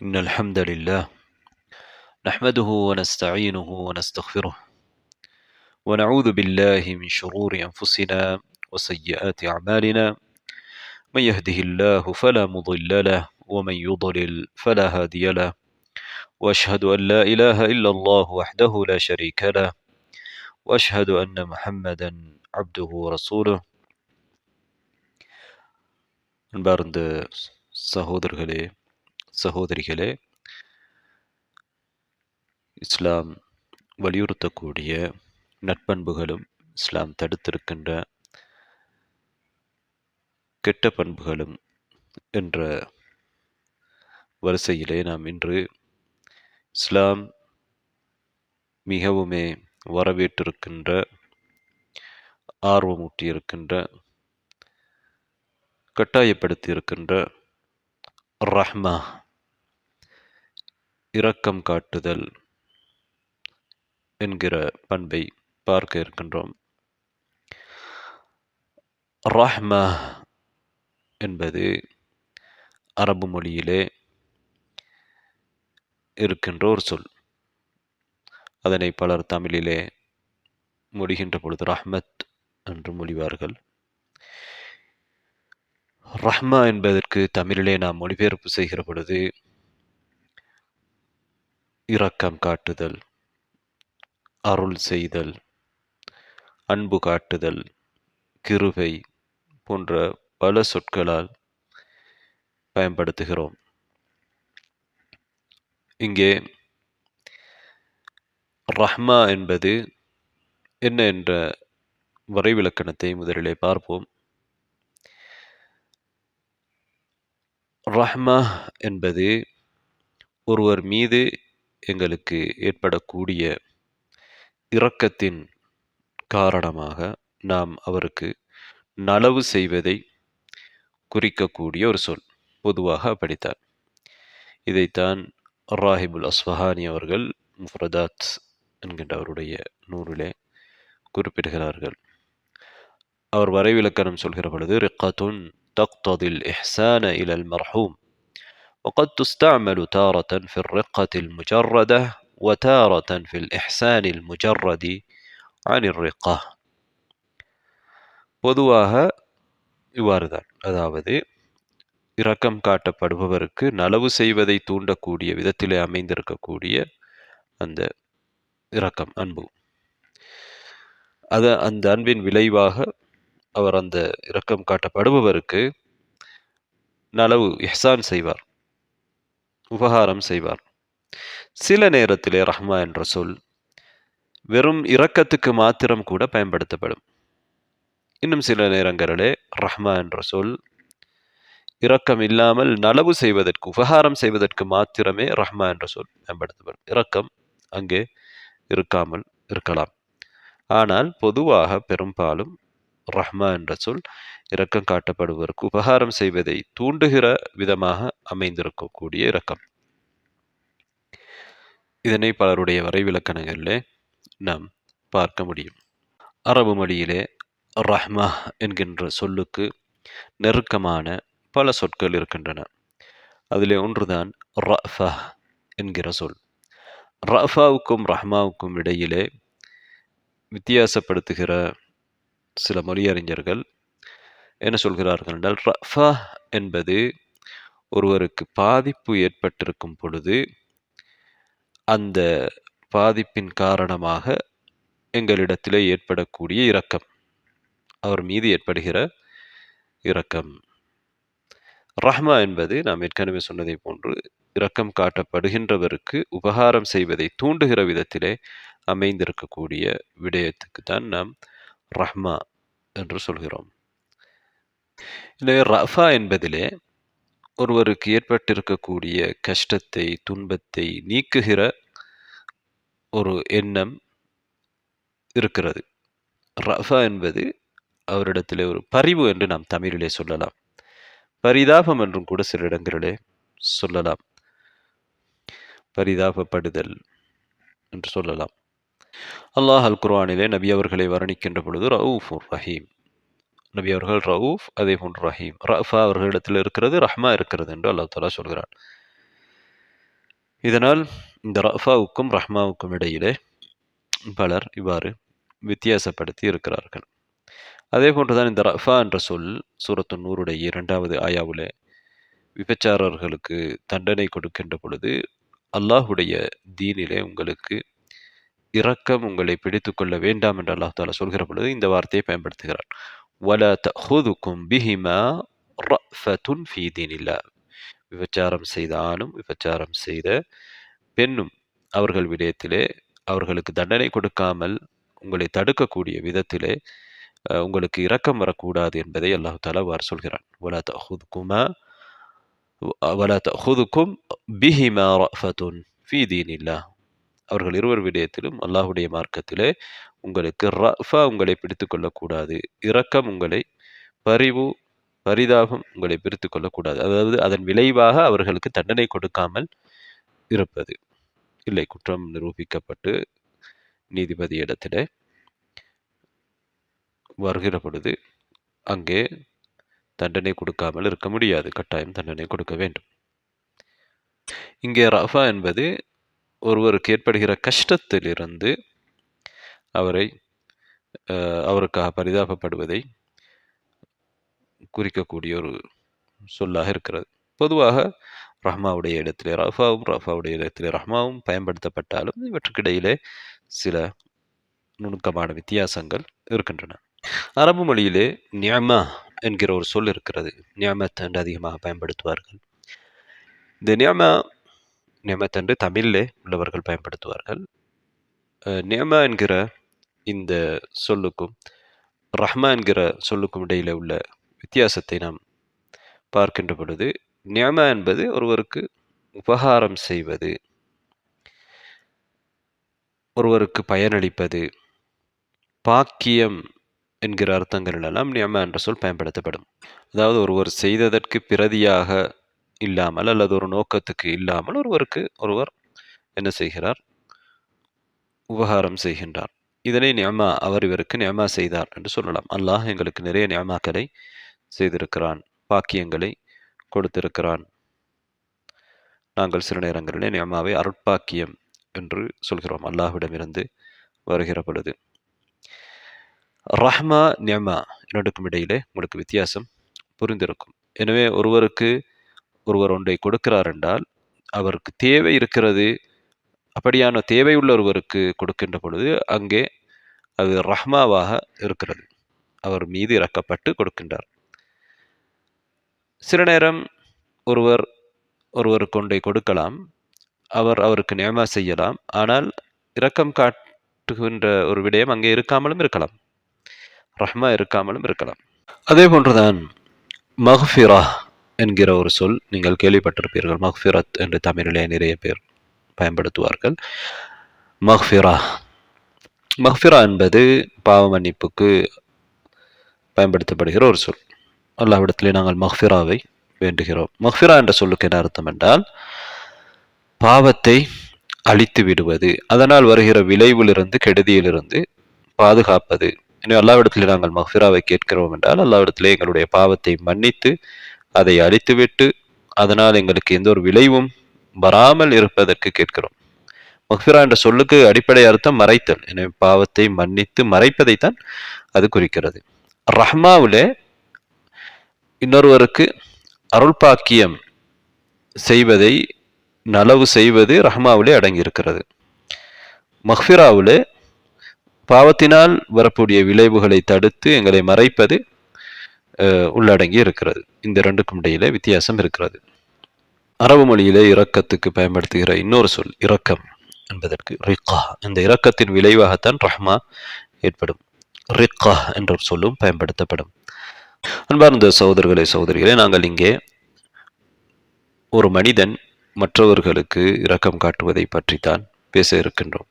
إن الحمد لله نحمده ونستعينه ونستغفره ونعوذ بالله من شرور أنفسنا وسيئات أعمالنا. من يهده الله فلا مضل له ومن يضلل فلا هادي له، وأشهد أن لا إله إلا الله وحده لا شريك له، وأشهد أن محمدا عبده ورسوله. அன்பார்ந்த சகோதரர்களே சகோதரிகளே, இஸ்லாம் வலியுறுத்தக்கூடிய நட்பண்புகளும் இஸ்லாம் தடுத்திருக்கின்ற கெட்ட பண்புகளும் என்ற வரிசையிலே நாம் இன்று இஸ்லாம் மிகவுமே வரவேற்றிருக்கின்ற, ஆர்வமூட்டியிருக்கின்ற, கட்டாயப்படுத்தியிருக்கின்ற ரஹ்மா, இரக்கம் காட்டுதல் என்கிற பண்பை பார்க்க இருக்கின்றோம். ரஹ்மா என்பது அரபு மொழியிலே இருக்கின்ற ஒரு சொல். அதனை பலர் தமிழிலே மொழிகின்ற பொழுது ரஹ்மத் என்று மொழிவார்கள். ரஹ்மா என்பதற்கு தமிழிலே நாம் மொழிபெயர்ப்பு செய்கிற பொழுது இரக்கம் காட்டுதல், அருள் செய்தல், அன்பு காட்டுதல், கிருபை போன்ற பல சொற்களால் பயன்படுத்துகிறோம். இங்கே ரஹ்மா என்பது என்ன என்ற வரைவிலக்கணத்தை முதலிலே பார்ப்போம். ரஹ்மா என்பது ஒருவர் மீது எங்களுக்கு ஏற்படக்கூடிய இரக்கத்தின் காரணமாக நாம் அவருக்கு நலவு செய்வதை குறிக்கக்கூடிய ஒரு சொல். பொதுவாக அப்படித்தான். இதைத்தான் ராஹிபுல் அஸ்ஃபஹானி அவர்கள் முஃப்ரதாத் என்கின்ற அவருடைய நூலிலே குறிப்பிடுகிறார்கள். அவர் வரைவிலக்கணம் சொல்கிற பொழுது, ரிக்கத்துன் தக்ததில் இஹ்சான இலல் மர்ஹூம் وقد تستعمل تارة في الرقة المجردة وتارة في الإحسان المجرد عن الرقة. பொதுவாக இவ்வாறுதான். அதாவது இரக்கம் காட்டப்படுபவருக்கு நலவு செய்வதை தூண்டக்கூடிய விதத்திலே அமைந்திருக்கக்கூடிய அந்த இரக்கம், அன்பு, அந்த அன்பின் விளைவாக அவர் அந்த இரக்கம் காட்டப்படுபவருக்கு நலவு இஹ்சான் செய்வார், உபகாரம் செய்வார். சில நேரத்திலே ரஹ்மா என்ற சொல் வெறும் இரக்கத்துக்கு மாத்திரம் கூட பயன்படுத்தப்படும். இன்னும் சில நேரங்களிலே ரஹ்மா என்ற சொல் இரக்கம் இல்லாமல் நலவு செய்வதற்கு, உபகாரம் செய்வதற்கு மாத்திரமே ரஹ்மா என்ற சொல் பயன்படுத்தப்படும். இரக்கம் அங்கே இருக்காமல் இருக்கலாம். ஆனால் பொதுவாக பெரும்பாலும் ரஹ்மா என்ற சொல் இரக்கம் காட்டப்படுவதற்கு, உபகாரம் செய்வதை தூண்டுகிற விதமாக அமைந்திருக்கக்கூடிய இரக்கம். இதனை பலருடைய வரைவிலக்கணங்களிலே நாம் பார்க்க முடியும். அரபு மொழியிலே ரஹ்மா என்கின்ற சொல்லுக்கு நெருக்கமான பல சொற்கள் இருக்கின்றன. அதிலே ஒன்றுதான் ரஃபா என்கிற சொல். ரஃபாவுக்கும் ரஹ்மாவுக்கும் இடையிலே வித்தியாசப்படுத்துகிற சில மொழியறிஞர்கள் என்ன சொல்கிறார்கள் என்றால், ரஃபா என்பது ஒருவருக்கு பாதிப்பு ஏற்பட்டிருக்கும் பொழுது அந்த பாதிப்பின் காரணமாக எங்களிடத்திலே ஏற்படக்கூடிய இரக்கம், அவர் மீது ஏற்படுகிற இரக்கம். ரஹ்மா என்பது நாம் ஏற்கனவே சொன்னதை போன்று இரக்கம் காட்டப்படுகின்றவருக்கு உபகாரம் செய்வதை தூண்டுகிற விதத்திலே அமைந்திருக்கக்கூடிய விடயத்துக்கு தான் நாம் ரஹ்மா என்று சொல்கிறோம். எனவே ரஃபா என்பதிலே ஒருவருக்கு ஏற்பட்டிருக்கக்கூடிய கஷ்டத்தை, துன்பத்தை நீக்குகிற ஒரு எண்ணம் இருக்கிறது. ரஃபா என்பது அவரிடத்திலே ஒரு பரிவு என்று நாம் தமிழிலே சொல்லலாம். பரிதாபம் என்றும் கூட சில இடங்களிலே சொல்லலாம். பரிதாபப்படுதல் என்று சொல்லலாம். அல்லாஹ் அல் குர்ஆனிலே நபி அவர்களை வர்ணிக்கின்ற பொழுது ரவுஃபுர் ரஹீம், நபி அவர்கள் ரவுஃப், அதே போன்று ரஹீம். ரஃபா அவர்களிடத்தில் இருக்கிறது, ரஹ்மா இருக்கிறது என்று அல்லாஹ் தஆலா சொல்கிறார். இதனால் இந்த ரஃபாவுக்கும் ரஹ்மாவுக்கும் இடையிலே பலர் இவ்வாறு வித்தியாசப்படுத்தி இருக்கிறார்கள். அதே போன்றுதான் இந்த ரஃபா என்ற சொல் சூரத்து நூருடைய 2வது ஆயாவிலே விபச்சாரர்களுக்கு தண்டனை கொடுக்கின்ற பொழுது அல்லாஹுடைய தீனிலே உங்களுக்கு இரக்கம் உங்களை பிடித்துக் கொள்ள வேண்டாம் என்று அல்லாஹ் தாலா சொல்கிற பொழுது இந்த வார்த்தையை பயன்படுத்துகிறார். வலா தஹுதுக்கும் பிஹிமா ரஃபத்துன் ஃபீ தீனில்லாஹ். விபச்சாரம் செய்த ஆணும் விபச்சாரம் செய்த பெண்ணும் அவர்கள் விடயத்திலே அவர்களுக்கு தண்டனை கொடுக்காமல் உங்களை தடுக்கக்கூடிய விதத்திலே உங்களுக்கு இரக்கம் வரக்கூடாது என்பதை அல்லாஹ் தாலா வார் சொல்கிறான். வலா தஹுதுக்கும் பிஹிமா ரஃபத்துன் ஃபீ தீனில்லாஹ். அவர்கள் இருவர் விடயத்திலும் அல்லாஹுடைய மார்க்கத்திலே உங்களுக்கு ரஃபா உங்களை பிடித்துக் கொள்ளக்கூடாது, இரக்கம் உங்களை பரிவு பரிதாபம் உங்களை பிரித்துக் கொள்ளக்கூடாது. அதாவது அதன் விளைவாக அவர்களுக்கு தண்டனை கொடுக்காமல் இருப்பது. இல்லை, குற்றம் நிரூபிக்கப்பட்டு நீதிபதியிடத்திலே வருகிற பொழுது அங்கே தண்டனை கொடுக்காமல் இருக்க முடியாது, கட்டாயம் தண்டனை கொடுக்க வேண்டும். இங்கே ரஃபா என்பது ஒருவருக்கு ஏற்படுகிற கஷ்டத்திலிருந்து அவருக்காக பரிதாபப்படுவதை குறிக்கக்கூடிய ஒரு சொல்லாக இருக்கிறது. பொதுவாக ரஹ்மாவுடைய இடத்திலே ரஃபாவுடைய இடத்திலே ரஹ்மாவும் பயன்படுத்தப்பட்டாலும் இவற்றுக்கிடையிலே சில நுணுக்கமான வித்தியாசங்கள் இருக்கின்றன. அரபு மொழியிலே நியமா என்கிற ஒரு சொல் இருக்கிறது. நியமத் என்று அதிகமாக பயன்படுத்துவார்கள். இந்த நியமத் என்று தமிழிலே உள்ளவர்கள் பயன்படுத்துவார்கள். நியமா என்கிற இந்த சொல்லுக்கும் ரஹ்மா என்கிற சொல்லுக்கும் இடையில உள்ள வித்தியாசத்தை நாம் பார்க்கின்ற பொழுது, நியமா என்பது ஒருவருக்கு உபகாரம் செய்வது, ஒருவருக்கு பயனளிப்பது, பாக்கியம் என்கிற அர்த்தங்களிலெல்லாம் நியமா என்ற சொல் பயன்படுத்தப்படும். அதாவது ஒருவர் செய்ததற்கு பிரதியாக இல்லாமல் அல்லது ஒரு நோக்கத்துக்கு இல்லாமல் ஒருவர் என்ன செய்கிறார்? உபகாரம் செய்கின்றார். இதனை நியமா, அவர் இவருக்கு நியமா செய்தார் என்று சொல்லலாம். அல்லாஹ் எங்களுக்கு நிறைய நியமாக்களை செய்திருக்கிறான், பாக்கியங்களை கொடுத்திருக்கிறான். நாங்கள் சில நேரங்களிலே நியமாவை அருட்பாக்கியம் என்று சொல்கிறோம் அல்லாஹ்விடமிருந்து வருகிற பொழுது. ரஹ்மா நியமா இரண்டுக்கும் இடையிலே உங்களுக்கு வித்தியாசம் புரிந்திருக்கும். எனவே ஒருவர் ஒன்றை கொடுக்கிறார் என்றால் அவருக்கு தேவை இருக்கிறது, அப்படியான தேவையுள்ள ஒருவருக்கு கொடுக்கின்ற பொழுது அங்கே அது ரஹ்மாவாக இருக்கிறது, அவர் மீது இறக்கப்பட்டு கொடுக்கின்றார். சில நேரம் ஒருவருக்கு ஒன்றை கொடுக்கலாம், அவருக்கு நியமா செய்யலாம், ஆனால் இரக்கம் காட்டுகின்ற ஒரு விடயம் அங்கே இருக்காமலும் இருக்கலாம், ரஹ்மா இருக்காமலும் இருக்கலாம். அதே போன்றுதான் மஃபிரா என்கிற ஒரு சொல் நீங்கள் கேள்விப்பட்டிருப்பீர்கள். மஃபிரத் என்று தமிழிலே நிறைய பேர் பயன்படுத்துவார்கள். மஃபிரா என்பது பாவ மன்னிப்புக்கு பயன்படுத்தப்படுகிற ஒரு சொல். அல்லாஹ்விடத்திலே நாங்கள் மஃபிராவை வேண்டுகிறோம். மஃபிரா என்ற சொல்லுக்கு என்ன அர்த்தம் என்றால், பாவத்தை அழித்து விடுவது, அதனால் வருகிற விளைவிலிருந்து கெடுதியிலிருந்து பாதுகாப்பது. எனவே அல்லாஹ்விடத்திலே நாங்கள் மஃபிராவை கேட்கிறோம் என்றால் அல்லாஹ்விடத்திலே எங்களுடைய பாவத்தை மன்னித்து அதை அழித்துவிட்டு அதனால் எங்களுக்கு எந்த ஒரு விளைவும் வராமல் இருப்பதற்கு கேட்கிறோம். மஃபிரா என்ற சொல்லுக்கு அடிப்படை அர்த்தம் மறைத்தல். எனவே பாவத்தை மன்னித்து மறைப்பதைத்தான் அது குறிக்கிறது. ரஹ்மாவிலே இன்னொருவருக்கு அருள்பாக்கியம் செய்வதை நலவு செய்வது ரஹ்மாவிலே அடங்கியிருக்கிறது. மஃபிராவிலே பாவத்தினால் வரக்கூடிய விளைவுகளை தடுத்து எங்களை மறைப்பது உள்ளடங்கி இருக்கிறது. இந்த இரண்டுக்கும் இடையிலே வித்தியாசம் இருக்கிறது. அரபு மொழியிலே இரக்கத்துக்கு பயன்படுத்துகிற இன்னொரு சொல் இரக்கம் என்பதற்கு ரிக்கா. இந்த இரக்கத்தின் விளைவாகத்தான் ரஹ்மா ஏற்படும். ரிக்கா என்ற ஒரு சொல்லும் பயன்படுத்தப்படும். அன்பார்ந்த சகோதரிகளே, நாங்கள் இங்கே ஒரு மனிதன் மற்றவர்களுக்கு இரக்கம் காட்டுவதை பற்றித்தான் பேச இருக்கின்றோம்.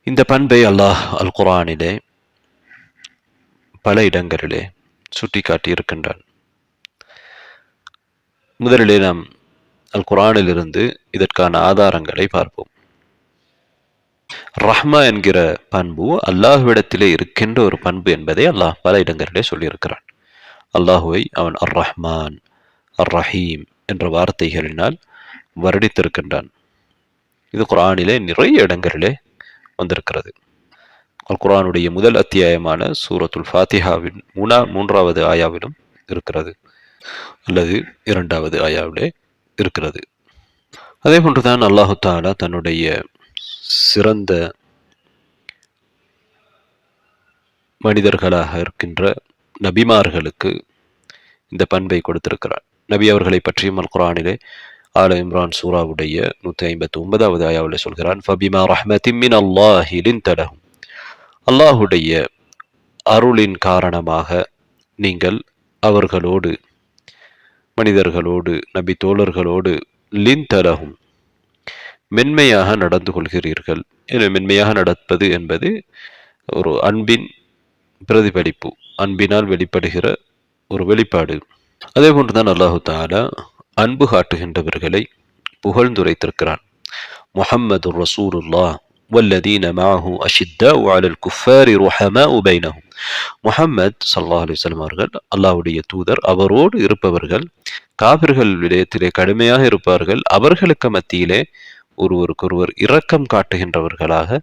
இந்த பண்பை அல்லாஹ் அல் குர்ஆனிலே பல இடங்களிலே சுட்டி காட்டி இருக்கின்றான். முதலிலே நாம் அல் குர்ஆனிலிருந்து இதற்கான ஆதாரங்களை பார்ப்போம். ரஹ்மா என்கிற பண்பு அல்லாஹ்விடத்திலே இருக்கின்ற ஒரு பண்பு என்பதை அல்லாஹ் பல இடங்களிலே சொல்லியிருக்கிறான். அல்லாஹுவை அவன் அர் ரஹ்மான், அர் ரஹீம் என்ற வார்த்தைகளினால் வர்ணித்திருக்கின்றான். இது குர்ஆனிலே நிறைய இடங்களிலே வந்திருக்கிறது. அல் குர்ஆனுடைய முதல் அத்தியாயமான சூரத்துல் ஃபாத்திஹாவின் மூன்றாவது ஆயாவிலும் இருக்கிறது, அல்லது இரண்டாவது ஆயாவிலே இருக்கிறது. அதே போன்றுதான் அல்லாஹு தாலா தன்னுடைய சிறந்த மனிதர்களாக இருக்கின்ற நபிமார்களுக்கு இந்த பண்பை கொடுத்திருக்கிறார். நபி அவர்களை பற்றியும் அல் குர்ஆனிலே ஆல இம்ரான் சூராவுடைய 159வது ஆயாவிலே சொல்கிறான், ஃபபிமா ரஹ்மத்தின் மின் அல்லாஹி லின்த லஹும், அல்லாஹுடைய அருளின் காரணமாக நீங்கள் அவர்களோடு, மனிதர்களோடு, நபி தோழர்களோடு லின்த லஹும் மென்மையாக நடந்து கொள்கிறீர்கள். மென்மையாக நடப்பது என்பது ஒரு அன்பின் பிரதிபலிப்பு, அன்பினால் வெளிப்படுகிற ஒரு வெளிப்பாடு. அதே போன்றுதான் அல்லாஹு தாலா அன்பு காட்டுகின்றவர்களை புகழ்ந்துரைத்திருக்கிறான். முஹம்மது ரசூலுல்லாஹ் வல்லதீன மஅஹு அஷித்தாஉ அலல் குஃபாரி ருஹமாஉ பைனஹும். முஹம்மது ஸல்லல்லாஹு அலைஹி வஸல்லம் அவர்கள் அல்லாஹ்வுடைய தூதர், அவரோடு இருப்பவர்கள் காபிர்கள் விடயத்திலே கடுமையாக இருப்பார்கள், அவர்களுக்கு மத்தியிலே ஒருவருக்கொருவர் இரக்கம் காட்டுகின்றவர்களாக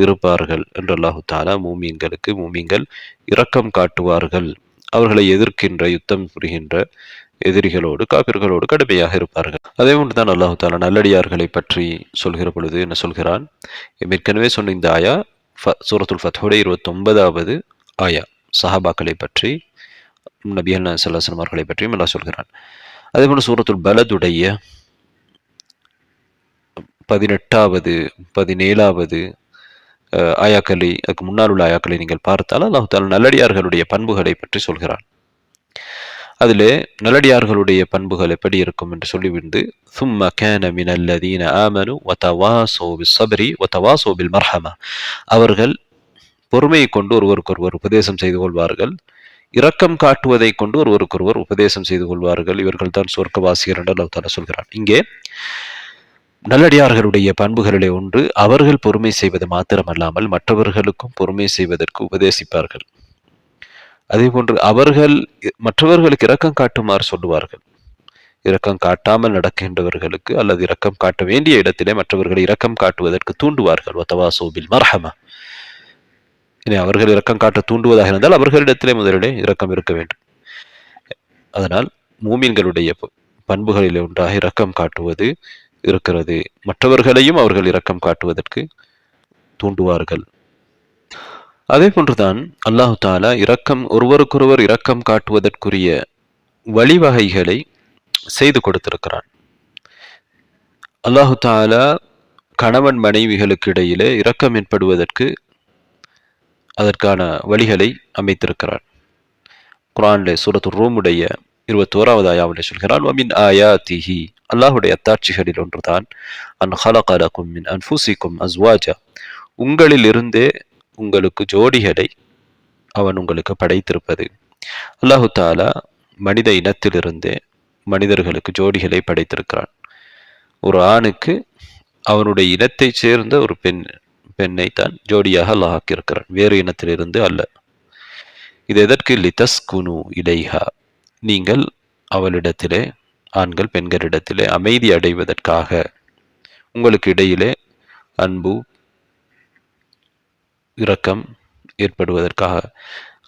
இருப்பார்கள் என்று அல்லாஹு தாலா மூமின்கள் இரக்கம் காட்டுவார்கள். அவர்களை எதிர்க்கின்ற, யுத்தம் புரிகின்ற எதிரிகளோடு, காபிர்களோடு கடுமையாக இருப்பார்கள். அதே போன்றுதான் அல்லாஹு தாலா நல்லடியார்களை பற்றி சொல்கிற பொழுது என்ன சொல்கிறான்? ஏற்கனவே சொன்ன இந்த ஆயா சூரத்துல் ஃபத்ஹுடைய 29வது ஆயா, சஹாபாக்களை பற்றி, நபிகள் ஸல்லல்லாஹு அலைஹி வஸல்லம் அவர்களை பற்றியும் அல்லாஹ் சொல்கிறான். அதே போன்று சூரத்துல் பலதுடைய 18வது 17வது ஆயாக்களை, அதுக்கு முன்னால் உள்ள ஆயாக்களை நீங்கள் பார்த்தால் அல்லாஹ் தஆலா நல்லடியார்களுடைய பண்புகளை பற்றி சொல்கிறான். அதிலே நல்லடியார்களுடைய பண்புகள் எப்படி இருக்கும் என்று சொல்லிவிட்டு, ثم كان من الذين آمنوا وتواصوا بالصبر وتواصوا بالمرحمة, அவர்கள் பொறுமையை கொண்டு ஒருவருக்கொருவர் உபதேசம் செய்து கொள்வார்கள், இரக்கம் காட்டுவதை கொண்டு ஒருவருக்கொருவர் உபதேசம் செய்து கொள்வார்கள், இவர்கள் தான் சொர்க்கவாசிகள் என்று அல்லாஹ் தஆலா சொல்கிறான். இங்கே நல்லடியார்களுடைய பண்புகளிலே ஒன்று, அவர்கள் பொறுமை செய்வது மாத்திரமல்லாமல் மற்றவர்களுக்கும் பொறுமை செய்வதற்கு உபதேசிப்பார்கள். அதே போன்று அவர்கள் மற்றவர்களுக்கு இரக்கம் காட்டுமாறு சொல்லுவார்கள். இரக்கம் காட்டாமல் நடக்கின்றவர்களுக்கு, அல்லது இரக்கம் காட்ட வேண்டிய இடத்திலே மற்றவர்களை இரக்கம் காட்டுவதற்கு தூண்டுவார்கள். வதவாசோ பில் மர்ஹமா, அவர்கள் இரக்கம் காட்ட தூண்டுவதாக இருந்தால் அவர்களிடத்திலே முதலிலே இரக்கம் இருக்க வேண்டும். அதனால் மூமின்களுடைய பண்புகளிலே ஒன்றாக இரக்கம் காட்டுவது இருக்கிறது. மற்றவர்களையும் அவர்கள் இரக்கம் காட்டுவதற்கு தூண்டுவார்கள். அதே போன்றுதான் அல்லாஹு தாலா ஒருவருக்கொருவர் இரக்கம் காட்டுவதற்குரிய வழிவகைகளை செய்து கொடுத்திருக்கிறான். அல்லாஹு தாலா கணவன் மனைவிகளுக்கு இடையிலே இரக்கம் ஏற்படுவதற்கு அதற்கான வழிகளை அமைத்திருக்கிறான். குர்ஆனிலே சூரத்துர் ரூமுடைய 21வது ஆயாவிலே சொல்கிறான், வமின் ஆயாத்திஹி, அல்லாஹுடைய அத்தாட்சிகளில் ஒன்றுதான், அன் ஹலக லகும் மின் அன்ஃபுசிக்கும் அஸ்வாஜா, உங்களில் இருந்தே உங்களுக்கு ஜோடிகளை அவன் உங்களுக்கு படைத்திருப்பது. அல்லாஹு தாலா மனித இனத்திலிருந்தே மனிதர்களுக்கு ஜோடிகளை படைத்திருக்கிறான். ஒரு ஆணுக்கு அவனுடைய இனத்தைச் சேர்ந்த ஒரு பெண்ணை தான் ஜோடியாக அல்லாஹ் ஆக்கியிருக்கிறான், வேறு இனத்திலிருந்து அல்ல. இது எதற்கு? லிதஸ்குனு இலைஹா, நீங்கள் அவளிடத்திலே, ஆண்கள் பெண்களிடத்திலே அமைதி அடைவதற்காக, உங்களுக்கு இடையிலே அன்பு இரக்கம் ஏற்படுவதற்காக,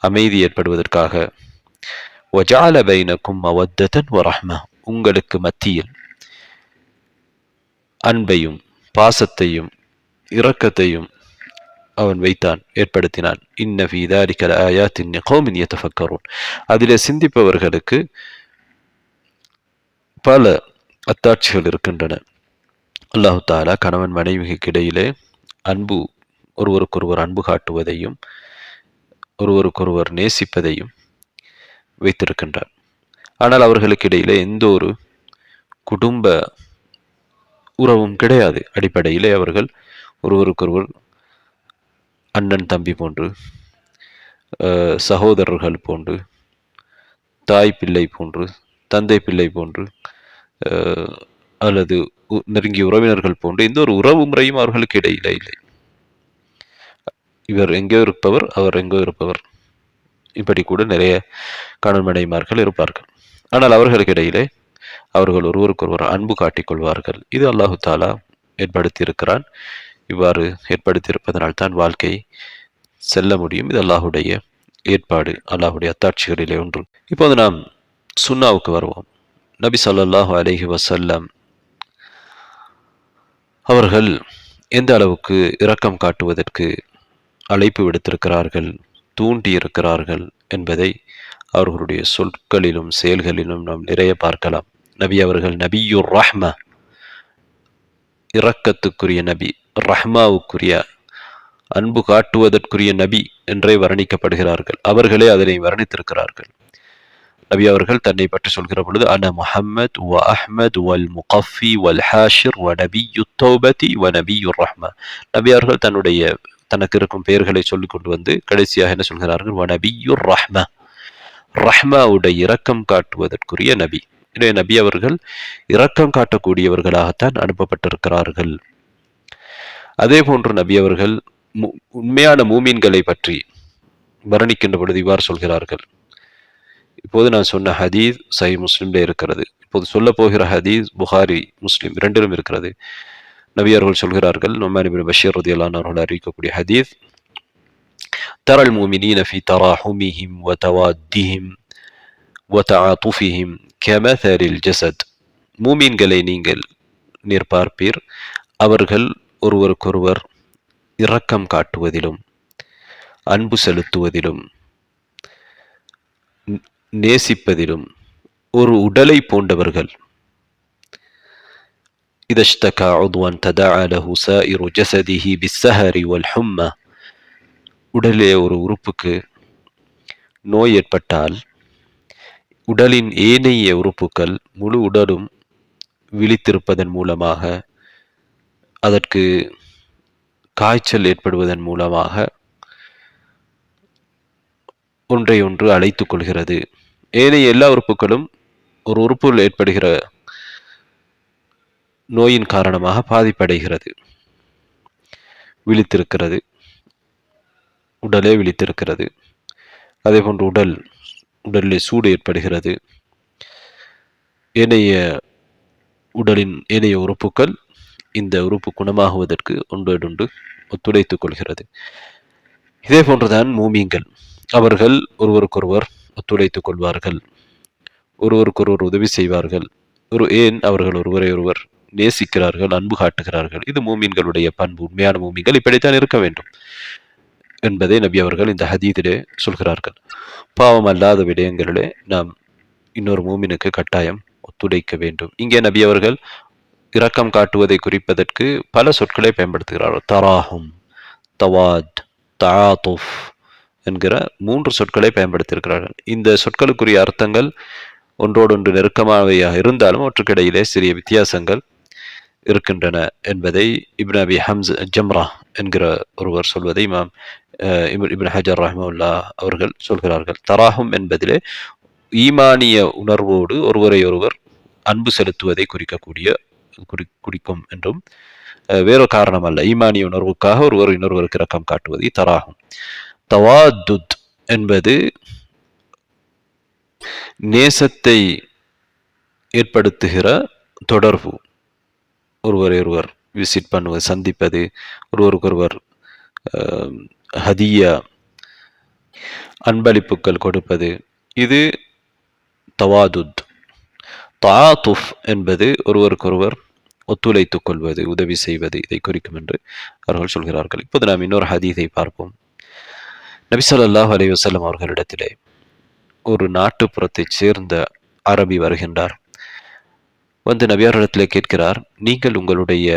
அமைதி ஏற்படுவதற்காக. வஜஅல பைனக்கும் மவத்தன் வரஹ்மா, உங்களுக்கு மத்தியில் அன்பையும் பாசத்தையும் இரக்கத்தையும் அவன் வைத்தான், ஏற்படுத்தினான். இன்ன ஃபீ ذلك لآيات لقوم يتفكرون, அதிலே சிந்திப்பவர்களுக்கு பல அத்தாட்சிகள் இருக்கின்றன. அல்லாஹு தாலா கணவன் மனைவிக்கு இடையிலே ஒருவருக்கொருவர் அன்பு காட்டுவதையும் ஒருவருக்கொருவர் நேசிப்பதையும் வைத்திருக்கின்றார். ஆனால் அவர்களுக்கு இடையிலே எந்த ஒரு குடும்ப உறவும் கிடையாது. அடிப்படையிலே அவர்கள் ஒருவருக்கொருவர் அண்ணன் தம்பி போன்று, சகோதரர்கள் போன்று, தாய் பிள்ளை போன்று, தந்தை பிள்ளை போன்று, அல்லது நெருங்கிய உறவினர்கள் போன்று எந்த ஒரு உறவு முறையும் அவர்களுக்கு இடையிலே இல்லை. இவர் எங்கோ இருப்பவர், அவர் எங்கோ இருப்பவர், இப்படி கூட நிறைய கணவன் மனைவிமார்கள் இருப்பார்கள். ஆனால் அவர்களுக்கு இடையிலே அவர்கள் ஒருவருக்கொருவர் அன்பு காட்டிக் கொள்வார்கள். இது அல்லாஹு தாலா ஏற்படுத்தியிருக்கிறான். இவ்வாறு ஏற்படுத்தியிருப்பதனால் தான் வாழ்க்கை செல்ல முடியும். இது அல்லாஹுடைய ஏற்பாடு, அல்லாஹுடைய அத்தாட்சிகளிலே ஒன்று. இப்போது நாம் சுன்னாவுக்கு வருவோம். நபி ஸல்லல்லாஹு அலைஹி வஸல்லம் அவர்கள் எந்த அளவுக்கு இரக்கம் காட்டுவதற்கு அழைப்பு விடுத்திருக்கிறார்கள், தூண்டி இருக்கிறார்கள் என்பதை அவர்களுடைய சொற்களிலும் செயல்களிலும் நாம் நிறைய பார்க்கலாம். நபி அவர்கள் நபியுர் ரஹ்மா, இரக்கத்துக்குரிய நபி, ரஹ்மாவுக்குரிய அன்பு காட்டுவதற்குரிய நபி என்றே வர்ணிக்கப்படுகிறார்கள். அவர்களே அதனை வர்ணித்திருக்கிறார்கள். நபி அவர்கள் தன்னை பற்றி சொல்கிற பொழுது அன முஹம்மத் வ அஹ்மத் வல் முகஃபி வல் ஹாஷிர் வ நபியு தௌபதி வ நபியுர் ரஹ்மா. நபி அவர்கள் தனக்கு இருக்கும் பெயர்களை சொல்லிக் கொண்டு வந்து கடைசியாக என்ன சொல்கிறார்கள்? வ நபியுர் ரஹ்மா, ரஹ்மாவுடைய இரக்கம் காட்டுவதற்குரிய நபி. எனவே நபி அவர்கள் இரக்கம் காட்டக்கூடியவர்களாகத்தான் அனுப்பப்பட்டிருக்கிறார்கள். அதே போன்று நபி அவர்கள் உண்மையான மூமீன்களை பற்றி வர்ணிக்கின்ற பொழுது இவ்வாறு சொல்கிறார்கள். இப்போது நான் சொன்ன ஹதீஸ் சஹீஹ் முஸ்லிம்ல இருக்கிறது. இப்போது சொல்ல போகிற ஹதீஸ் புகாரி, முஸ்லிம் இரண்டிலும் இருக்கிறது. நபி அவர்கள் சொல்கிறார்கள், நுஅமான் இப்னு பஷீர் ரலியல்லாஹு அன்ஹு அவர்கள் அறிவிக்கக்கூடிய ஹதீஸ், தரல் முஃமினீன ஃபீ தராஹுமிஹிம் வ தவாத்திஹிம் வ தஆதுஃபிஹிம் கமஸலில் ஜஸத். மூமீன்களை நீங்கள் பார்ப்பீர், அவர்கள் ஒருவருக்கொருவர் இரக்கம் காட்டுவதிலும் அன்பு செலுத்துவதிலும் நேசிப்பதிலும் ஒரு உடலை போன்றவர்கள். இதஷ்தகா உத்வன் ததஆ லஹு சாயிரு ஜஸதிஹி பிஸ்ஸஹரி வல் ஹும்மா. உடலிலே ஒரு உறுப்புக்கு நோய் ஏற்பட்டால் உடலின் ஏனைய உறுப்புகள் முழு உடலும் விழித்திருப்பதன் மூலமாக, அதற்கு காய்ச்சல் ஏற்படுவதன் மூலமாக ஒன்றை ஒன்று அழைத்துக் கொள்கிறது. ஏனைய எல்லா உறுப்புகளும் ஒரு உறுப்பில் ஏற்படுகிற நோயின் காரணமாக பாதிப்படைகிறது, விழித்திருக்கிறது, உடலே விழித்திருக்கிறது. அதே போன்று உடலிலே சூடு ஏற்படுகிறது. உடலின் ஏனைய உறுப்புகள் இந்த உறுப்பு குணமாகுவதற்கு ஒன்றோடொன்று ஒத்துழைத்துக் கொள்கிறது. இதே போன்றுதான் மூமீன்கள், அவர்கள் ஒருவருக்கொருவர் ஒத்துழைத்துக் கொள்வார்கள், ஒருவருக்கொருவர் உதவி செய்வார்கள். ஏன் அவர்கள் ஒருவரை ஒருவர் நேசிக்கிறார்கள், அன்பு காட்டுகிறார்கள். இது மூமீன்களுடைய பண்பு. உண்மையான மூமீன்கள் இப்படித்தான் இருக்க வேண்டும் என்பதை நபி அவர்கள் இந்த ஹதீதிலே சொல்கிறார்கள். பாவம் அல்லாத விடயங்களிலே நாம் இன்னொரு மூமினுக்கு கட்டாயம் ஒத்துழைக்க வேண்டும். இங்கே நபி அவர்கள் இரக்கம் காட்டுவதை குறிப்பதற்கு பல சொற்களை பயன்படுத்துகிறார்கள். தராஹும், தவாத், தஆதுஃப் என்கிற 3 சொற்களை பயன்படுத்தியிருக்கிறார்கள். இந்த சொற்களுக்குரிய அர்த்தங்கள் ஒன்றோடொன்று நெருக்கமானவையாக இருந்தாலும் அவற்றுக்கிடையிலே சிறிய வித்தியாசங்கள் இருக்கின்றன என்பதை இப்னு அபி ஹம்ஸ் ஜம்ரா என்கிற ஒருவர் சொல்வதை இமாம் இப்னு ஹஜர் ரஹ்மத்துல்லாஹ் அவர்கள் சொல்கிறார்கள். தராஹும் என்பதிலே ஈமானிய உணர்வோடு ஒருவரை ஒருவர் அன்பு செலுத்துவதை குறிக்கும் என்றும், வேறு காரணம் அல்ல, ஈமானிய உணர்வுக்காக ஒருவர் இன்னொருவருக்கு இரக்கம் காட்டுவதை தராகும். தவாதுத் என்பது நேசத்தை ஏற்படுத்துகிற தொடர்பு, ஒருவரை ஒருவர் விசிட் பண்ணுவது, சந்திப்பது, ஒருவருக்கொருவர் ஹதியா அன்பளிப்புகள் கொடுப்பது, இது தவாதுத். தஆதுஃப் என்பது ஒருவருக்கொருவர் ஒத்துழைத்துக் கொள்வது, உதவி செய்வது, இதை குறிக்கும் என்று அவர்கள் சொல்கிறார்கள். இப்போது நாம் இன்னொரு ஹதீஸை பார்ப்போம். நபி ஸல்லல்லாஹு அலைஹி வஸல்லம் அவர்களிடத்திலே ஒரு நாட்டுப்புறத்தைச் சேர்ந்த அரபி வருகின்றார். வந்து நபி அவர்களிடத்திலே கேட்கிறார், நீங்கள் உங்களுடைய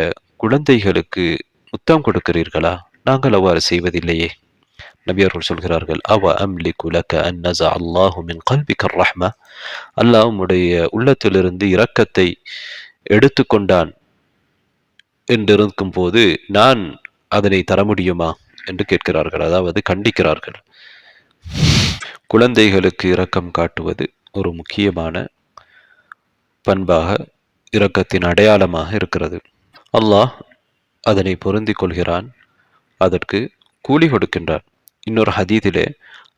குழந்தைகளுக்கு முத்தம் கொடுக்கிறீர்களா? நாங்கள் அவ்வாறு செய்வதில்லையே. நபி அவர்கள் சொல்கிறார்கள், அவ அம்லிகு லக அன் நஸஅ அல்லாஹு மின் கல்பிக ரஹ்மா. அல்லாஹ் உம்முடைய உள்ளத்திலிருந்து இரக்கத்தை எடுத்துக்கொண்டான் என்றிருக்கும் போது நான் அதனை தர முடியுமா என்று கேட்கிறார்கள். அதாவது கண்டிக்கிறார்கள். குழந்தைகளுக்கு இரக்கம் காட்டுவது ஒரு முக்கியமான பண்பாக, இரக்கத்தின் அடையாளமாக இருக்கிறது. அல்லாஹ் அதனை பொருந்திக் கொள்கிறான், அதற்கு கூலி கொடுக்கின்றான். இன்னொரு ஹதீதிலே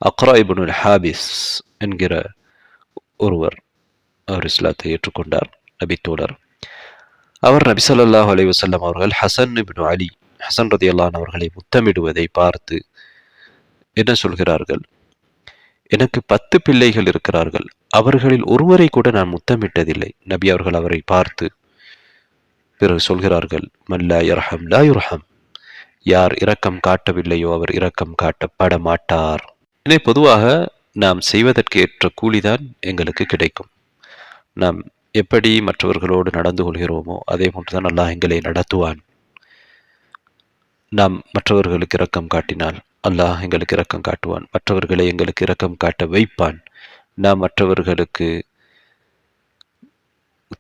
அக்ரா இப்னுல் ஹாபிஸ் என்கிற ஒருவர், அவர் இஸ்லாத்தை ஏற்றுக்கொண்டார். நபித்தோழர். அவர் நபி ஸல்லல்லாஹு அலைஹி வஸல்லம் அவர்கள் ஹசன் இப்னு அலி, ஹசன் ரதியல்லாஹு அன்ஹு அவர்களை முத்தமிடுவதை பார்த்து என்ன சொல்கிறார்கள்? எனக்கு 10 பிள்ளைகள் இருக்கிறார்கள். அவர்களில் ஒருவரை கூட நான் முத்தமிட்டதில்லை. நபி அவர்கள் அவரை பார்த்து பிறகு சொல்கிறார்கள், மல்லா யர்ஹம் லா யுர்ஹம். யார் இரக்கம் காட்டவில்லையோ அவர் இரக்கம் காட்டப்பட மாட்டார். எனவே பொதுவாக நாம் செய்வதற்கு ஏற்ற கூலிதான் எங்களுக்கு கிடைக்கும். நாம் எப்படி மற்றவர்களோடு நடந்து கொள்கிறோமோ அதே போன்றுதான் அல்லாஹ் எங்களை நடத்துவான். நாம் மற்றவர்களுக்கு இரக்கம் காட்டினால் அல்லாஹ் எங்களுக்கு இரக்கம் காட்டுவான். மற்றவர்களை எங்களுக்கு இரக்கம் காட்ட வைப்பான். நாம் மற்றவர்களுக்கு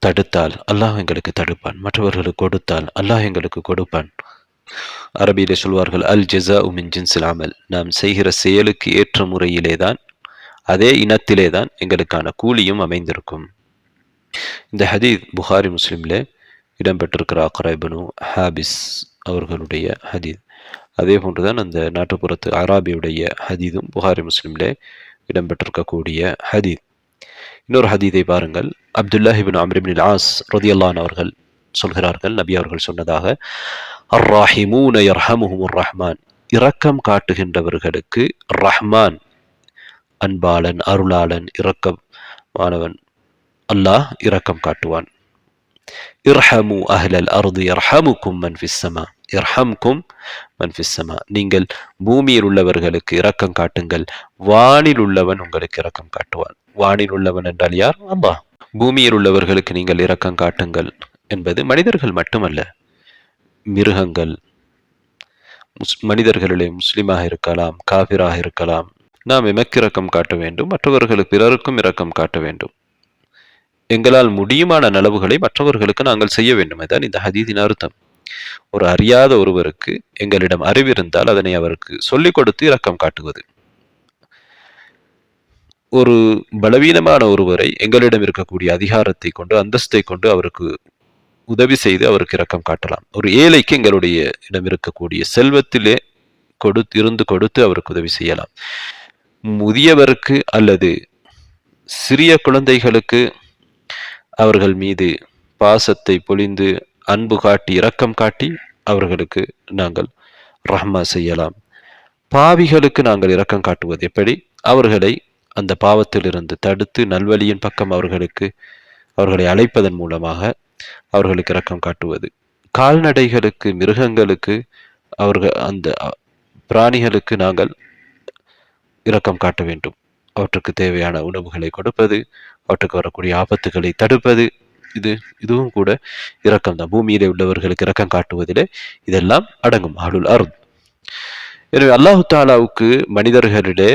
தடுத்தால் அல்லாஹ் எங்களுக்கு தடுப்பான். மற்றவர்களுக்கு கொடுத்தால் அல்லாஹ் எங்களுக்கு கொடுப்பான். அரபியிலே சொல்வார்கள், அல் ஜஸாஉ மின் ஜின்ஸில் அமல். நாம் செய்கிற செயலுக்கு ஏற்ற முறையிலே தான், அதே இனத்திலே தான் எங்களுக்கான கூலியும் அமைந்திருக்கும். இந்த ஹதீத் புகாரி முஸ்லிமிலே இடம்பெற்றிருக்கிற அக்ரா இப்னு ஹாபிஸ் அவர்களுடைய ஹதீத். அதே போன்றுதான் அந்த நாட்டுப்புறத்து அராபியுடைய ஹதீதும் புகாரி முஸ்லிமிலே இடம்பெற்றிருக்கக்கூடிய ஹதீத். இன்னொரு ஹதீதை பாருங்கள். அப்துல்லாஹ் இப்னு அம்ர் இப்னு ஆஸ் ரலியல்லாஹு அன்ஹு அவர்கள் சொல்கிறார்கள், நபி அவர்கள் சொன்னதாக, அர்ராஹிமூன யர்ஹமுஹுமுர் ரஹ்மான். இரக்கம் காட்டுகின்றவர்களுக்கு ரஹ்மான், அன்பாளன், அருளாளன், இரக்கமானவன் அல்லாஹ் இரக்கம் காட்டுவான். இர்ஹமு அஹ்லல் அர்தி யர்ஹமுக்கும் மன் ஃபிஸ் ஸமா. இர்ஹம்கும் மன் ஃபிஸ் ஸமா. நீங்கள் பூமியில் உள்ளவர்களுக்கு இரக்கம் காட்டுங்கள், வானில் உள்ளவன் உங்களுக்கு இரக்கம் காட்டுவான். வானில் உள்ளவன் என்றால் யார்? அல்லாஹ். பூமியில் உள்ளவர்களுக்கு நீங்கள் இரக்கம் காட்டுங்கள் என்பது மனிதர்கள் மட்டுமல்ல, மிருகங்கள், மனிதர்களிலே முஸ்லிமாக இருக்கலாம், காபிராக இருக்கலாம். நாம் எமக்கு இரக்கம் காட்ட வேண்டும், மற்றவர்களுக்கு பிறருக்கும் இரக்கம் காட்ட வேண்டும். எங்களால் முடியுமான நலவுகளை மற்றவர்களுக்கு நாங்கள் செய்ய வேண்டும். அதுதான் இந்த ஹதீஸின் அர்த்தம். ஒரு அறியாத ஒருவருக்கு எங்களிடம் அறிவிருந்தால் அதனை அவருக்கு சொல்லிக் கொடுத்து இரக்கம் காட்டுவது. ஒரு பலவீனமான ஒருவரை எங்களிடம் இருக்கக்கூடிய அதிகாரத்தை கொண்டு, அந்தஸ்தை கொண்டு அவருக்கு உதவி செய்து அவருக்கு இரக்கம் காட்டலாம். ஒரு ஏழைக்கு எங்களுடைய இடம் இருக்கக்கூடிய செல்வத்திலே இருந்து கொடுத்து அவருக்கு உதவி செய்யலாம். முதியவருக்கு அல்லது சிறிய குழந்தைகளுக்கு அவர்கள் மீது பாசத்தை பொழிந்து அன்பு காட்டி இரக்கம் காட்டி அவர்களுக்கு நாங்கள் ரஹ்மா செய்யலாம். பாவிகளுக்கு நாங்கள் இரக்கம் காட்டுவது எப்படி? அவர்களை அந்த பாவத்திலிருந்து தடுத்து நல்வழியின் பக்கம் அவர்களை அழைப்பதன் மூலமாக அவர்களுக்கு இரக்கம் காட்டுவது. கால்நடைகளுக்கு, மிருகங்களுக்கு, அந்த பிராணிகளுக்கு நாங்கள் இரக்கம் காட்ட வேண்டும். அவற்றுக்கு தேவையான உணவுகளை கொடுப்பது, அவற்றுக்கு வரக்கூடிய ஆபத்துகளை தடுப்பது, இதுவும் கூட இரக்கம் தான். பூமியிலே உள்ளவர்களுக்கு இரக்கம் காட்டுவதிலே இதெல்லாம் அடங்கும். அஹ்லுல் அர்த். எனவே அல்லாஹு தாலாவுக்கு மனிதர்களிலே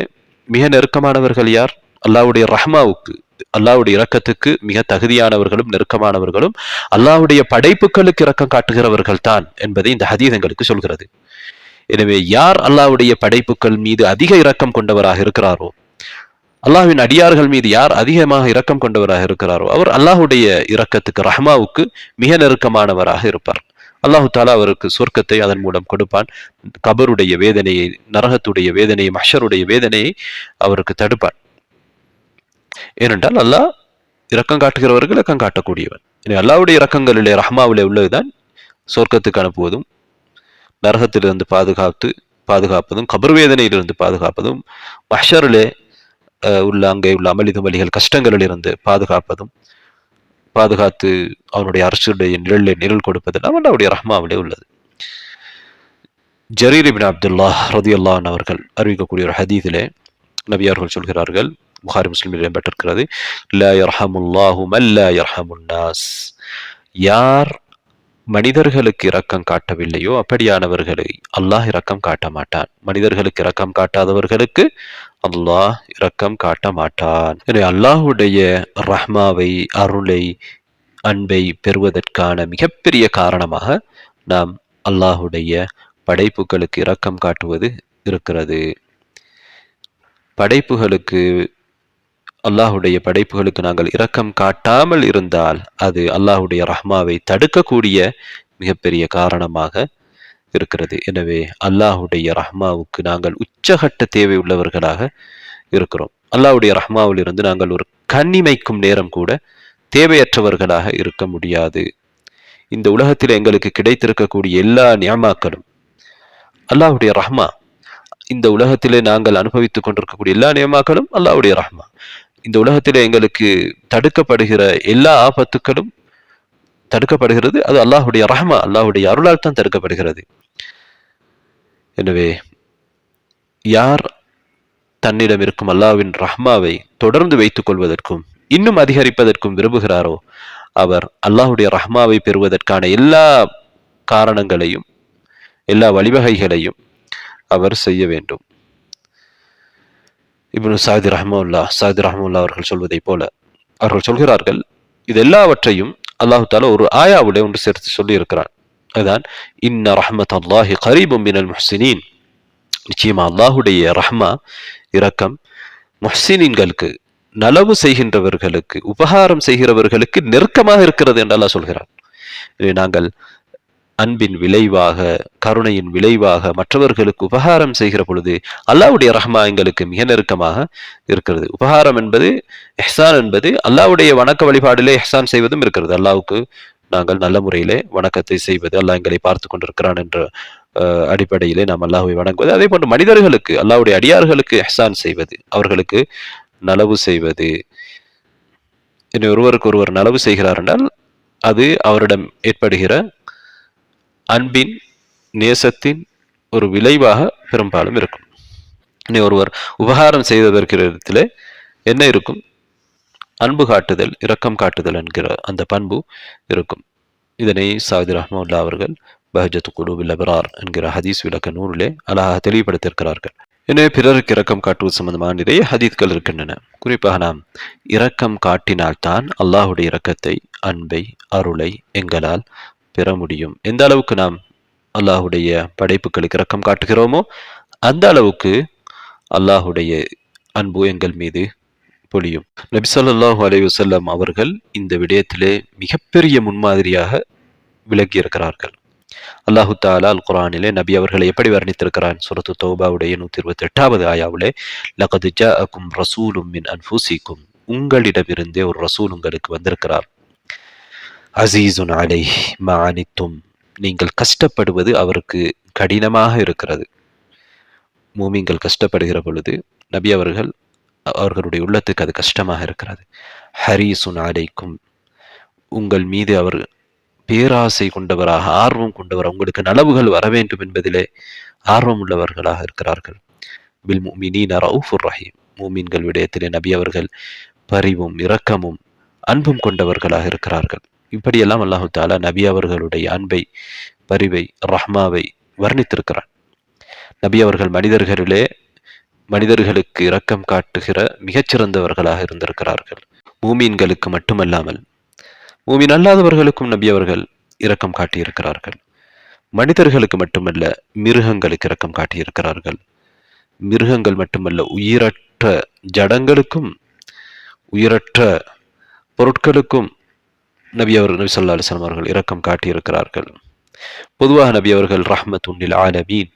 மிக நெருக்கமானவர்கள் யார்? அல்லாஹ்வுடைய ரஹ்மாவுக்கு, அல்லாஹ்வுடைய இரக்கத்துக்கு மிக தகுதியானவர்களும் நெருக்கமானவர்களும் அல்லாஹ்வுடைய படைப்புகளுக்கு இரக்கம் காட்டுகிறவர்கள் தான் என்பதை இந்த ஹதீஸ் எங்களுக்கு சொல்கிறது. எனவே யார் அல்லாஹ்வுடைய படைப்புகள் மீது அதிக இரக்கம் கொண்டவராக இருக்கிறாரோ, அல்லாஹ்வின் அடியார்கள் மீது யார் அதிகமாக இரக்கம் கொண்டவராக இருக்கிறாரோ, அவர் அல்லாஹ்வுடைய இரக்கத்துக்கு, ரஹ்மாவுக்கு மிக நெருக்கமானவராக இருப்பார். அல்லாஹு தாலா அவருக்கு சொர்க்கத்தை அதன் மூலம் கொடுப்பான். கபருடைய வேதனையை, நரகத்துடைய வேதனையை, மஹ்ஷருடைய வேதனையை அவருக்கு தடுப்பான். ஏனென்றால் அல்லாஹ் இரக்கம் காட்டுகிறவர்கள் இரக்கம் காட்டக்கூடியவன். அல்லாஹ்வுடைய இரக்கங்களிலே ரஹ்மாவிலே உள்ளதுதான் சொர்க்கத்துக்கு அனுப்புவதும், நரகத்திலிருந்து பாதுகாப்பதும், கபர் வேதனையிலிருந்து பாதுகாப்பதும், மஹ்ஷரிலே அங்கே உள்ள அமளிது வழிகள், கஷ்டங்களில் இருந்து பாதுகாத்து அவனுடைய அரசுடைய நிழல் கொடுப்பதெல்லாம் அல்லாஹ்வுடைய ரஹ்மாவிலே உள்ளது. ஜரீர் இப்னு அப்துல்லாஹ் ரலியல்லாஹு அன்ஹு அவர்கள் அறிவிக்கக்கூடிய ஒரு ஹதீஸிலே நபி அவர்கள் சொல்கிறார்கள், புகாரி முஸ்லிமில் இடம்பெற்றிருக்கிறது, லா யர்ஹமுல்லாஹு மன் லா யர்ஹமுன் நாஸ். யார் மனிதர்களுக்கு இரக்கம் காட்டவில்லையோ அப்படியானவர்களை அல்லாஹ் இரக்கம் காட்ட மாட்டான். மனிதர்களுக்கு இரக்கம் காட்டாதவர்களுக்கு அல்லாஹ் இரக்கம் காட்ட மாட்டான். எனவே அல்லாஹ்வுடைய ரஹ்மாவை, அருளை, அன்பை பெறுவதற்கான மிகப்பெரிய காரணமாக நாம் அல்லாஹ்வுடைய படைப்புகளுக்கு இரக்கம் காட்டுவது இருக்கிறது. அல்லாஹ்வுடைய படைப்புகளுக்கு நாங்கள் இரக்கம் காட்டாமல் இருந்தால் அது அல்லாஹ்வுடைய ரஹ்மாவை தடுக்கக்கூடிய மிகப்பெரிய காரணமாக இருக்கிறது. எனவே அல்லாஹ்வுடைய ரஹ்மாவுக்கு நாங்கள் உச்சகட்ட தேவை உள்ளவர்களாக இருக்கிறோம். அல்லாஹ்வுடைய ரஹ்மாவில் இருந்து நாங்கள் ஒரு கண்ணிமைக்கும் நேரம் கூட தேவையற்றவர்களாக இருக்க முடியாது. இந்த உலகத்தில் எங்களுக்கு கிடைத்திருக்கக்கூடிய எல்லா நியமாக்களும் அல்லாஹ்வுடைய ரஹ்மா. இந்த உலகத்திலே நாங்கள் அனுபவித்துக் கொண்டிருக்கக்கூடிய எல்லா நியமாக்களும் அல்லாஹ்வுடைய ரஹ்மா. இந்த உலகத்திலே எங்களுக்கு தடுக்கப்படுகிற எல்லா ஆபத்துக்களும் தடுக்கப்படுகிறது, அது அல்லாஹ்வுடைய ரஹ்மா, அல்லாஹ்வுடைய அருளால் தான் தடுக்கப்படுகிறது. எனவே யார் தன்னிடம் இருக்கும் அல்லாஹ்வின் ரஹ்மாவை தொடர்ந்து வைத்துக் கொள்வதற்கும் இன்னும் அதிகரிப்பதற்கும் விரும்புகிறாரோ, அவர் அல்லாஹ்வுடைய ரஹ்மாவை பெறுவதற்கான எல்லா காரணங்களையும் எல்லா வழிவகைகளையும் அவர் செய்ய வேண்டும். இப்னு சாதி ரஹ்மத்துல்லாஹ் அவர்கள் சொல்வதை போல அவர்கள் சொல்கிறார்கள், இது எல்லாவற்றையும் அல்லாஹு தாலா ஒரு ஆயாவுலே ஒன்று சேர்த்து சொல்லி இருக்கிறான். அதுதான் இன்ன ரஹ்மத்தல்லாஹி கரீபும் மினல் முஹ்சினீன். நிச்சயமா அல்லாஹுடைய ரஹ்மா, இரக்கம், முஹ்சினீன்களுக்கு, நலவு செய்கின்றவர்களுக்கு, உபகாரம் செய்கிறவர்களுக்கு நெருக்கமாக இருக்கிறது என்று அல்லாஹ் சொல்கிறான். நாங்கள் அன்பின் விளைவாக, கருணையின் விளைவாக மற்றவர்களுக்கு உபகாரம் செய்கிற பொழுது அல்லாஹ்வுடைய ரஹ்மா எங்களுக்கு மிக நெருக்கமாக இருக்கிறது. உபகாரம் என்பது, இஹ்சான் என்பது அல்லாஹ்வுடைய வணக்க வழிபாடிலே இஹ்சான் செய்வதும் இருக்கிறது. அல்லாஹ்வுக்கு நாங்கள் நல்ல முறையிலே வணக்கத்தை செய்வது, அல்லாஹ் எங்களை பார்த்து கொண்டிருக்கிறான் என்ற அடிப்படையிலே நாம் அல்லாஹ்வை வணங்குவது. அதே போன்று மனிதர்களுக்கு, அல்லாஹ்வுடைய அடியார்களுக்கு இஹ்சான் செய்வது, அவர்களுக்கு நலவு செய்வது. இனி ஒருவருக்கு ஒருவர் நலவு செய்கிறார் என்றால் அது அவரிடம் ஏற்படுகிற அன்பின், நேசத்தின் ஒரு விளைவாக பெரும்பாலும் இருக்கும். இனி ஒருவர் உபகாரம் செய்வதற்கு இடத்திலே என்ன இருக்கும்? அன்பு காட்டுதல், இரக்கம் காட்டுதல் என்கிற அந்த பண்பு இருக்கும். இதனை சாதி ரஹ்மத்துல்லாஹ் அவர்கள் பஹஜத்து குலூபில் அப்ரார் என்கிற ஹதீஸ் விளக்க நூலிலே அழகாக தெளிவுபடுத்தியிருக்கிறார்கள். எனவே பிறருக்கு இரக்கம் காட்டுவது சம்பந்தமான நிறைய ஹதீஸ்கள் இருக்கின்றன. குறிப்பாக நாம் இரக்கம் காட்டினால்தான் அல்லாஹுடைய இரக்கத்தை, அன்பை, அருளை எங்களால் பெற முடியும். எந்த அளவுக்கு நாம் அல்லாஹுடைய படைப்புகளுக்கு இரக்கம் காட்டுகிறோமோ அந்த அளவுக்கு அல்லாஹுடைய அன்பு எங்கள் மீது பொழியும். நபி ஸல்லல்லாஹு அலைஹி வஸல்லம் அவர்கள் இந்த விடயத்திலே மிகப்பெரிய முன்மாதிரியாக விளக்கி இருக்கிறார்கள். அல்லாஹு தஆலா அல் குர்ஆனிலே நபி அவர்களை எப்படி வர்ணித்திருக்கிறான்? சூரத்து தௌபாவுடைய 128வது ஆயாவிலே, லகத் ஜாஅக்கும் ரசூலும் மின் அன்ஃபுசிக்கும், உங்களிடமிருந்தே ஒரு ரசூல் உங்களுக்கு வந்திருக்கிறார். அசீசுன் அலைஹி மா அனித்தும், நீங்கள் கஷ்டப்படுவது அவருக்கு கடினமாக இருக்கிறது. மூமின்கள் கஷ்டப்படுகிற பொழுது நபி அவர்களுடைய உள்ளத்துக்கு அது கஷ்டமாக இருக்கிறது. ஹரீசுன் அலைக்கும், உங்கள் மீது அவர் பேராசை கொண்டவராக, ஆர்வம் கொண்டவர், உங்களுக்கு நலவுகள் வர வேண்டும் என்பதிலே ஆர்வம் உள்ளவர்களாக இருக்கிறார்கள். பில் முஃமினீன ரவுஃபுர் ரஹீம், மூமின்கள் விடயத்திலே நபி அவர்கள் பரிவும் இரக்கமும் அன்பும் கொண்டவர்களாக இருக்கிறார்கள். இப்படியெல்லாம் அல்லாஹு தஆலா நபி அவர்களுடைய அன்பை, பரிவை, ரஹ்மாவை வர்ணித்திருக்கிறான். நபி அவர்கள் மனிதர்களுக்கு இரக்கம் காட்டுகிற மிகச்சிறந்தவர்களாக இருந்திருக்கிறார்கள். மூமீன்களுக்கு மட்டுமல்லாமல் மூமின் அல்லாதவர்களுக்கும் நபி அவர்கள் இரக்கம் காட்டியிருக்கிறார்கள். மனிதர்களுக்கு மட்டுமல்ல, மிருகங்களுக்கு இரக்கம் காட்டியிருக்கிறார்கள். மிருகங்கள் மட்டுமல்ல, உயிரற்ற ஜடங்களுக்கும் உயிரற்ற பொருட்களுக்கும் நபி ஸல்லல்லாஹு அலைஹி வஸல்லம் அவர்கள் இரக்கம் காட்டியிருக்கிறார்கள். பொதுவாக நபி அவர்கள் ரஹ்மத்துன் லில் ஆலமீன்,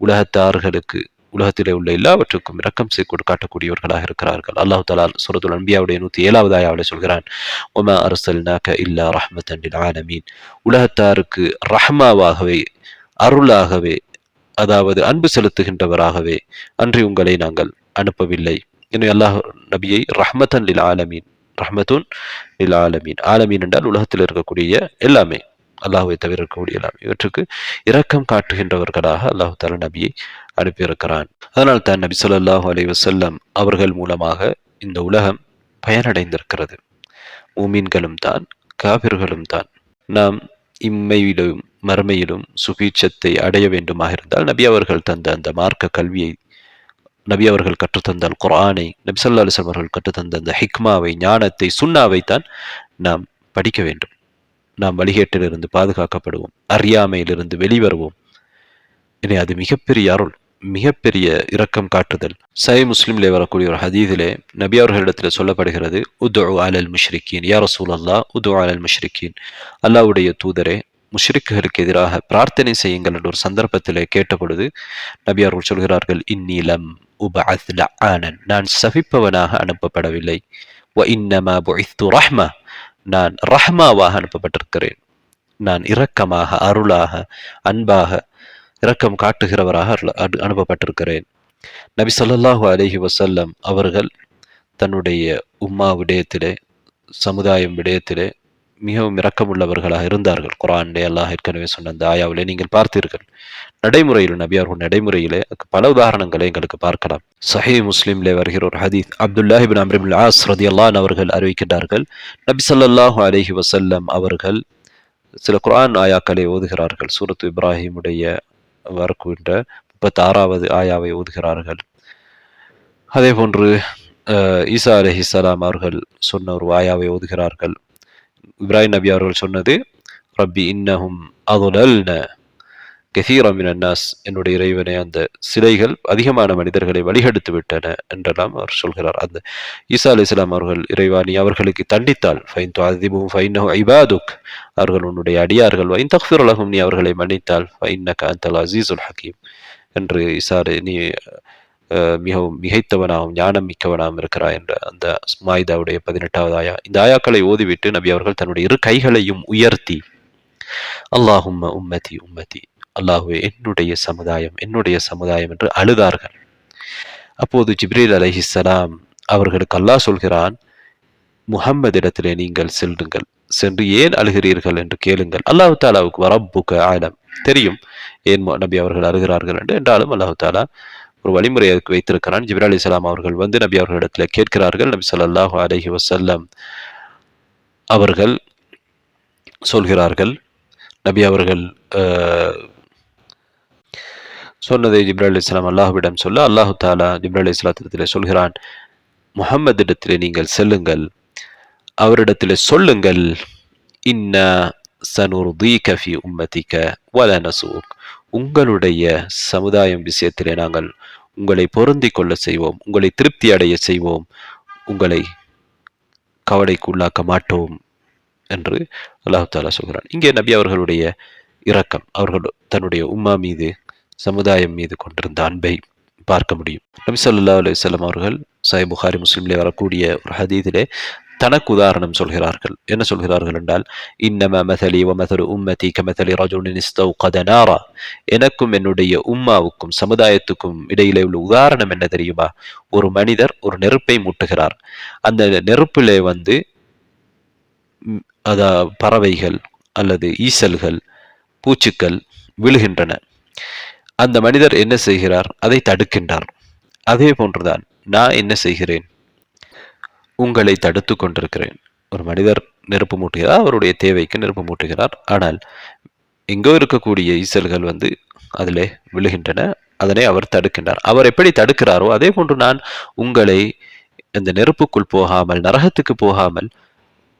உலகத்தார்களுக்கு, உலகத்திலே உள்ள எல்லாவற்றுக்கும் இரக்கம் காட்டக்கூடியவர்களாக இருக்கிறார்கள். அல்லாஹ் தஆலா சூரத்துல் அன்பியாவுடைய 107வது ஆயாவிலே சொல்கிறான், வமா அர்ஸல்னாக இல்லா ரஹ்மத்தன் லில் ஆலமீன், உலகத்தாருக்கு ரஹ்மாவாகவே, அருளாகவே, அதாவது அன்பு செலுத்துகின்றவராகவே அன்றி உங்களை நாங்கள் அனுப்பவில்லை. எனவே அல்லாஹ் நபியை ரஹ்மத்தன் லில் ஆலமீன், ரஹ்மத்துன் லில் ஆலமீன், ஆலமீன் என்றால் உலகத்தில் இருக்கக்கூடிய எல்லாமே, அல்லாஹ்வை தவிர இருக்கக்கூடிய எல்லாமே, இவற்றுக்கு இரக்கம் காட்டுகின்றவர்களாக அல்லாஹ் தஆலா நபியை அனுப்பியிருக்கிறான். அதனால் தான் நபி ஸல்லல்லாஹு அலைஹி வஸல்லம் அவர்கள் மூலமாக இந்த உலகம் பயனடைந்திருக்கிறது. மூமின்களும் தான், காபிர்களும் தான். நாம் இம்மையிலும் மறுமையிலும் சுபீட்சத்தை அடைய வேண்டுமாக இருந்தால் நபி அவர்கள் தந்த அந்த மார்க்க கல்வியை, நபி அவர்கள் கற்றுத்தந்த அல் குர்ஆனை, நபி ஸல்லல்லாஹு அலைஹி வஸல்லம் அவர்கள் கற்றுத்தந்த அந்த ஹிக்மாவை, ஞானத்தை, சுன்னாவை தான் நாம் படிக்க வேண்டும். நாம் வழிகேட்டிலிருந்து பாதுகாக்கப்படுவோம், அறியாமையிலிருந்து வெளிவருவோம். இனி அது மிகப்பெரிய அருள், மிகப்பெரிய இரக்கம் காட்டுதல். சஹீஹ் முஸ்லிமிலே வரக்கூடிய ஒரு ஹதீஸிலே நபி அவர்களிடத்தில் சொல்லப்படுகிறது, உதுஉ அலல் முஷ்ரிக்கீன் யா ரசூலல்லாஹ், உதுஉ அலல் முஷ்ரிக்கீன், அல்லாஹ்வுடைய தூதரே முஷ்ரிக்குகளுக்கு எதிராக பிரார்த்தனை செய்யுங்கள் என்ற ஒரு சந்தர்ப்பத்திலே கேட்ட பொழுது நபி அவர்கள் சொல்கிறார்கள், இன்னி லம் உபஅத் லஆனன், நான் சபிப்பவனாக அனுப்பப்படவில்லை. வ இன்னமா புஇத்து ரஹ்மா, நான் ரஹ்மாவாக அனுப்பப்பட்டிருக்கிறேன். நான் இரக்கமாக, அருளாக, அன்பாக, இரக்கம் காட்டுகிறவராக அனுப்பப்பட்டிருக்கிறேன். நபி ஸல்லல்லாஹு அலைஹி வஸல்லம் அவர்கள் தன்னுடைய உம்மா விடயத்திலே, சமுதாயம் விடயத்திலே மிகவும் இரக்கமுள்ளவர்களாக இருந்தார்கள். குர்ஆனிலே அல்லாஹ் ஏற்கனவே சொன்ன அந்த ஆயாவிலே நீங்கள் பார்த்தீர்கள். நடைமுறையில் நபி அவர்கள் நடைமுறையிலே பல உதாரணங்களை எங்களுக்கு பார்க்கலாம். சஹீஹ் முஸ்லிம்லே வருகிற ஒரு ஹதீஸ், அப்துல்லாஹ் இப்னு அம்ர் இப்னு ஆஸ் ரலியல்லாஹு அன்ஹு அவர்கள் அறிவிக்கின்றார்கள், நபி ஸல்லல்லாஹு அலைஹி வஸல்லம் அவர்கள் சில குர்ஆன் ஆயாக்களை ஓதுகிறார்கள். சூரத்து இப்ராஹிமுடைய வரக்கூடிய 36வது ஆயாவை ஓதுகிறார்கள். அதே போன்று ஈசா அலைஹிஸ்ஸலாம் அவர்கள் சொன்ன ஒரு ஆயாவை ஓதுகிறார்கள். இப்ராஹிம் நபி அவர்கள் சொன்னது, ரப்பி இன்னஹும் அதுலல்ன கஸீரன் மினன் நாஸ், என்னுடைய இறைவனே அந்த சிலைகள் அதிகமான மனிதர்களை வழிகெடுத்து விட்டன என்றெல்லாம் அவர் சொல்கிறார். அந்த ஈசா அலைஹிஸ்ஸலாம் அவர்கள், இறைவா நீ அவர்களுக்கு தண்டித்தால், ஃபைன் துஅதிபுஹும் ஃபைன்னஹு இபாதுக், அவர்கள் உன்னுடைய அடியார்கள், வைன் தக்ஃபிர் லஹும், நீ அவர்களை மன்னித்தால், ஃபைன்னக அன்தல் அஸீஸுல் ஹகீம் என்று ஈசா நீ மிகவும் மிகைத்தவனாகவும் ஞானம் மிக்கவனாகவும் இருக்கிறாய் என்ற அந்த மாயிதாவுடைய 18வது ஆயா. இந்த ஆயாக்களை ஓதிவிட்டு நபி அவர்கள் தன்னுடைய இரு கைகளையும் உயர்த்தி அல்லாஹும்ம உம்மதி உம்மதி, அல்லாஹுவே என்னுடைய சமுதாயம் என்னுடைய சமுதாயம் என்று அழுதார்கள். அப்போது ஜிப்ரீல் அலைஹிஸ்ஸலாம் அவர்களுக்கு அல்லாஹ் சொல்கிறான், முஹம்மதிடத்திலே நீங்கள் செல்லுங்கள், சென்று ஏன் அழுகிறீர்கள் என்று கேளுங்கள். அல்லாஹு தாலாவுக்கு வரப்புக ஆலம், தெரியும் ஏன் நபி அவர்கள் அழுகிறார்கள் என்று. என்றாலும் அல்லாஹு தாலா ஒரு வழிமுறை அதுக்கு வைத்திருக்கிறான். ஜிப்ரீல் அலைஹிஸ்ஸலாம் அவர்கள் வந்து நபி அவர்களிடத்தில் கேட்கிறார்கள். நபி ஸல்லல்லாஹு அலைஹி வஸல்லம் அவர்கள் சொல்கிறார்கள், நபி அவர்கள் சொன்னதை ஜிப்ரீல் அலைஹிஸ்ஸலாம் அல்லாஹ்விடம் சொல்ல, அல்லாஹு தாலா ஜிப்ரீல் அலைஹிஸ்ஸலாத்திலே சொல்கிறான், முஹம்மதிடத்திலே நீங்கள் செல்லுங்கள், அவரிடத்திலே சொல்லுங்கள், இன்னா சனுர்தீக ஃபி உம்மதிக வலா நசூக், உங்களுடைய சமுதாயம் விஷயத்திலே நாங்கள் உங்களை பொருந்திக் கொள்ள செய்வோம், உங்களை திருப்தி அடைய செய்வோம், உங்களை கவலைக்கு உள்ளாக்க மாட்டோம் என்று அல்லாஹ் தாலா சொல்கிறான். இங்கே நபி அவர்களுடைய இரக்கம், அவர்கள் தன்னுடைய உம்மா மீது, சமுதாயம் மீது கொண்டிருந்த அன்பை பார்க்க முடியும். நபி ஸல்லல்லாஹு அலைஹி வஸல்லம் அவர்கள் சஹீஹ் புகாரி முஸ்லிம்லே வரக்கூடிய ஒரு ஹதீஸிலே தனக்கு உதாரணம் சொல்கிறார்கள். என்ன சொல்கிறார்கள் என்றால், இன்னமா மதலி வ மதலு உம்மதி கமதலி ரஜுலின் இஸ்தௌகத நாரா, எனக்கும் என்னுடைய உம்மாவுக்கும் சமுதாயத்துக்கும் இடையிலே உள்ள உதாரணம் என்ன தெரியுமா? ஒரு மனிதர் ஒரு நெருப்பை மூட்டுகிறார். அந்த நெருப்பிலே வந்து பறவைகள் அல்லது ஈசல்கள், பூச்சிக்கள் விழுகின்றன. அந்த மனிதர் என்ன செய்கிறார்? அதை தடுக்கின்றார். அதே போன்றுதான் நான் என்ன செய்கிறேன்? உங்களை தடுத்து கொண்டிருக்கிறேன். ஒரு மனிதர் நெருப்பு மூட்டுகிறார், அவருடைய தேவைக்கு நெருப்பு மூட்டுகிறார். ஆனால் எங்கோ இருக்கக்கூடிய ஈசல்கள் வந்து அதிலே விழுகின்றன, அதனை அவர் தடுக்கின்றார். அவர் எப்படி தடுக்கிறாரோ அதே போன்று நான் உங்களை இந்த நெருப்புக்குள் போகாமல், நரகத்துக்கு போகாமல்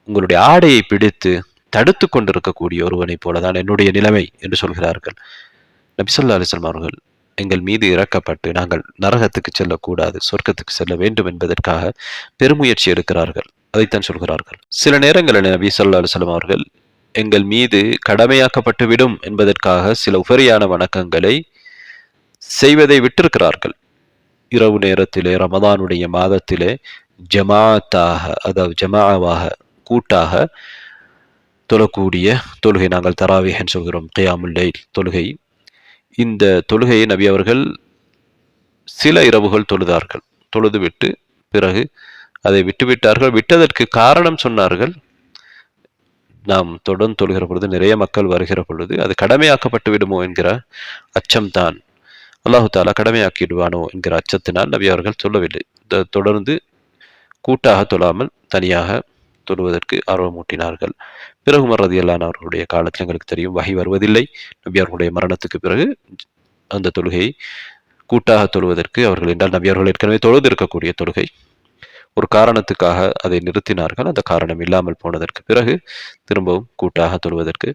உங்களுடைய ஆடையை பிடித்து தடுத்து கொண்டிருக்கக்கூடிய ஒருவனை போலதான் என்னுடைய நிலைமை என்று சொல்கிறார்கள். நபி ஸல்லல்லாஹு அலைஹி வஸல்லம் அவர்கள் எங்கள் மீது இறக்கப்பட்டு நாங்கள் நரகத்துக்கு செல்லக்கூடாது, சொர்க்கத்துக்கு செல்ல வேண்டும் என்பதற்காக பெருமுயற்சி எடுக்கிறார்கள். அதைத்தான் சொல்கிறார்கள். சில நேரங்களில் நபி ஸல்லல்லாஹு அலைஹி வஸல்லம் அவர்கள் எங்கள் மீது கடமையாக்கப்பட்டு விடும் என்பதற்காக சில உபரியான வணக்கங்களை செய்வதை விட்டிருக்கிறார்கள். இரவு நேரத்திலே, ரமதானுடைய மாதத்திலே ஜமாத்தாக, அதாவது ஜமாவாக, கூட்டாக தொழக்கூடிய தொழுகை, நாங்கள் தராவீஹ் சொல்கிறோம், கியாமுல் லைல் தொழுகை. இந்த தொழுகையை நபி அவர்கள் சில இரவுகள் தொழுதார்கள். தொழுதுவிட்டு பிறகு அதை விட்டுவிட்டார்கள். விட்டதற்கு காரணம் சொன்னார்கள், நாம் தொடர்ந்து தொழுகிற பொழுது நிறைய மக்கள் வருகிற பொழுது அது கடமையாக்கப்பட்டு விடுமோ என்கிற அச்சம்தான், அல்லாஹு தாலா கடமையாக்கிடுவானோ என்கிற அச்சத்தினால் நபி அவர்கள் சொல்லவில்லை. தொடர்ந்து கூட்டாக தொழாமல் தனியாக தொழுவதற்கு ஆர்வமூட்டினார்கள். பிறகு உமர் ரலியல்லாஹு அன்ஹு அவர்களுடைய காலத்தில் எங்களுக்கு தெரியும், வஹி வருவதில்லை. நபி அவர்களுடைய மரணத்துக்கு பிறகு அந்த தொழுகையை கூட்டாக தொழுவதற்கு அவர்கள், என்றால் நபி அவர்கள் ஏற்கனவே தொழுது இருக்கக்கூடிய தொழுகை, ஒரு காரணத்துக்காக அதை நிறுத்தினார்கள். அந்த காரணம் இல்லாமல் போனதற்கு பிறகு திரும்பவும் கூட்டாக தொழுவதற்கு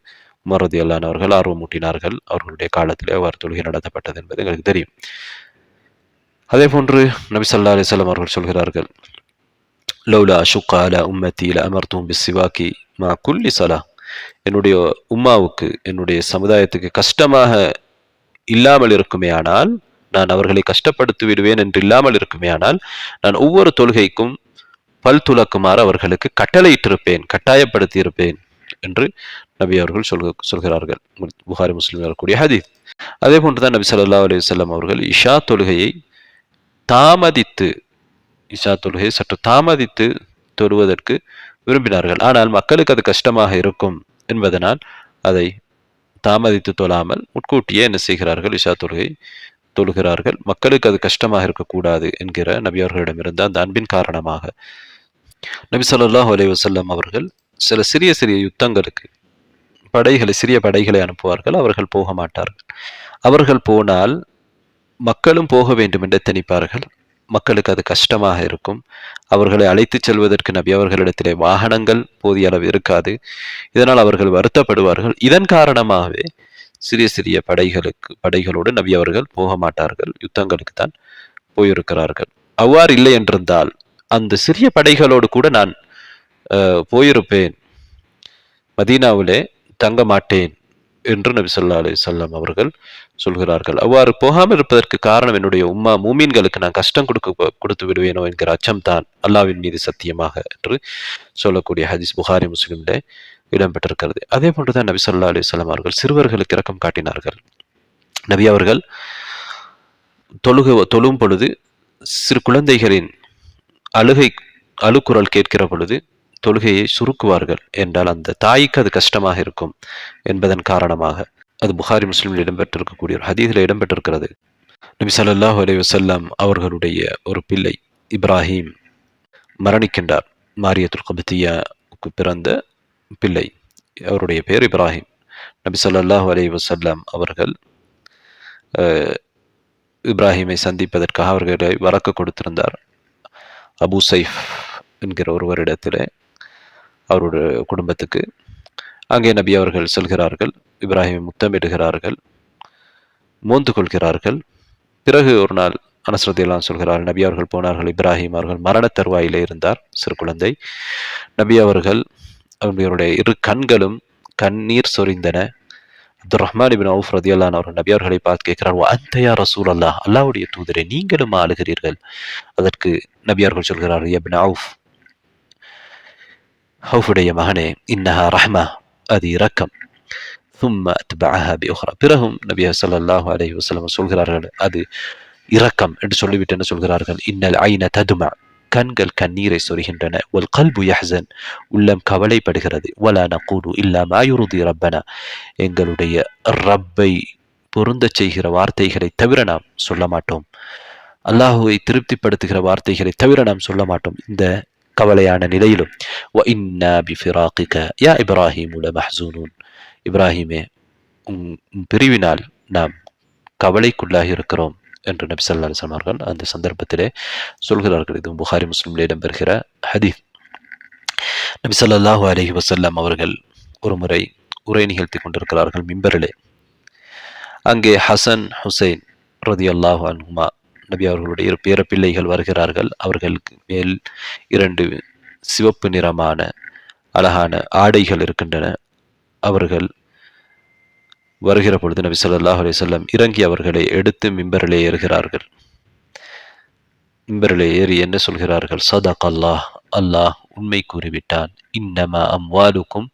உமர் ரலியல்லாஹு அன்ஹு அவர்கள் ஆர்வமூட்டினார்கள். அவர்களுடைய காலத்திலே அவ்வாறு தொழுகை நடத்தப்பட்டது என்பது எங்களுக்கு தெரியும். அதே போன்று நபி ஸல்லல்லாஹு அலைஹி வஸல்லம் அவர்கள் சொல்கிறார்கள், லௌலா அஷுக்க அலா உம்மத்தி லஅமர்துஹும் பிஸ்ஸிவாக்கி மா குல்லி ஸலாஹ், என்னுடைய உம்மாவுக்கு, என்னுடைய சமுதாயத்துக்கு கஷ்டமாக இல்லாமல் இருக்குமே ஆனால், நான் அவர்களை கஷ்டப்படுத்தி விடுவேன் என்று இல்லாமல் இருக்குமே ஆனால், நான் ஒவ்வொரு தொழுகைக்கும் பல் துலக்குமாறு அவர்களுக்கு கட்டளையிட்டிருப்பேன், கட்டாயப்படுத்தி இருப்பேன் என்று நபி அவர்கள் சொல்கிறார்கள். புகாரி முஸ்லிம் வரக்கூடிய ஹதீஸ். அதே போன்றுதான் நபி ஸல்லல்லாஹு அலைஹி வஸல்லம் அவர்கள் இஷா தொழுகையை தாமதித்து இஷா தொழுகையை சற்று தாமதித்து தொழுவதற்கு விரும்பினார்கள். ஆனால் மக்களுக்கு அது கஷ்டமாக இருக்கும் என்பதனால் அதை தாமதித்து தொழாமல் முட்கூட்டியே என்ன செய்கிறார்கள், இஷா தொழுகை தொழுகிறார்கள். மக்களுக்கு அது கஷ்டமாக இருக்கக்கூடாது என்கிற நபி அவர்களிடமிருந்த அந்த அன்பின் காரணமாக நபி ஸல்லல்லாஹு அலைஹி வஸல்லம் அவர்கள் சில சிறிய சிறிய யுத்தங்களுக்கு சிறிய படைகளை அனுப்புவார்கள். அவர்கள் போக மாட்டார்கள். அவர்கள் போனால் மக்களும் போக வேண்டும் என்று திணிப்பார்கள். மக்களுக்கு அது கஷ்டமாக இருக்கும். அவர்களை அழைத்துச் செல்வதற்கு நபி அவர்களிடத்திலே வாகனங்கள் போதிய அளவு இருக்காது. இதனால் அவர்கள் வருத்தப்படுவார்கள். இதன் காரணமாகவே சிறிய சிறிய படைகளோடு நபி அவர்கள் போக மாட்டார்கள். யுத்தங்களுக்கு தான் போயிருக்கிறார்கள். அவ்வாறு இல்லை என்றிருந்தால் அந்த சிறிய படைகளோடு கூட நான் போயிருப்பேன், மதீனாவிலே தங்க மாட்டேன் என்று நபி ஸல்லல்லாஹு அலைஹி வஸல்லம் அவர்கள் சொல்கிறார்கள். அவ்வாறு போகாமல் இருப்பதற்கு காரணம் என்னுடைய உம்மா மூமீன்களுக்கு நான் கஷ்டம் கொடுத்து விடுவேனோ என்கிற அச்சம் தான், அல்லாஹ்வின் மீது சத்தியமாக என்று சொல்லக்கூடிய ஹதீஸ் புகாரி முஸ்லிமிலே இடம்பெற்றிருக்கிறது. அதே போன்றுதான் நபி ஸல்லல்லாஹு அலைஹி வஸல்லம் அவர்கள் சிறுவர்களுக்கு இரக்கம் காட்டினார்கள். நபி அவர்கள் தொழும் பொழுது சிறு குழந்தைகளின் அழுகுரல் கேட்கிற பொழுது தொழுகையை சுருக்குவார்கள். என்றால் அந்த தாய்க்கு அது கஷ்டமாக இருக்கும் என்பதன் காரணமாக. அது புகாரி முஸ்லிமில் இடம்பெற்றிருக்கக்கூடிய ஒரு ஹதீஸில் இடம்பெற்றிருக்கிறது. நபி ஸல்லல்லாஹு அலைஹி வஸல்லம் அவர்களுடைய ஒரு பிள்ளை இப்ராஹிம் மரணிக்கின்றார். மாரியத்துல் கப்தியாவுக்கு பிறந்த பிள்ளை, அவருடைய பெயர் இப்ராஹிம். நபி ஸல்லல்லாஹு அலைஹி வஸல்லம் அவர்கள் இப்ராஹிமை சந்திப்பதற்காக அவர்களை வரக்கு கொடுத்திருந்தார். அபு சைஃப் என்கிற ஒருவரிடத்திலே, அவருடைய குடும்பத்துக்கு. அங்கே நபி அவர்கள் செல்கிறார்கள். இப்ராஹிமை முத்தமிடுகிறார்கள், மோந்து கொள்கிறார்கள். பிறகு ஒரு நாள் அனஸ் ரலியல்லாஹு சொல்கிறார்கள், நபி அவர்கள் போனார்கள். இப்ராஹிம் அவர்கள் மரண தருவாயிலே இருந்தார், சிறு குழந்தை. நபி அவர்கள் அவர்களுடைய இரு கண்களும் கண்ணீர் சொரிந்தன. அப்துல் ரஹ்மான் இப்னு அவுஃப் ரலியல்லாஹு அன்ஹு அவர்கள் நபி அவர்களை பார்த்து கேட்கிறார், அன்த யா ரசூலல்லாஹ், அல்லாஹ்வுடைய தூதரே நீங்களும் அழுகிறீர்கள்? அதற்கு நபி அவர்கள் சொல்கிறார், இப்னு அவுஃப், அவுஃபுடைய மகனே, இன்னஹா ரஹ்மா, அது இரக்கம். ثم اتبعها باخرى, பிறகும் நபி ஸல்லல்லாஹு அலைஹி வஸல்லம் சொல்கிறார்கள், அது இரக்கம் என்று சொல்லிவிட்டு என்ன சொல்கிறார்கள், இன்னல் ஐன ததுமா, கண்கள் கண்ணீரை சொரிகின்றன. வல் கல்பு யஹ்சன், உள்ளம் கவலைப்படுகிறது. வலா நகூலு இல்லா மா யுர்தி ரப்பனா, எங்களுடைய ரப்பை பொருந்தச் செய்கிற வார்த்தைகளை தவிர நாம் சொல்ல மாட்டோம். அல்லாஹுவை திருப்திப்படுத்துகிற வார்த்தைகளை தவிர நாம் சொல்ல மாட்டோம் இந்த கவலையான நிலையிலும். வ இன்னா பிஃபிராகிக யா இப்ராஹீம் லமஹ்ஸூனூன், இப்ராஹிமே உன் பிரிவினால் நாம் கவலைக்குள்ளாகி இருக்கிறோம் என்று நபி ஸல்லல்லாஹு அலைஹி வஸல்லம் அவர்கள் அந்த சந்தர்ப்பத்திலே சொல்கிறார்கள். இது புகாரி முஸ்லிமில் இடம்பெறுகிற ஹதீஸ். நபி ஸல்லல்லாஹு அலைஹி வஸல்லம் அவர்கள் ஒரு முறை உரை நிகழ்த்தி கொண்டிருக்கிறார்கள் மிம்பரிலே. அங்கே ஹசன் ஹுசைன் ரலியல்லாஹு அன்ஹுமா நபி அவர்களுடைய இரு பேர பிள்ளைகள் வருகிறார்கள். அவர்களுக்கு மேல் 2 சிவப்பு நிறமான அழகான ஆடைகள் இருக்கின்றன. அவர்கள் வருகிற பொழுது நபி ஸல்லல்லாஹு அலைஹி வஸல்லம் இறங்கி அவர்களை எடுத்து மிம்பரிலே ஏறுகிறார்கள். மிம்பரிலே ஏறி என்ன சொல்கிறார்கள், ஸதகல்லாஹ், அல்லாஹ் உண்மை கூறிவிட்டான். இன்னமா அம்வாலுக்கும்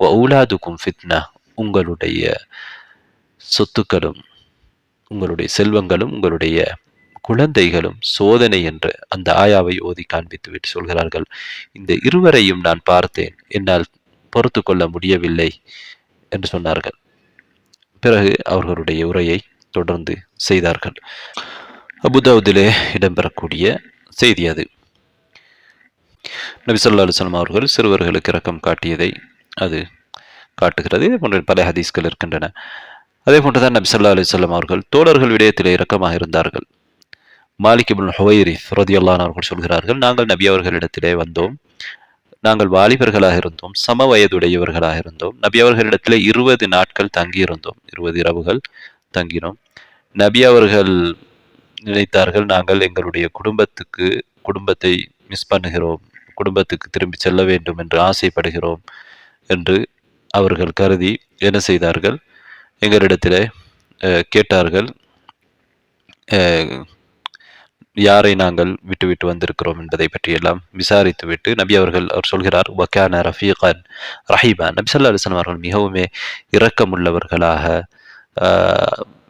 வ அவுலாதுக்கும் ஃபித்னா, உங்களுடைய சொத்துக்களும் உங்களுடைய செல்வங்களும் உங்களுடைய குழந்தைகளும் சோதனை என்று அந்த ஆயாவை ஓதி காண்பித்து விட்டு சொல்கிறார்கள், இந்த இருவரையும் நான் பார்த்தேன், என்னால் பொறுத்து கொள்ள முடியவில்லை என்று சொன்னார்கள். பிறகு அவர்களுடைய உரையை தொடர்ந்து செய்தார்கள். அபுதாவுதிலே இடம்பெறக்கூடிய செய்தி அது. நபி ஸல்லல்லாஹு அலைஹி வஸல்லம் அவர்கள் சிறுவர்களுக்கு இரக்கம் காட்டியதை அது காட்டுகிறது. இதே போன்ற பல ஹதீஸ்கள் இருக்கின்றன. அதே போன்றுதான் நபி ஸல்லல்லாஹு அலைஹி வஸல்லம் அவர்கள் தோழர்கள் விடயத்திலே இரக்கமாக இருந்தார்கள். மாலிக் இப்னு ஹுவைரிஸ் ரலியல்லாஹு அன்ஹு அவர்கள் சொல்கிறார்கள், நாங்கள் நபி அவர்களிடத்திலே வந்தோம். நாங்கள் வாலிபர்களாக இருந்தோம், சம வயதுடையவர்களாக இருந்தோம். நபி அவர்களிடத்திலே 20 நாட்கள் தங்கியிருந்தோம், 20 இரவுகள் தங்கினோம். நபி அவர்கள் நினைத்தார்கள், நாங்கள் எங்களுடைய குடும்பத்தை மிஸ் பண்ணுகிறோம், குடும்பத்துக்கு திரும்பி செல்ல வேண்டும் என்று ஆசைப்படுகிறோம் என்று அவர்கள் கருதி என்ன செய்தார்கள், எங்களிடத்திலே கேட்டார்கள், யாரை நாங்கள் விட்டுவிட்டு வந்திருக்கிறோம் என்பதை பற்றியெல்லாம் விசாரித்துவிட்டு நபி அவர் சொல்கிறார் வக்கான ரஃபீகன் ரஹீபா. நபி ஸல்லல்லாஹு அலைஹி வஸல்லம் அவர்கள் மிகவுமே இரக்கமுள்ளவர்களாக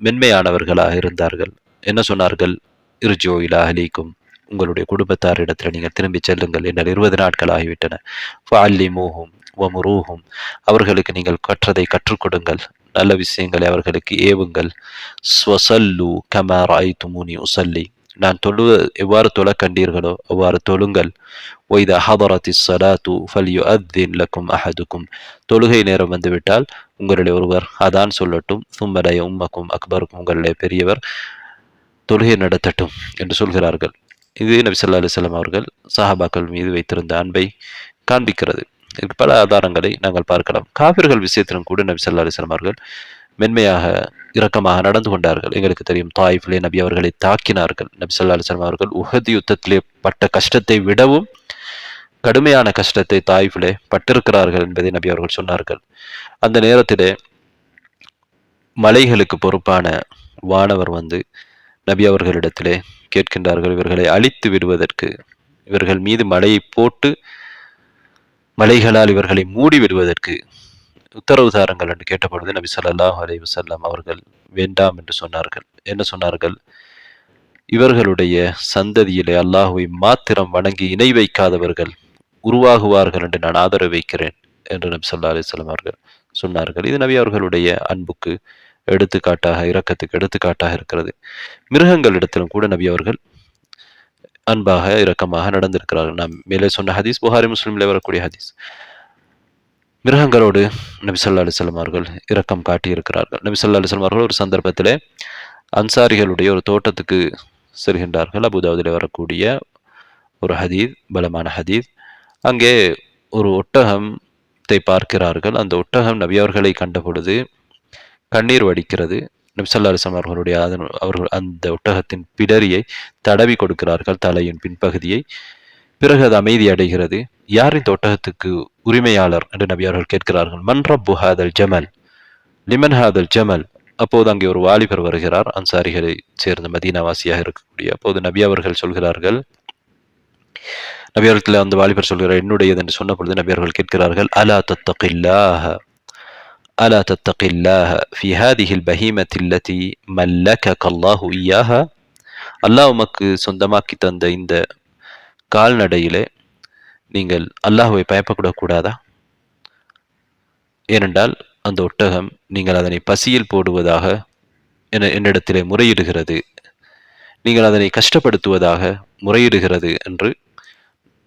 மென்மையானவர்களாக இருந்தார்கள். என்ன சொன்னார்கள்? இர்ஜூ இலா அஹ்லீக்கும், உங்களுடைய குடும்பத்தாரிடத்தில் நீங்கள் திரும்பிச் செல்லுங்கள். என்னால் 20 நாட்கள் ஆகிவிட்டன. ஃபஅல்லிமூஹும் வமுரூஹும், அவர்களுக்கு நீங்கள் கற்றதை கற்றுக் கொடுங்கள், நல்ல விஷயங்களை அவர்களுக்கு ஏவுங்கள். ஸ்வஸல்லு கமா ரஅய்துமூனி உஸல்லி, நான் எவ்வாறு தொழக் கண்டீர்களோ அவ்வாறு தொழுங்கள். ஒய்தா ஹதரத்திஸ் ஸலாத்து ஃபல்யுஅத்தின் லக்கும் அஹதுக்கும், தொழுகை நேரம் வந்துவிட்டால் உங்களிலே ஒருவர் அதான் சொல்லட்டும். சும்மல யஉம்மக்கும் அக்பருக்கும், உங்களிலே பெரியவர் தொழுகை நடத்தட்டும் என்று சொல்கிறார்கள். இது நபி ஸல்லல்லாஹு அலைஹி வஸல்லம் அவர்கள் சஹாபாக்கள் மீது வைத்திருந்த அன்பை காண்பிக்கிறது. இதற்கு பல ஆதாரங்களை நாங்கள் பார்க்கலாம். காபிர்கள் விஷயத்திலும் கூட நபி ஸல்லல்லாஹு அலைஹி வஸல்லம் அவர்கள் மென்மையாக இரக்கமாக நடந்து கொண்டார்கள். எங்களுக்கு தெரியும், தாயிஃபிலே நபி அவர்களை தாக்கினார்கள். நபி ஸல்லல்லாஹு அலைஹி வஸல்லம் அவர்கள் உஹது யுத்தத்திலே பட்ட கஷ்டத்தை விடவும் கடுமையான கஷ்டத்தை தாயிஃபிலே பட்டிருக்கிறார்கள் என்பதை நபி அவர்கள் சொன்னார்கள். அந்த நேரத்திலே மலைகளுக்கு பொறுப்பான வானவர் வந்து நபி அவர்களிடத்திலே கேட்கின்றார்கள், இவர்களை அழித்து விடுவதற்கு, இவர்கள் மீது மலையை போட்டு மலைகளால் இவர்களை மூடி விடுவதற்கு உத்தரவு தாருங்கள் என்று கேட்டபொழுது நபி ஸல்லல்லாஹு அலைஹி வஸல்லம் அவர்கள் வேண்டாம் என்று சொன்னார்கள். என்ன சொன்னார்கள்? இவர்களுடைய சந்ததியிலே அல்லாஹுவை மாத்திரம் வணங்கி இணை வைக்காதவர்கள் உருவாகுவார்கள் என்று நான் ஆதரவு வைக்கிறேன் என்று நபி ஸல்லல்லாஹு அலைஹி வஸல்லம் அவர்கள் சொன்னார்கள். இது நபி அவர்களுடைய அன்புக்கு எடுத்துக்காட்டாக, இரக்கத்துக்கு எடுத்துக்காட்டாக இருக்கிறது. மிருகங்களிடத்திலும் கூட நபி அவர்கள் அன்பாக இரக்கமாக நடந்திருக்கிறார்கள். நாம் மேலே சொன்ன ஹதீஸ் புகாரி முஸ்லிமிலே வரக்கூடிய ஹதீஸ். மிருகங்களோடு நபி ஸல்லல்லாஹு அலைஹி வஸல்லம் அவர்கள் இரக்கம் காட்டியிருக்கிறார்கள். நபி ஸல்லல்லாஹு அலைஹி வஸல்லம் அவர்கள் ஒரு சந்தர்ப்பத்திலே அன்சாரிகளுடைய ஒரு தோட்டத்துக்கு செல்கின்றார்கள். அபூதாவுதிலே வரக்கூடிய ஒரு ஹதீஸ், பலமான ஹதீஸ். அங்கே ஒரு ஒட்டகத்தை பார்க்கிறார்கள். அந்த ஒட்டகம் நபி அவர்களை கண்ட பொழுது கண்ணீர் வடிக்கிறது. நபி ஸல்லல்லாஹு அலைஹி வஸல்லம் அவர்களுடைய அவர்கள் அந்த ஒட்டகத்தின் பிடரியை தடவி கொடுக்கிறார்கள், தலையின் பின்பகுதியை. பிறகு அது அமைதி அடைகிறது. யார் இந்த ஒட்டகத்துக்கு உரிமையாளர் என்று நபி அவர்கள் கேட்கிறார்கள். மன் ரப்பு ஹாதல் ஜமல், லிமன் ஹாதல் ஜமல். அப்போது அங்கே ஒரு வாலிபர் வருகிறார், அன்சாரிகளை சேர்ந்த மதீனாவாசியாக இருக்கக்கூடிய. அப்போது நபி அவர்கள் சொல்கிறார்கள், நபி அவர்கள் அந்த வாலிபர் சொல்கிறார் என்னுடையது என்று சொன்ன பொழுது நபி அவர்கள் கேட்கிறார்கள், அலா தத்தகில்லாஹ அலா தத்தகில்லாஹ ஃபி ஹாதிஹில் பஹீமத்தி அல்லதி மல்லகக அல்லாஹு இய்யாஹா, அல்லாஹ் உமக்கு சொந்தமாக்கி தந்த இந்த கால்நடையிலே நீங்கள் அல்லாஹ்வை பயப்படக்கூடாதா? ஏனென்றால் அந்த ஒட்டகம் நீங்கள் அதனை பசியில் போடுவதாக என்னிடத்திலே முறையிடுகிறது, நீங்கள் அதனை கஷ்டப்படுத்துவதாக முறையிடுகிறது என்று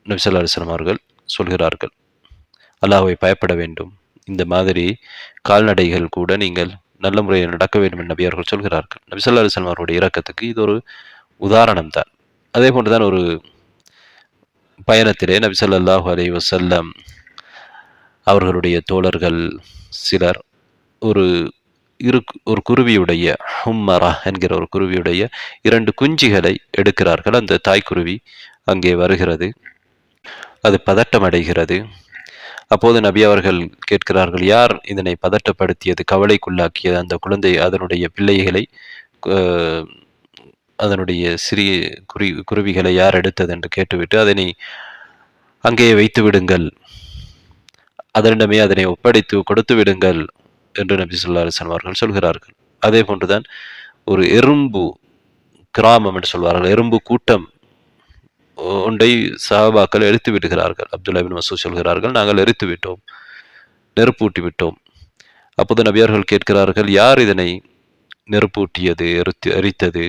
நபி ஸல்லல்லாஹு அலைஹி வஸல்லம் அவர்கள் சொல்கிறார்கள். அல்லாஹ்வை பயப்பட வேண்டும். இந்த மாதிரி கால்நடைகள் கூட நீங்கள் நல்ல முறையில் நடக்க வேண்டும் என்று நபி அவர்கள் சொல்கிறார்கள். நபி ஸல்லல்லாஹு அலைஹி வஸல்லம் அவருடைய இரக்கத்துக்கு இது ஒரு உதாரணம் தான். அதே போன்றுதான் ஒரு பயணத்திலே நபி ஸல்லல்லாஹு அலைஹி வஸல்லம் அவர்களுடைய தோழர்கள் சிலர் ஒரு ஒரு குருவியுடைய ஹும்மரா என்கிற ஒரு குருவியுடைய 2 குஞ்சுகளை எடுக்கிறார்கள். அந்த தாய்க்குருவி அங்கே வருகிறது, அது பதட்டம் அடைகிறது. அப்போது நபி அவர்கள் கேட்கிறார்கள், யார் இதனை பதட்டப்படுத்தியது, கவலைக்குள்ளாக்கியது, அந்த குழந்தை அதனுடைய பிள்ளைகளை அதனுடைய சிறிய குருவிகளை யார் எடுத்தது என்று கேட்டுவிட்டு அதனை அங்கேயே வைத்து விடுங்கள், அதனிடமே அதனை ஒப்படைத்து கொடுத்து விடுங்கள் என்று நபி ஸல்லல்லாஹு அலைஹி வஸல்லம் அவர்கள் சொல்கிறார்கள். அதே போன்றுதான் ஒரு எறும்பு கிராமம் என்று சொல்வார்கள், எறும்பு கூட்டம் ஒன்றை சஹாபாக்கள் எரித்து விடுகிறார்கள். அப்துல்லா இப்னு மஸ்ஊத் சொல்கிறார்கள், நாங்கள் எரித்து விட்டோம், நெருப்பூட்டி விட்டோம். அப்போது நபி அவர்கள் கேட்கிறார்கள், யார் இதனை நெருப்பூட்டியது, எரித்தது?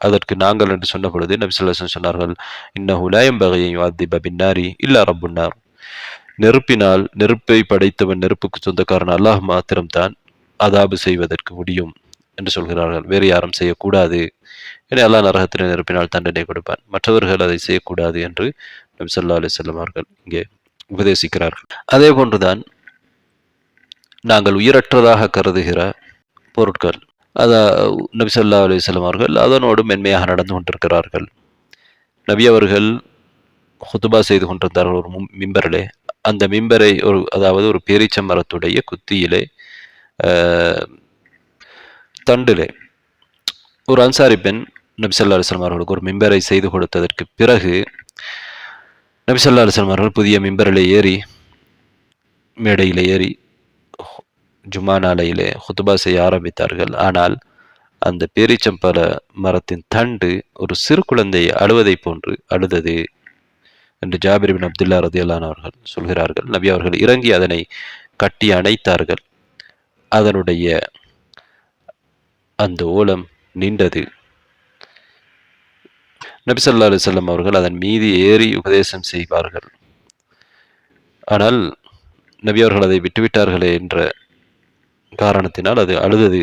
அதற்கு நாங்கள் என்று சொன்ன பொழுது நபி ஸல்லல்லாஹு அலைஹி வஸல்லம் சொன்னார்கள், இன்னஹு லா யம்பகி அன் யுஅத்திப பின்னாரி இல்லா ரப்புன் நார், நெருப்பினால் நெருப்பை படைத்தவன், நெருப்புக்கு சொந்தக்காரன் அல்லாஹ் மாத்திரம்தான் அதாபு செய்வதற்கு முடியும் என்று சொல்கிறார்கள். வேறு யாரும் செய்யக்கூடாது. ஏன்னா அல்லாஹ் நரகத்திலே நெருப்பினால் தண்டனை கொடுப்பான், மற்றவர்கள் அதை செய்யக்கூடாது என்று நபி ஸல்லல்லாஹு அலைஹி வஸல்லம் அவர்கள் இங்கே உபதேசிக்கிறார்கள். அதே போன்றுதான் நாங்கள் உயிரற்றதாக கருதுகிற பொருட்கள், நபி ஸல்லல்லாஹு அலைஹி வஸல்லம் அவர்கள் அதனோடு மென்மையாக நடந்து கொண்டிருக்கிறார்கள். நபி அவர்கள் ஹுதுபா செய்து கொண்டிருந்தார்கள் ஒரு மிம்பரிலே. அந்த மிம்பரை அதாவது ஒரு பேரீச்ச மரத்துடைய குத்தியிலே தண்டிலே ஒரு அன்சாரி பெண் நபி ஸல்லல்லாஹு அலைஹி வஸல்லம் அவர்களுக்கு ஒரு மிம்பரை செய்து கொடுத்ததற்கு பிறகு நபி ஸல்லல்லாஹு அலைஹி வஸல்லம் அவர்கள் புதிய மிம்பரிலே ஏறி மேடையிலே ஏறி ஜும்மா நாளையிலே ஹுத்பா செய்ய ஆரம்பித்தார்கள். ஆனால் அந்த பேரீச்சம்பழ மரத்தின் தண்டு ஒரு சிறு குழந்தை அழுவதை போன்று அழுதது என்று ஜாபிர் பின் அப்துல்லா ரதியல்லாஹு அவர்கள் சொல்கிறார்கள். நபி அவர்கள் இறங்கி அதனை கட்டி அணைத்தார்கள். அதனுடைய அந்த ஓலம் நீண்டது. நபி ஸல்லல்லாஹு அலைஹி வஸல்லம் அவர்கள் அதன் மீது ஏறி உபதேசம் செய்வார்கள். ஆனால் நபி அவர்கள் அதை விட்டுவிட்டார்களே என்ற காரணத்தினால் அது அழுதது.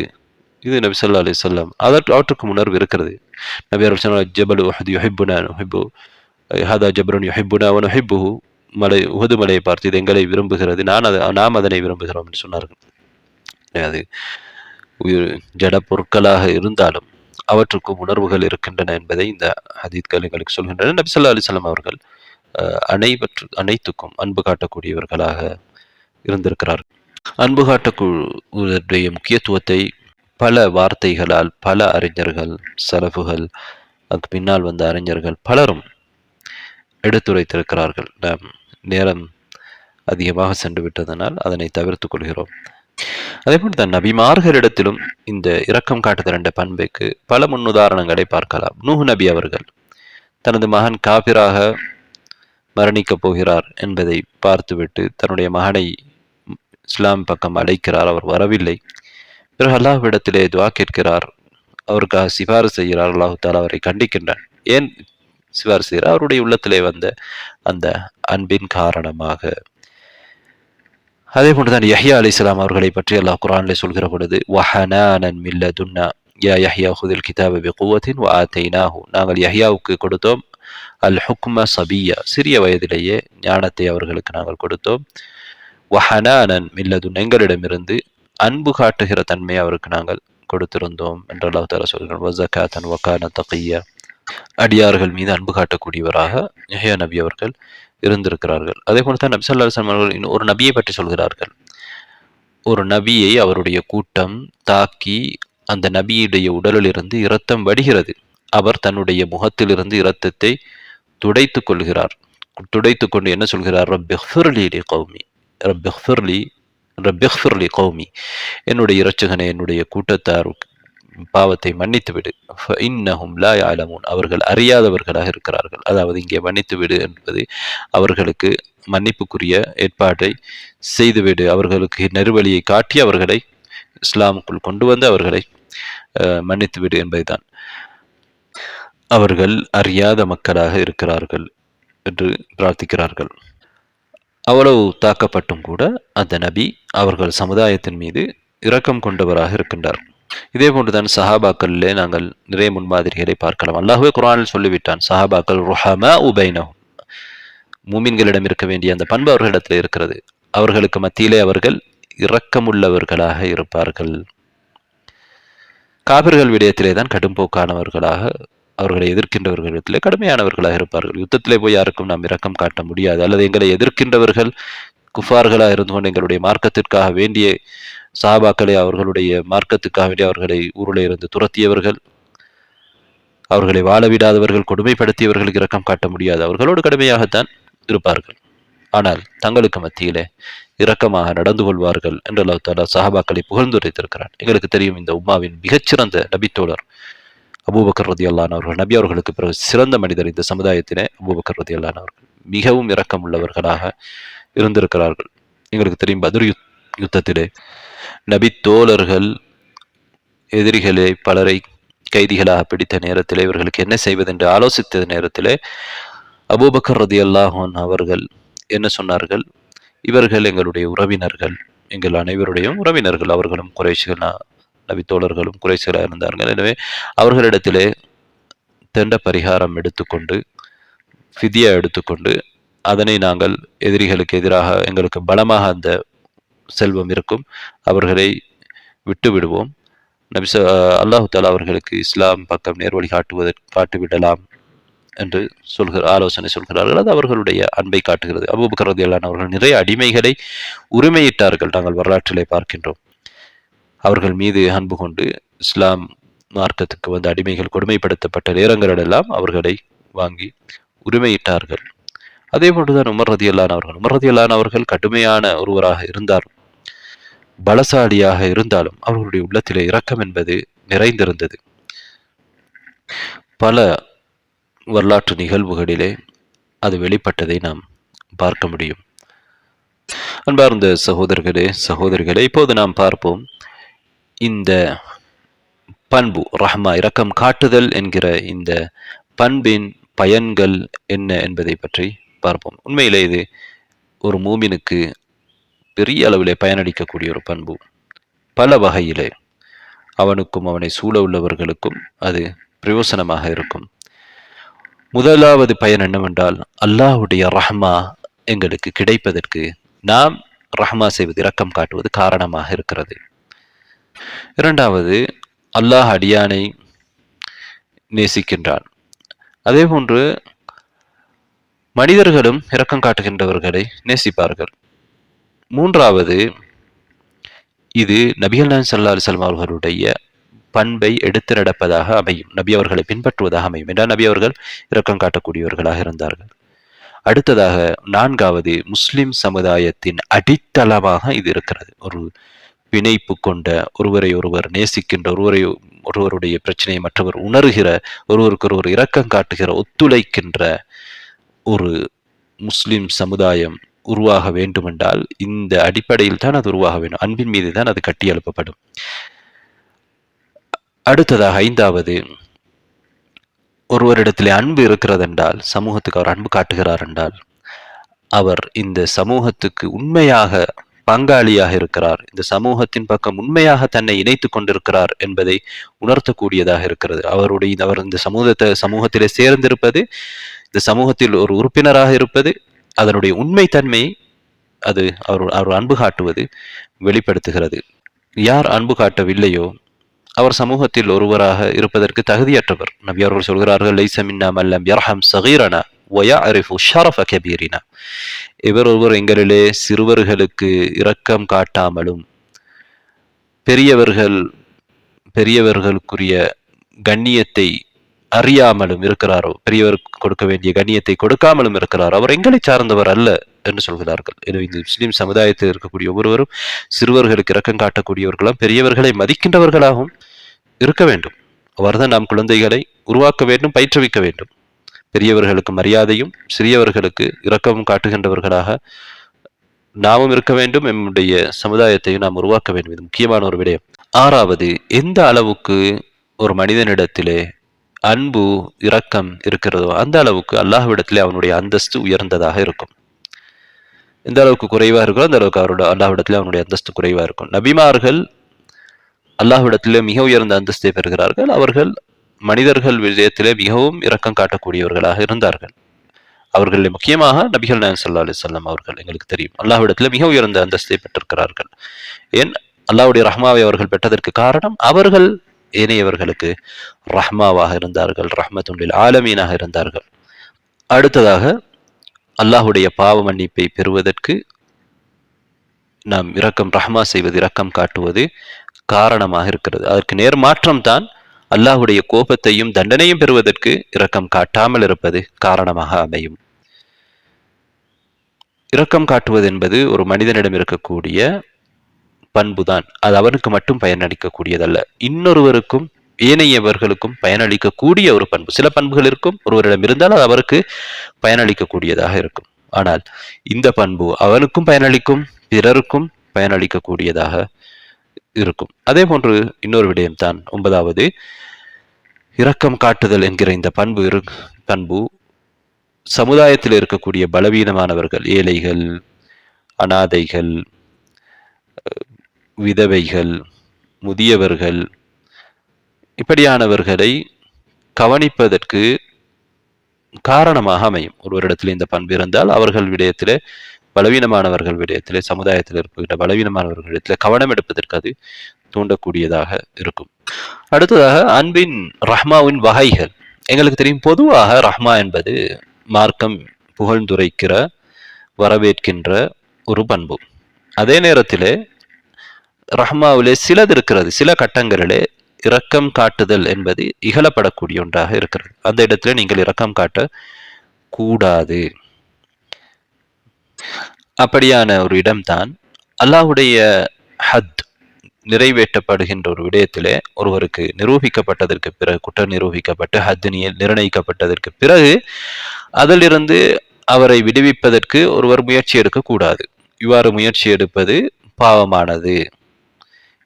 இது நபி ஸல்லல்லாஹு அலைஹி வஸல்லம் அவற்றுக்கும் உணர்வு இருக்கிறது. நபி அவர்கள் சொன்னார், ஜபல் உஹத் யுஹிப்புனா நுஹிப்பு ஹதா ஜப்ருன் யுஹிப்புனா வ நுஹிப்புஹு. மலை உஹது மலையை பார்த்து இது எங்களை விரும்புகிறது, நாம் அதனை விரும்புகிறோம் என்று சொன்னார்கள். அது ஜட பொருட்களாக இருந்தாலும் அவற்றுக்கும் உணர்வுகள் இருக்கின்றன என்பதை இந்த ஹதீத்கள் எங்களுக்கு சொல்கின்றன. நபி ஸல்லல்லாஹு அலைஹி வஸல்லம் அவர்கள் அனைத்துக்கும் அன்பு காட்டக்கூடியவர்களாக இருந்திருக்கிறார்கள். அன்பு காட்டக்கூடிய முக்கியத்துவத்தை பல வார்த்தைகளால் பல அறிஞர்கள், சலஃபுகள், அதுக்கு பின்னால் வந்த அறிஞர்கள் பலரும் எடுத்துரைத்திருக்கிறார்கள். நாம் நேரம் அதிகமாக சென்று விட்டதனால் அதனை தவிர்த்துக் கொள்கிறோம். அதே போன்று தான் நபிமார்களிடத்திலும் இந்த இரக்கம் காட்டுதல் என்ற பண்புக்கு பல முன்னுதாரணங்களை பார்க்கலாம். நூஹ் நபி அவர்கள் தனது மகன் காபிராக மரணிக்கப் போகிறார் என்பதை பார்த்துவிட்டு தன்னுடைய மகனை இஸ்லாம் பக்கம் அழைக்கிறார். அவர் வரவில்லை. பிறகு அல்லாஹ்விடத்திலே துஆ கேட்கிறார். அவருக்காக சிபாரிசு செய்கிறார். அல்லாஹ் தஆலா அவரை கண்டிக்கின்றான். ஏன் சிபாரிசு செய்கிறார்? அவருடைய உள்ளத்திலே வந்த அந்த அன்பின் காரணமாக. அதே போன்றுதான் யஹ்யா அலைஹிஸ்ஸலாம் அவர்களை பற்றி அல்லாஹ் குர்ஆனிலே சொல்கிற பொழுது வஹனானன் மின் லதுன்னா யா யஹ்யா ஹுதில் கிதாப பிகுவத்தின் வ ஆதைனாஹு. நாங்கள் யஹ்யாவுக்கு கொடுத்தோம் அல் ஹுக்ம சபியா, சிறிய வயதிலேயே ஞானத்தை அவர்களுக்கு நாங்கள் கொடுத்தோம். வஹனானன் மின் லதுன்னா, எங்களிடமிருந்து அன்பு காட்டுகிற தன்மை அவருக்கு நாங்கள் கொடுத்திருந்தோம் என்று அல்லாஹ் தஆலா சொல்கிறான். வ ஸகாத்தன் வ கான தகிய்யா, அடியார்கள் மீது அன்பு காட்டக்கூடியவராக யஹ்யா நபி அவர்கள் இருந்திருக்கிறார்கள். அதே போல தான் நபி ஸல்லல்லாஹு அலைஹி வஸல்லம் அவர்கள் ஒரு நபியை பற்றி சொல்கிறார்கள். ஒரு நபியை அவருடைய கூட்டம் தாக்கி அந்த நபியுடைய உடலில் இருந்து இரத்தம் வடிகிறது. அவர் தன்னுடைய முகத்திலிருந்து இரத்தத்தை துடைத்துக் கொள்கிறார். துடைத்துக் கொண்டு என்ன சொல்கிறார்? ரப்பிஃபிர்லி லிகௌமி, ரப்பிஃபிர்லி கௌமி, என்னுடைய இரட்சகனே, என்னுடைய கூட்டத்தார் பாவத்தை மன்னித்து விடு. இன்னஹும் லா யஅலமூன், அவர்கள் அறியாதவர்களாக இருக்கிறார்கள். அதாவது இங்கே மன்னித்து விடு என்பது அவர்களுக்கு மன்னிப்புக்குரிய ஏற்பாட்டை செய்துவிடு, அவர்களுக்கு நெருவழியை காட்டி அவர்களை இஸ்லாமுக்குள் கொண்டு வந்து அவர்களை மன்னித்து விடு என்பதுதான். அவர்கள் அறியாத மக்களாக இருக்கிறார்கள் என்று பிரார்த்திக்கிறார்கள். அவ்வளவு தாக்கப்பட்டும் கூட அந்த நபி அவர்கள் சமுதாயத்தின் மீது இரக்கம் கொண்டவராக இருக்கின்றார். இதே போன்றுதான் சஹாபாக்களிலே நாங்கள் நிறைய முன்மாதிரிகளை பார்க்கலாம். அல்லாஹ்வே குர்ஆனில் சொல்லிவிட்டான், சஹாபாக்கள் ருஹமா உபைனஹும், மூமின்களிடம் இருக்க வேண்டிய அந்த பண்பு அவர்களிடத்தில் இருக்கிறது. அவர்களுக்கு மத்தியிலே அவர்கள் இரக்கமுள்ளவர்களாக இருப்பார்கள். காபிர்கள் விடயத்திலே தான் கடும்போக்கானவர்களாக, அவர்களை எதிர்க்கின்றவர்களிடத்திலே கடுமையானவர்களாக இருப்பார்கள். யுத்தத்திலே போய் யாருக்கும் நாம் இரக்கம் காட்ட முடியாது. அல்லது எங்களை எதிர்க்கின்றவர்கள் குஃபார்களாக இருந்து கொண்டு எங்களுடைய மார்க்கத்திற்காக வேண்டிய சஹாபாக்களை அவர்களுடைய மார்க்கத்துக்காக வேண்டிய அவர்களை ஊரில் இருந்து துரத்தியவர்கள், அவர்களை வாழ விடாதவர்கள், கொடுமைப்படுத்தியவர்களுக்கு இரக்கம் காட்ட முடியாது. அவர்களோடு கடுமையாகத்தான் இருப்பார்கள். ஆனால் தங்களுக்கு மத்தியிலே இரக்கமாக நடந்து கொள்வார்கள் என்று அல்லாஹ் தஆலா சஹாபாக்களை புகழ்ந்துரைத்திருக்கிறார். எங்களுக்கு தெரியும், இந்த உம்மாவின் மிகச்சிறந்த நபித்தோழர் அபூபக்கர் ரலியல்லாஹு அன்ஹு அவர்கள், நபி அவர்களுக்கு பிறகு சிறந்த மனிதர் இந்த சமுதாயத்திலே அபூபக்கர் ரலியல்லாஹு அன்ஹு அவர்கள் மிகவும் இரக்கம் உள்ளவர்களாக இருந்திருக்கிறார்கள். எங்களுக்கு தெரியும், பத்ர் யுத்தத்திலே நபி தோழர்கள் எதிரிகளை பலரை கைதிகளாக பிடித்த நேரத்திலே இவர்களுக்கு என்ன செய்வது என்று ஆலோசித்த நேரத்திலே அபூபக்கர் ரலியல்லாஹு அன்ஹு அவர்கள் என்ன சொன்னார்கள்? இவர்கள் எங்களுடைய உறவினர்கள், எங்கள் அனைவருடையும் உறவினர்கள். அவர்களும் குறைஷிகள், நபி தோழர்களும் குறைஷிகளாக இருந்தார்கள். எனவே அவர்களிடத்திலே தண்ட பரிகாரம் எடுத்துக்கொண்டு, ஃபிதியா எடுத்துக்கொண்டு, அதனை நாங்கள் எதிரிகளுக்கு எதிராக எங்களுக்கு பலமாக அந்த செல்வம் இருக்கும், அவர்களை விட்டு விடுவோம். அல்லாஹு தஆலா அவர்களுக்கு இஸ்லாம் பக்கம் நேர்வழி காட்டுவிடலாம் என்று ஆலோசனை சொல்கிறார்கள். அது அவர்களுடைய அன்பை காட்டுகிறது. அபூபக்கர் ரலியல்லாஹு அன்ஹு அவர்கள் நிறைய அடிமைகளை உரிமையிட்டார்கள். நாங்கள் வரலாற்றிலே பார்க்கின்றோம். அவர்கள் மீது அன்பு கொண்டு இஸ்லாம் மார்க்கத்துக்கு வந்து அடிமைகள் கொடுமைப்படுத்தப்பட்ட நேரங்களிலெல்லாம் அவர்களை வாங்கி உரிமையிட்டார்கள். அதே போன்றுதான் உமர் ரதியல்லான் அவர்கள். உமர் ரதியல்லான் அவர்கள் கடுமையான ஒருவராக இருந்தார், பலசாலியாக இருந்தாலும் அவர்களுடைய உள்ளத்திலே இரக்கம் என்பது நிறைந்திருந்தது. பல வரலாற்று நிகழ்வுகளிலே அது வெளிப்பட்டதை நாம் பார்க்க முடியும். அன்பார்ந்த சகோதரர்களே, சகோதரிகளே, இப்போது நாம் பார்ப்போம் இந்த பண்பு ரஹ்மா, இரக்கம் காட்டுதல் என்கிற இந்த பண்பின் பயன்கள் என்ன என்பதை பற்றி பார்ப்போம். உண்மையிலே இது ஒரு மூமினுக்கு பெரிய அளவிலே பயனளிக்கக்கூடிய ஒரு பண்பு. பல வகையிலே அவனுக்கும் அவனை சூழ உள்ளவர்களுக்கும் அது பிரயோசனமாக இருக்கும். முதலாவது பயன் என்னவென்றால், அல்லாஹ்வுடைய ரஹ்மா எங்களுக்கு கிடைப்பதற்கு நாம் ரஹ்மா செய்வது, இரக்கம் காட்டுவது காரணமாக இருக்கிறது. இரண்டாவது, அல்லாஹ் அடியானை நேசிக்கின்றான். அதே போன்று மனிதர்களும் இரக்கம் காட்டுகின்றவர்களை நேசிப்பார்கள். மூன்றாவது, இது நபிகள் நாயகம் ஸல்லல்லாஹு அலைஹி வஸல்லம் அவர்களுடைய பண்பை எடுத்து நடப்பதாக அமையும், நபி அவர்களை பின்பற்றுவதாக அமையும். என்றால் நபி அவர்கள் இரக்கம் காட்டக்கூடியவர்களாக இருந்தார்கள். அடுத்ததாக நான்காவது, முஸ்லிம் சமுதாயத்தின் அடித்தளமாக இது இருக்கிறது. ஒரு பிணைப்பு கொண்ட, ஒருவரை ஒருவர் நேசிக்கின்ற, ஒருவருடைய பிரச்சனையை மற்றவர் உணர்கிற, ஒருவருக்கொருவர் இரக்கம் காட்டுகிற, ஒத்துழைக்கின்ற ஒரு முஸ்லிம் சமுதாயம் உருவாக வேண்டுமென்றால் இந்த அடிப்படையில் தான் அது உருவாக வேண்டும். அன்பின் மீது தான் அது கட்டி எழுப்பப்படும். அடுத்ததாக ஐந்தாவது, ஒருவரிடத்திலே அன்பு இருக்கிறது என்றால், சமூகத்துக்கு அவர் அன்பு காட்டுகிறார் என்றால், அவர் இந்த சமூகத்துக்கு உண்மையாக பங்காளியாக இருக்கிறார், இந்த சமூகத்தின் பக்கம் உண்மையாக தன்னை இணைத்துக் கொண்டிருக்கிறார் என்பதை உணர்த்தக்கூடியதாக இருக்கிறது. அவர் இந்த சமூகத்திலே சேர்ந்திருப்பது, இந்த சமூகத்தில் ஒரு உறுப்பினராக இருப்பது, அதனுடைய உண்மை தன்மையை அது அவர் அன்பு காட்டுவது வெளிப்படுத்துகிறது. யார் அன்பு காட்டவில்லையோ அவர் சமூகத்தில் ஒருவராக இருப்பதற்கு தகுதியற்றவர். நபி அவர்கள் சொல்கிறார்கள், லைஸ மின்னா மன் லம் யர்ஹம் ஸகீரனா வ யஅரிஃபு ஷரஃப கபீரினா. இவர் ஒருவர் எங்களிலே சிறுவர்களுக்கு இரக்கம் காட்டாமலும் பெரியவர்களுக்குரிய கண்ணியத்தை அறியாமலும் இருக்கிறாரோ, பெரியவருக்கு கொடுக்க வேண்டிய கண்ணியத்தை கொடுக்காமலும் இருக்கிறாரோ, அவர் எங்களை சார்ந்தவர் அல்ல என்று சொல்கிறார்கள். எனவே இந்த முஸ்லிம் சமுதாயத்தில் இருக்கக்கூடிய ஒவ்வொருவரும் சிறுவர்களுக்கு இரக்கம் காட்டக்கூடியவர்களும் பெரியவர்களை மதிக்கின்றவர்களாகவும் இருக்க வேண்டும். அவர்தான் நாம் குழந்தைகளை உருவாக்க வேண்டும், பயிற்றுவிக்க வேண்டும். பெரியவர்களுக்கு மரியாதையும் சிறியவர்களுக்கு இரக்கமும் காட்டுகின்றவர்களாக நாமும் இருக்க வேண்டும். நம்முடைய சமுதாயத்தையும் நாம் உருவாக்க வேண்டும். இது முக்கியமான ஒரு விடயம். ஆறாவது, எந்த அளவுக்கு ஒரு மனிதனிடத்திலே அன்பு இரக்கம் இருக்கிறதோ அந்த அளவுக்கு அல்லாஹ்விடத்திலே அவனுடைய அந்தஸ்து உயர்ந்ததாக இருக்கும். எந்த அளவுக்கு குறைவாக இருக்கோ அந்த அளவுக்கு அல்லாஹ்விடத்திலே அவனுடைய அந்தஸ்து குறைவாக இருக்கும். நபிமார்கள் அல்லாஹ்விடத்திலே மிக உயர்ந்த அந்தஸ்தை பெறுகிறார்கள். அவர்கள் மனிதர்கள் விஷயத்திலே மிகவும் இரக்கம் காட்டக்கூடியவர்களாக இருந்தார்கள். அவர்களில் முக்கியமாக நபிகள் நாயகம் ஸல்லல்லாஹு அலைஹி வஸல்லம் அவர்கள் எங்களுக்கு தெரியும் அல்லாஹ்விடத்திலே மிக உயர்ந்த அந்தஸ்தை பெற்றிருக்கிறார்கள். ஏன்? அல்லாஹ்வுடைய ரஹ்மாவை அவர்கள் பெற்றதற்கு காரணம் அவர்கள் ஏனையவர்களுக்கு ரஹ்மாவாக இருந்தார்கள், ரஹ்மத்துல் லில் ஆலமீனாக இருந்தார்கள். அடுத்ததாக, அல்லாஹ்வுடைய பாவ மன்னிப்பை பெறுவதற்கு நாம் ரஹ்மா செய்வது, இரக்கம் காட்டுவது காரணமாக இருக்கிறது. அதற்கு நேர்மாற்றம் தான் அல்லாஹ்வுடைய கோபத்தையும் தண்டனையும் பெறுவதற்கு இரக்கம் காட்டாமல் இருப்பது காரணமாக அமையும். இரக்கம் காட்டுவது என்பது ஒரு மனிதனிடம் இருக்கக்கூடிய பண்புதான். அது அவனுக்கு மட்டும் பயனளிக்கக்கூடியதல்ல, இன்னொருவருக்கும் ஏனையவர்களுக்கும் பயனளிக்கக்கூடிய ஒரு பண்பு. சில பண்புகள் இருக்கும், ஒருவரிடம் இருந்தால் அது அவருக்கு பயனளிக்கக்கூடியதாக இருக்கும். ஆனால் இந்த பண்பு அவனுக்கும் பயனளிக்கும், பிறருக்கும் பயனளிக்கக்கூடியதாக இருக்கும். அதே போன்று இன்னொரு விடயம்தான் 9வது, இரக்கம் காட்டுதல் என்கிற இந்த பண்பு சமுதாயத்தில் இருக்கக்கூடிய பலவீனமானவர்கள், ஏழைகள், அனாதைகள், விதவைகள், முதியவர்கள், இப்படியானவர்களை கவனிப்பதற்கு காரணமாக அமையும். ஒருவரிடத்தில் இந்த பண்பு இருந்தால் அவர்கள் விடயத்திலே, பலவீனமானவர்கள் விடயத்திலே, சமுதாயத்தில் இருக்கின்ற பலவீனமானவர்களிடத்திலே கவனம் எடுப்பதற்கு அது தூண்டக்கூடியதாக இருக்கும். அடுத்ததாக, அன்பின் ரஹ்மாவின் வகைகள் எங்களுக்கு தெரியும். பொதுவாக ரஹ்மா என்பது மார்க்கம் புகழ்ந்துரைக்கிற, வரவேற்கின்ற ஒரு பண்பு. அதே நேரத்திலே ரஹ்மாவிலே சிலது இருக்கிறது, சில கட்டங்களிலே இரக்கம் காட்டுதல் என்பது இகழப்படக்கூடிய ஒன்றாக இருக்கிறது. அந்த இடத்துல நீங்கள் இரக்கம் காட்ட கூடாது. அப்படியான ஒரு இடம்தான் அல்லாஹ்வுடைய ஹத் நிறைவேற்றப்படுகின்ற ஒரு விடயத்திலே ஒருவருக்கு நிரூபிக்கப்பட்டதற்கு பிறகு, குற்றம் நிரூபிக்கப்பட்டு ஹத் நிர்ணயிக்கப்பட்டதற்கு பிறகு அதிலிருந்து அவரை விடுவிப்பதற்கு ஒருவர் முயற்சி எடுக்கக்கூடாது. இவ்வாறு முயற்சி எடுப்பது பாவமானது.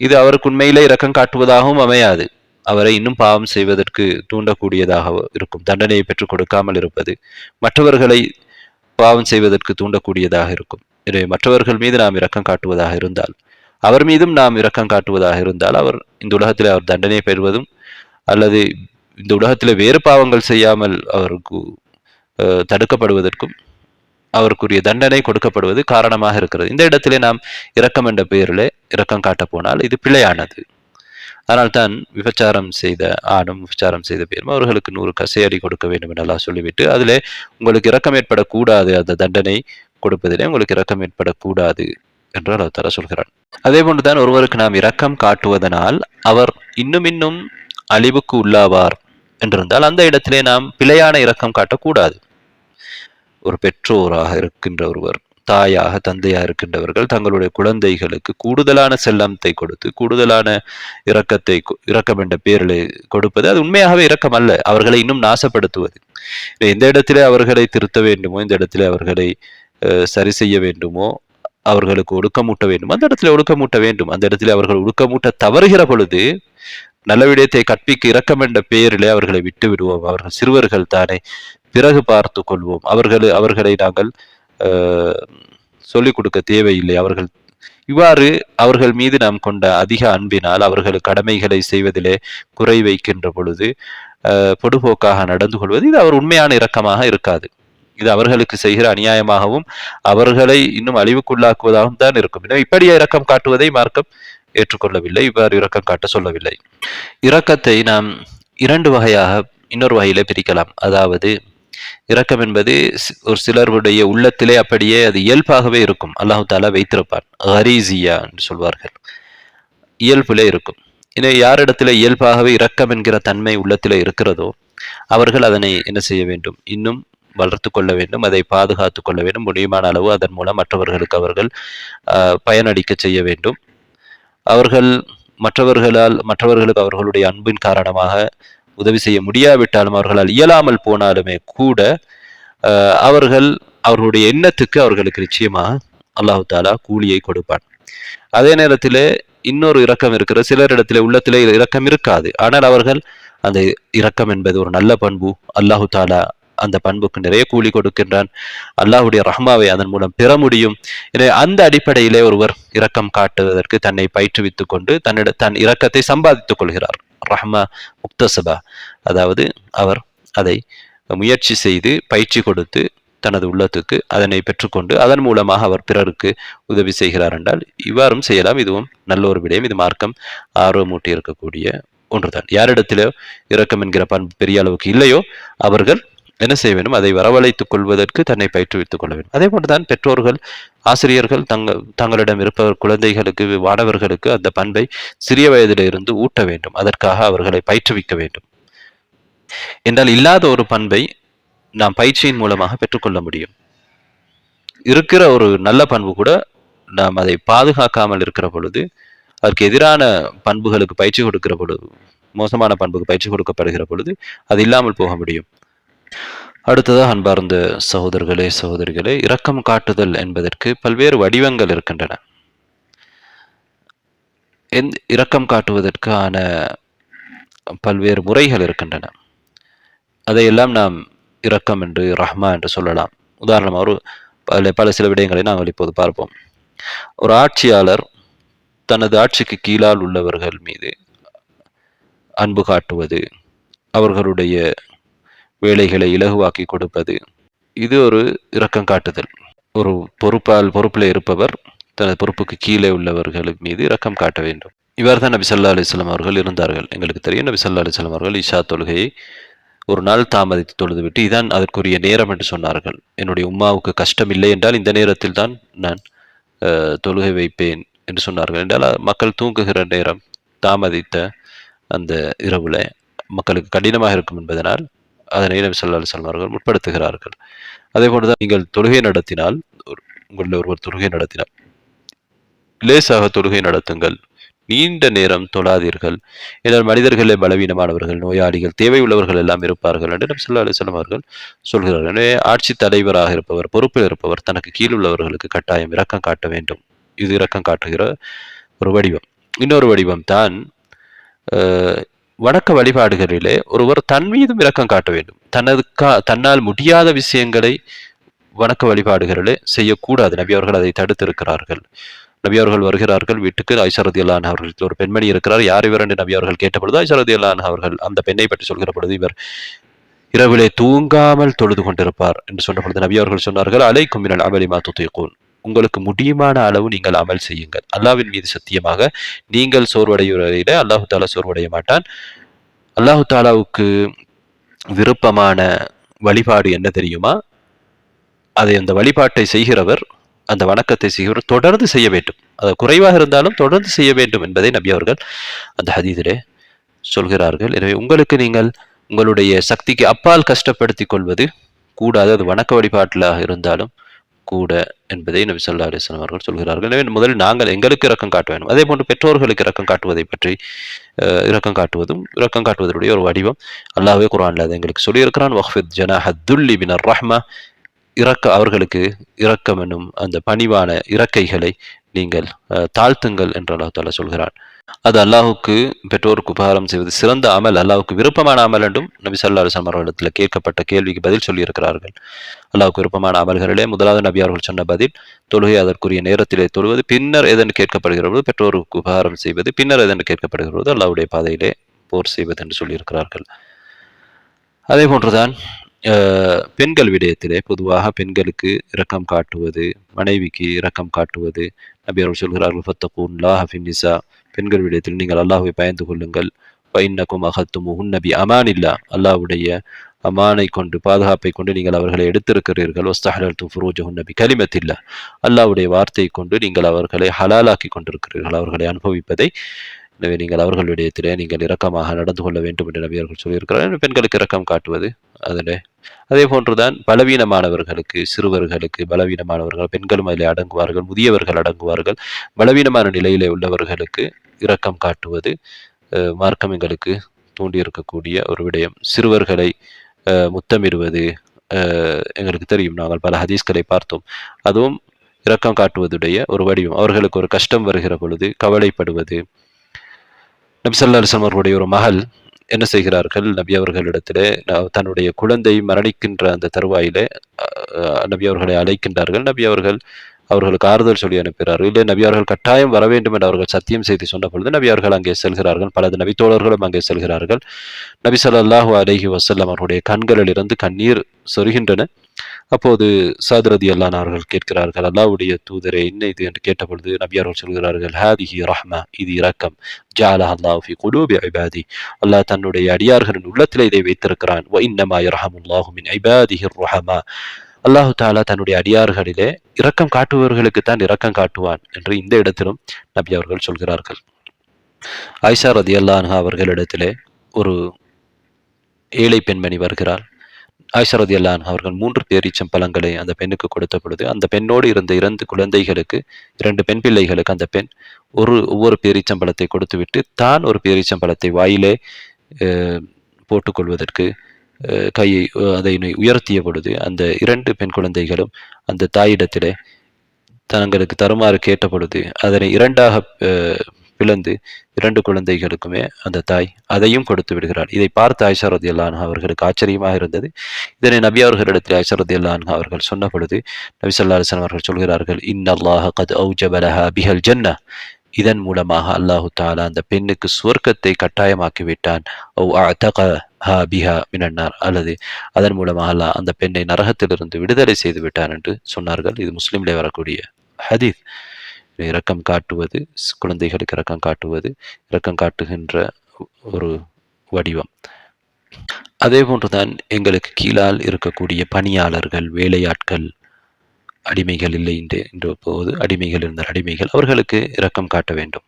இது அவருக்கு உண்மையிலே இரக்கம் காட்டுவதாகவும் அமையாது. அவரை இன்னும் பாவம் செய்வதற்கு தூண்டக்கூடியதாக இருக்கும். தண்டனையை பெற்றுக் கொடுக்காமல் இருப்பது மற்றவர்களை பாவம் செய்வதற்கு தூண்டக்கூடியதாக இருக்கும். எனவே மற்றவர்கள் மீது நாம் இரக்கம் காட்டுவதாக இருந்தால், அவர் மீதும் நாம் இரக்கம் காட்டுவதாக இருந்தால், அவர் இந்த உலகத்தில் அவர் தண்டனை பெறுவதும் அல்லது இந்த உலகத்தில் வேறு பாவங்கள் செய்யாமல் அவருக்கு தடுக்கப்படுவதற்கும் அவருக்குரிய தண்டனை கொடுக்கப்படுவது காரணமாக இருக்கிறது. இந்த இடத்திலே நாம் இரக்கம் என்ற பெயரிலே இரக்கம் காட்ட போனால் இது பிழையானது. அதனால் தான் விபச்சாரம் செய்த ஆணும் விபச்சாரம் செய்த பேரும் அவர்களுக்கு 100 கசையடி கொடுக்க வேண்டும் என்றெல்லாம் சொல்லிவிட்டு அதிலே உங்களுக்கு இரக்கம் ஏற்படக்கூடாது, அந்த தண்டனை கொடுப்பதிலே உங்களுக்கு இரக்கம் ஏற்படக்கூடாது என்று அல்லாஹ் தஆலா சொல்கிறான். அதே போன்றுதான் ஒருவருக்கு நாம் இரக்கம் காட்டுவதனால் அவர் இன்னும் அழிவுக்கு உள்ளாவார் என்றிருந்தால் அந்த இடத்திலே நாம் பிழையான இரக்கம் காட்டக்கூடாது. ஒரு பெற்றோராக இருக்கின்ற ஒருவர், தாயாக தந்தையாக இருக்கின்றவர்கள் தங்களுடைய குழந்தைகளுக்கு கூடுதலான செல்லத்தை கொடுத்து கூடுதலான இரக்கம் என்ற பேரில் கொடுப்பது அது உண்மையாகவே இரக்கம் அல்ல, அவர்களை இன்னும் நாசப்படுத்துவது. எந்த இடத்திலே அவர்களை திருத்த வேண்டுமோ, இந்த இடத்திலே அவர்களை சரி செய்ய வேண்டுமோ, அவர்களுக்கு ஒடுக்கமூட்ட வேண்டும், அந்த இடத்துல ஒடுக்கமூட்ட வேண்டும். அந்த இடத்திலே அவர்கள் ஒடுக்கமூட்ட தவறுகிற பொழுது நல்ல விடயத்தை கற்பிக்க இரக்கம் என்ற பெயரிலே அவர்களை விட்டு விடுவோம். அவர்கள் சிறுவர்கள் தானே, பிறகு பார்த்து கொள்வோம். அவர்களை நாங்கள் சொல்லிக் கொடுக்க தேவையில்லை. இவ்வாறு அவர்கள் மீது நாம் கொண்ட அதிக அன்பினால் அவர்கள் கடமைகளை செய்வதிலே குறை வைக்கின்ற பொழுது பொடுபோக்காக நடந்து கொள்வது இது அவர் உண்மையான இரக்கமாக இருக்காது. இது அவர்களுக்கு செய்கிற அநியாயமாகவும் அவர்களை இன்னும் அழிவுக்குள்ளாக்குவதாகவும் தான் இருக்கும். இப்படியே இரக்கம் காட்டுவதை மார்க்கம் ஏற்றுக்கொள்ளவில்லை, இவ்வாறு இரக்கம் காட்ட சொல்லவில்லை. இரக்கத்தை நாம் 2 வகையாக இன்னொரு வகையிலே பிரிக்கலாம். அதாவது இரக்கம் என்பது ஒரு சிலருடைய உள்ளத்திலே அப்படியே அது இயல்பாகவே இருக்கும், அல்லாஹு தாலா வைத்திருப்பான். ஹரீசியா என்று சொல்வார்கள், இயல்பிலே இருக்கும். யாரிடத்திலே இயல்பாகவே இரக்கம் என்கிற தன்மை உள்ளத்திலே இருக்கிறதோ அவர்கள் அதனை என்ன செய்ய வேண்டும், இன்னும் வளர்த்து கொள்ள வேண்டும், அதை பாதுகாத்து கொள்ள வேண்டும். முடியுமான அளவு அதன் மூலம் மற்றவர்களுக்கு அவர்கள் பயனளிக்க செய்ய வேண்டும். அவர்கள் மற்றவர்களுக்கு அவர்களுடைய அன்பின் காரணமாக உதவி செய்ய முடியாவிட்டாலும் அவர்களால் இயலாமல் போனாலுமே கூட அவர்களுடைய எண்ணத்துக்கு அவர்களுக்கு நிச்சயமாக அல்லாஹு தாலா கூலியை கொடுப்பான். அதே நேரத்தில் இன்னொரு இரக்கம் இருக்கிற சிலரிடத்திலே உள்ளத்திலே இரக்கம் இருக்காது, ஆனால் அவர்கள் அந்த இரக்கம் என்பது ஒரு நல்ல பண்பு, அல்லாஹு தாலா அந்த பண்புக்கு நிறைய கூலி கொடுக்கின்றான், அல்லாஹுடைய ரஹ்மாவை அதன் மூலம் பெற முடியும். எனவே அந்த அடிப்படையிலே ஒருவர் இரக்கம் காட்டுவதற்கு தன்னை பயிற்றுவித்துக் கொண்டு தன் இரக்கத்தை சம்பாதித்துக் கொள்கிறார். ரஹ்மா முக்தசபா, அதாவது அவர் அதை முயற்சி செய்து பயிற்சி கொடுத்து தனது உள்ளத்துக்கு அதனை பெற்றுக்கொண்டு அதன் மூலமாக அவர் பிறருக்கு உதவி செய்கிறார் என்றால் இவ்வாறும் செய்யலாம். இதுவும் நல்ல ஒரு விடயம். இது மார்க்கம் ஆர்வமூட்டி இருக்கக்கூடிய ஒன்றுதான். யாரிடத்திலோ இரக்கம் என்கிற பண்பு பெரிய அளவுக்கு இல்லையோ அவர்கள் என்ன செய்ய வேண்டும், அதை வரவழைத்துக் கொள்வதற்கு தன்னை பயிற்றுவித்துக் கொள்ள வேண்டும். அதே போன்றுதான் பெற்றோர்கள், ஆசிரியர்கள் தங்களிடம் இருப்பவர் குழந்தைகளுக்கு, மாணவர்களுக்கு அந்த பண்பை சிறிய வயதிலிருந்து ஊட்ட வேண்டும். அதற்காக அவர்களை பயிற்றுவிக்க வேண்டும். என்றால் இல்லாத ஒரு பண்பை நாம் பயிற்சியின் மூலமாக பெற்றுக்கொள்ள முடியும். இருக்கிற ஒரு நல்ல பண்பு கூட நாம் அதை பாதுகாக்காமல் இருக்கிற பொழுது, அதற்கு எதிரான பண்புகளுக்கு பயிற்சி கொடுக்கிற பொழுது, மோசமான பண்புக்கு பயிற்சி கொடுக்கப்படுகிற பொழுது அது இல்லாமல் போக முடியும். அடுத்ததாக அன்பார்ந்த சகோதரர்களே சகோதரிகளே, இரக்கம் காட்டுதல் என்பதற்கு பல்வேறு வடிவங்கள் இருக்கின்றன. இரக்கம் காட்டுவதற்கான பல்வேறு முறைகள் இருக்கின்றன. அதையெல்லாம் நாம் இரக்கம் என்று, ரஹ்மா என்று சொல்லலாம். உதாரணமாக பல சில விடயங்களை நாங்கள் இப்போது பார்ப்போம். ஒரு ஆட்சியாளர் தனது ஆட்சிக்கு கீழால் உள்ளவர்கள் மீது அன்பு காட்டுவது, அவர்களுடைய வேலைகளை இலகுவாக்கி கொடுப்பது, இது ஒரு இரக்கம் காட்டுதல். ஒரு பொறுப்பில் இருப்பவர் தனது பொறுப்புக்கு கீழே உள்ளவர்கள் மீது இரக்கம் காட்ட வேண்டும். இவ்வாறு தான் நபி ஸல்லல்லாஹு அலைஹி வஸல்லம் அவர்கள் இருந்தார்கள். எங்களுக்கு தெரியும், நபி ஸல்லல்லாஹு அலைஹி வஸல்லம் அவர்கள் இஷா தொழுகையை ஒரு நாள் தாமதித்து தொழுது விட்டு இதான் அதற்குரிய நேரம் என்று சொன்னார்கள். என்னுடைய உம்மாவுக்கு கஷ்டம் இல்லை என்றால் இந்த நேரத்தில் தான் நான் தொழுகை வைப்பேன் என்று சொன்னார்கள். என்றால் மக்கள் தூங்குகிற நேரம், தாமதித்த அந்த இரவுல மக்களுக்கு கடினமாக இருக்கும் என்பதனால் அதனை நபி ஸல்லல்லாஹு அலைஹி வஸல்லம் அவர்கள் முற்படுத்துகிறார்கள். அதே போன்றுதான் நீங்கள் தொழுகை நடத்தினால், உங்களில் ஒருவர் தொழுகை நடத்தினார், லேசாக தொழுகை நடத்துங்கள். நீண்ட நேரம் தொழாதீர்கள். ஏனால் மனிதர்களே பலவீனமானவர்கள், நோயாளிகள், தேவை உள்ளவர்கள் எல்லாம் இருப்பார்கள் என்று நபி ஸல்லல்லாஹு அலைஹி வஸல்லம் அவர்கள் சொல்கிறார்கள். எனவே ஆட்சி தலைவராக இருப்பவர், பொறுப்பில் இருப்பவர் தனக்கு கீழ் உள்ளவர்களுக்கு கட்டாயம் இரக்கம் காட்ட வேண்டும். இது இரக்கம் காட்டுகிற ஒரு வடிவம். இன்னொரு வடிவம் தான் வணக்க வழிபாடுகளிலே ஒருவர் தன் மீதும் இரக்கம் காட்ட வேண்டும். தன்னால் முடியாத விஷயங்களை வணக்க வழிபாடுகளிலே செய்யக்கூடாது. நபி அவர்கள் அதை தடுத்திருக்கிறார்கள். நபி அவர்கள் வருகிறார்கள் வீட்டுக்கு. ஆயிஷா ரலியல்லாஹு அன்ஹா அவர்கள், ஒரு பெண்மணி இருக்கிறார், யார் இவர் என்று நபி அவர்கள் கேட்டபொழுது ஆயிஷா ரலியல்லாஹு அன்ஹா அவர்கள் அந்த பெண்ணை பற்றி சொல்கிற பொழுது, இவர் இரவிலே தூங்காமல் தொழுது கொண்டிருப்பார் என்று சொன்ன பொழுது நபி அவர்கள் சொன்னார்கள், அலைக்கும் மினல் அமலி மா துதீகூன், உங்களுக்கு முடியுமான அளவு நீங்கள் அமல் செய்யுங்கள். அல்லாஹ்வின் மீது சத்தியமாக நீங்கள் சோர்வடைவதிலே அல்லாஹு தாலா சோர்வடைய மாட்டான். அல்லாஹு தாலாவுக்கு விருப்பமான வழிபாடு என்ன தெரியுமா? அதை அந்த வழிபாட்டை செய்கிறவர், அந்த வணக்கத்தை செய்கிறவர் தொடர்ந்து செய்ய வேண்டும். அது குறைவாக இருந்தாலும் தொடர்ந்து செய்ய வேண்டும் என்பதை நபி அவர்கள் அந்த ஹதீஸிலே சொல்கிறார்கள். எனவே உங்களுக்கு நீங்கள் உங்களுடைய சக்திக்கு அப்பால் கஷ்டப்படுத்திக் கொள்வது கூடாது. அது வணக்க வழிபாட்டிலாக இருந்தாலும் கூட என்பதை நபி ஸல்லல்லாஹு அலைஹி வஸல்லம் அவர்கள் சொல்கிறார்கள். எனவே முதலில் நாங்கள் எங்களுக்கு இரக்கம் காட்ட வேண்டும். அதே போன்று பெற்றோர்களுக்கு இரக்கம் காட்டுவதை பற்றி இரக்கம் காட்டுவதனுடைய ஒரு வடிவம் அல்லாஹ்வே குர்ஆனில் அதை எங்களுக்கு சொல்லியிருக்கிறான். வஹ்ஃபித் ஜனாஹத் துல்லி மினர் ரஹ்மா, அவர்களுக்கு இரக்கம் என்னும் அந்த பணிவான இறக்கைகளை நீங்கள் தாழ்த்துங்கள் என்று அல்லாஹ் தஆலா சொல்கிறான். அது அல்லாஹுக்கு பெற்றோருக்கு உபகாரம் செய்வது சிறந்த அமல், அல்லாஹுக்கு விருப்பமான அமல் என்றும் நபி ஸல்லல்லாஹு அலைஹி வஸல்லம் அவர்களிடத்தில் கேட்கப்பட்ட கேள்விக்கு பதில் சொல்லியிருக்கிறார்கள். அல்லாஹுக்கு விருப்பமான அமல்களிலே முதலாவது நபி அவர்கள் சொன்ன பதில் தொழுகை அதற்குரிய நேரத்திலே தொழுவது, பின்னர் எதென்று கேட்கப்படுகிறது பெற்றோருக்கு உபகாரம் செய்வது, பின்னர் எதென்று கேட்கப்படுகிறது அல்லாஹ்வுடைய பாதையிலே போர் செய்வது என்று சொல்லியிருக்கிறார்கள். அதே போன்றுதான் பெண்கள் விடயத்திலே பொதுவாக பெண்களுக்கு இரக்கம் காட்டுவது, மனைவிக்கு இரக்கம் காட்டுவது, நபி அவர்கள் சொல்கிறார்கள், ஃபத்தகூல்லாஹ ஃபின்-நிஸா, பெண்கள் விடயத்தில் நீங்கள் அல்லாஹ்வை பயந்து கொள்ளுங்கள். ஃபஇன்னகும் அகதுமுஹுன்ன பி அமானில்லா, அல்லாஹ்வுடைய அமானை கொண்டு, பாதுகாப்பை கொண்டு நீங்கள் அவர்களை எடுத்திருக்கிறீர்கள். வஸ்தஹலல்தும் ஃபுரூஜஹுன்ன பி கலிமத்தில்லா, அல்லாஹ்வுடைய வார்த்தையை கொண்டு நீங்கள் அவர்களை ஹலாலாக்கி கொண்டிருக்கிறீர்கள், அவர்களை அனுபவிப்பதை. எனவே நீங்கள் அவர்கள் விடயத்திலே நீங்கள் இரக்கமாக நடந்து கொள்ள வேண்டும் என்று நபி அவர்கள் சொல்லியிருக்கிறார்கள். பெண்களுக்கு இரக்கம் காட்டுவது அதிலே. அதே போன்றுதான் பலவீனமானவர்களுக்கு, சிறுவர்களுக்கு, பலவீனமானவர்கள் பெண்களும் அதிலே அடங்குவார்கள், முதியவர்கள் அடங்குவார்கள். பலவீனமான நிலையிலே உள்ளவர்களுக்கு இரக்கம் காட்டுவது மார்க்கம் எங்களுக்கு தூண்டியிருக்கக்கூடிய ஒரு விடயம். சிறுவர்களை முத்தமிடுவது எங்களுக்கு தெரியும், நாங்கள் பல ஹதீஸ்களை பார்த்தோம். அதுவும் இரக்கம் காட்டுவதுடைய ஒரு வடிவம். அவர்களுக்கு ஒரு கஷ்டம் வருகிற பொழுது கவலைப்படுவது. நபி ஸல்லல்லாஹு அலைஹி வஸல்லம் அவர்களுடைய ஒரு மகள் என்ன செய்கிறார்கள், நபி அவர்களிடத்திலே தன்னுடைய குழந்தை மரணிக்கின்ற அந்த தருவாயிலே நபி அவர்களை அழைக்கின்றார்கள். நபி அவர்கள் அவர்களுக்கு ஆறுதல் சொல்லி அனுப்புகிறார்கள். இல்லை, நபி அவர்கள் கட்டாயம் வர வேண்டும் என்று அவர்கள் சத்தியம் செய்து சொன்ன பொழுது நபி அவர்கள் அங்கே செல்கிறார்கள். பலது நபி தோழர்களும் அங்கே செல்கிறார்கள். நபி ஸல்லல்லாஹு அலைஹி வஸல்லம் அவர்களுடைய கண்களில் இருந்து கண்ணீர் சொரிகின்றன. அப்போது சாத் ரலியல்லாஹு அன்ஹு அவர்கள் கேட்கிறார்கள், அல்லாஹ்வுடைய தூதரே என்ன இது என்று கேட்டபொழுது நபி அவர்கள் சொல்கிறார்கள், ஹாதிஹி ரஹ்மா, இது இரக்கம். ஜஅலஹ அல்லாஹு ஃபீ குலூபி இபாதி, அல்லாஹ் தன்னுடைய அடியார்களின் உள்ளத்திலே இதை வைத்திருக்கிறான். வ இன்னமா யர்ஹமுல்லாஹு மின் இபாதிஹிர் ருஹமா, அல்லாஹு தஆலா தன்னுடைய அடியார்களிலே இரக்கம் காட்டுபவர்களுக்கு தான் இரக்கம் காட்டுவான் என்று இந்த இடத்திலும் நபி அவர்கள் சொல்கிறார்கள். ஆயிஷா ரலியல்லாஹு அன்ஹா அவர்களிடத்திலே ஒரு ஏழை பெண்மணி வருகிறார். ஆயிஷா ரலியல்லாஹு அன்ஹா அவர்கள் 3 பேரீச்சம் பழங்களை அந்த பெண்ணுக்கு கொடுத்த பொழுது, அந்த பெண்ணோடு இருந்த 2 குழந்தைகளுக்கு, 2 பெண் பிள்ளைகளுக்கு அந்த பெண் ஒவ்வொரு பேரீச்சம் பழத்தை கொடுத்துவிட்டு தான் ஒரு பேரீச்சம் பழத்தை வாயிலே போட்டுக்கொள்வதற்கு கையை அதனை உயர்த்திய பொழுது அந்த 2 பெண் குழந்தைகளும் அந்த தாயிடத்திலே தங்களுக்கு தருமாறு கேட்ட பொழுது அதனை 2ஆக பிளந்து 2 குழந்தைகளுக்குமே அந்த தாய் அதையும் கொடுத்து விடுகிறார். இதை பார்த்து ஆயிஷா ரலியல்லாஹு அன்ஹா அவர்களுக்கு ஆச்சரியமாக இருந்தது. இதனை நபி அவர்களிடத்தில் ஆயிஷா ரலியல்லாஹு அன்ஹா அவர்கள் சொன்ன பொழுது நபி ஸல்லல்லாஹு அலைஹி வஸல்லம் அவர்கள் சொல்கிறார்கள், இன்னல்லாஹ கத் அவ்ஜப லஹா பிஹல் ஜன்னah, இதன் மூலமாக அல்லாஹு தஆலா அந்த பெண்ணுக்கு சுவர்க்கத்தை கட்டாயமாக்கி விட்டான். அவ் அஅதகஹா பிஹா மினன் நார், அல்லது அதன் மூலமாக அல்லாஹ் அந்த பெண்ணை நரகத்திலிருந்து விடுதலை செய்து விட்டான் என்று சொன்னார்கள். இது முஸ்லிமிலே வரக்கூடிய ஹதீஸ். இரக்கம் காட்டுவது, குழந்தைகளுக்கு இரக்கம் காட்டுவது இரக்கம் காட்டுகின்ற ஒரு வடிவம். அதே போன்றுதான் எங்களுக்கு கீழால் இருக்கக்கூடிய பணியாளர்கள், வேலையாட்கள், அடிமைகள் இல்லை என்ற போது அடிமைகள் இருந்தால் அடிமைகள், அவர்களுக்கு இரக்கம் காட்ட வேண்டும்.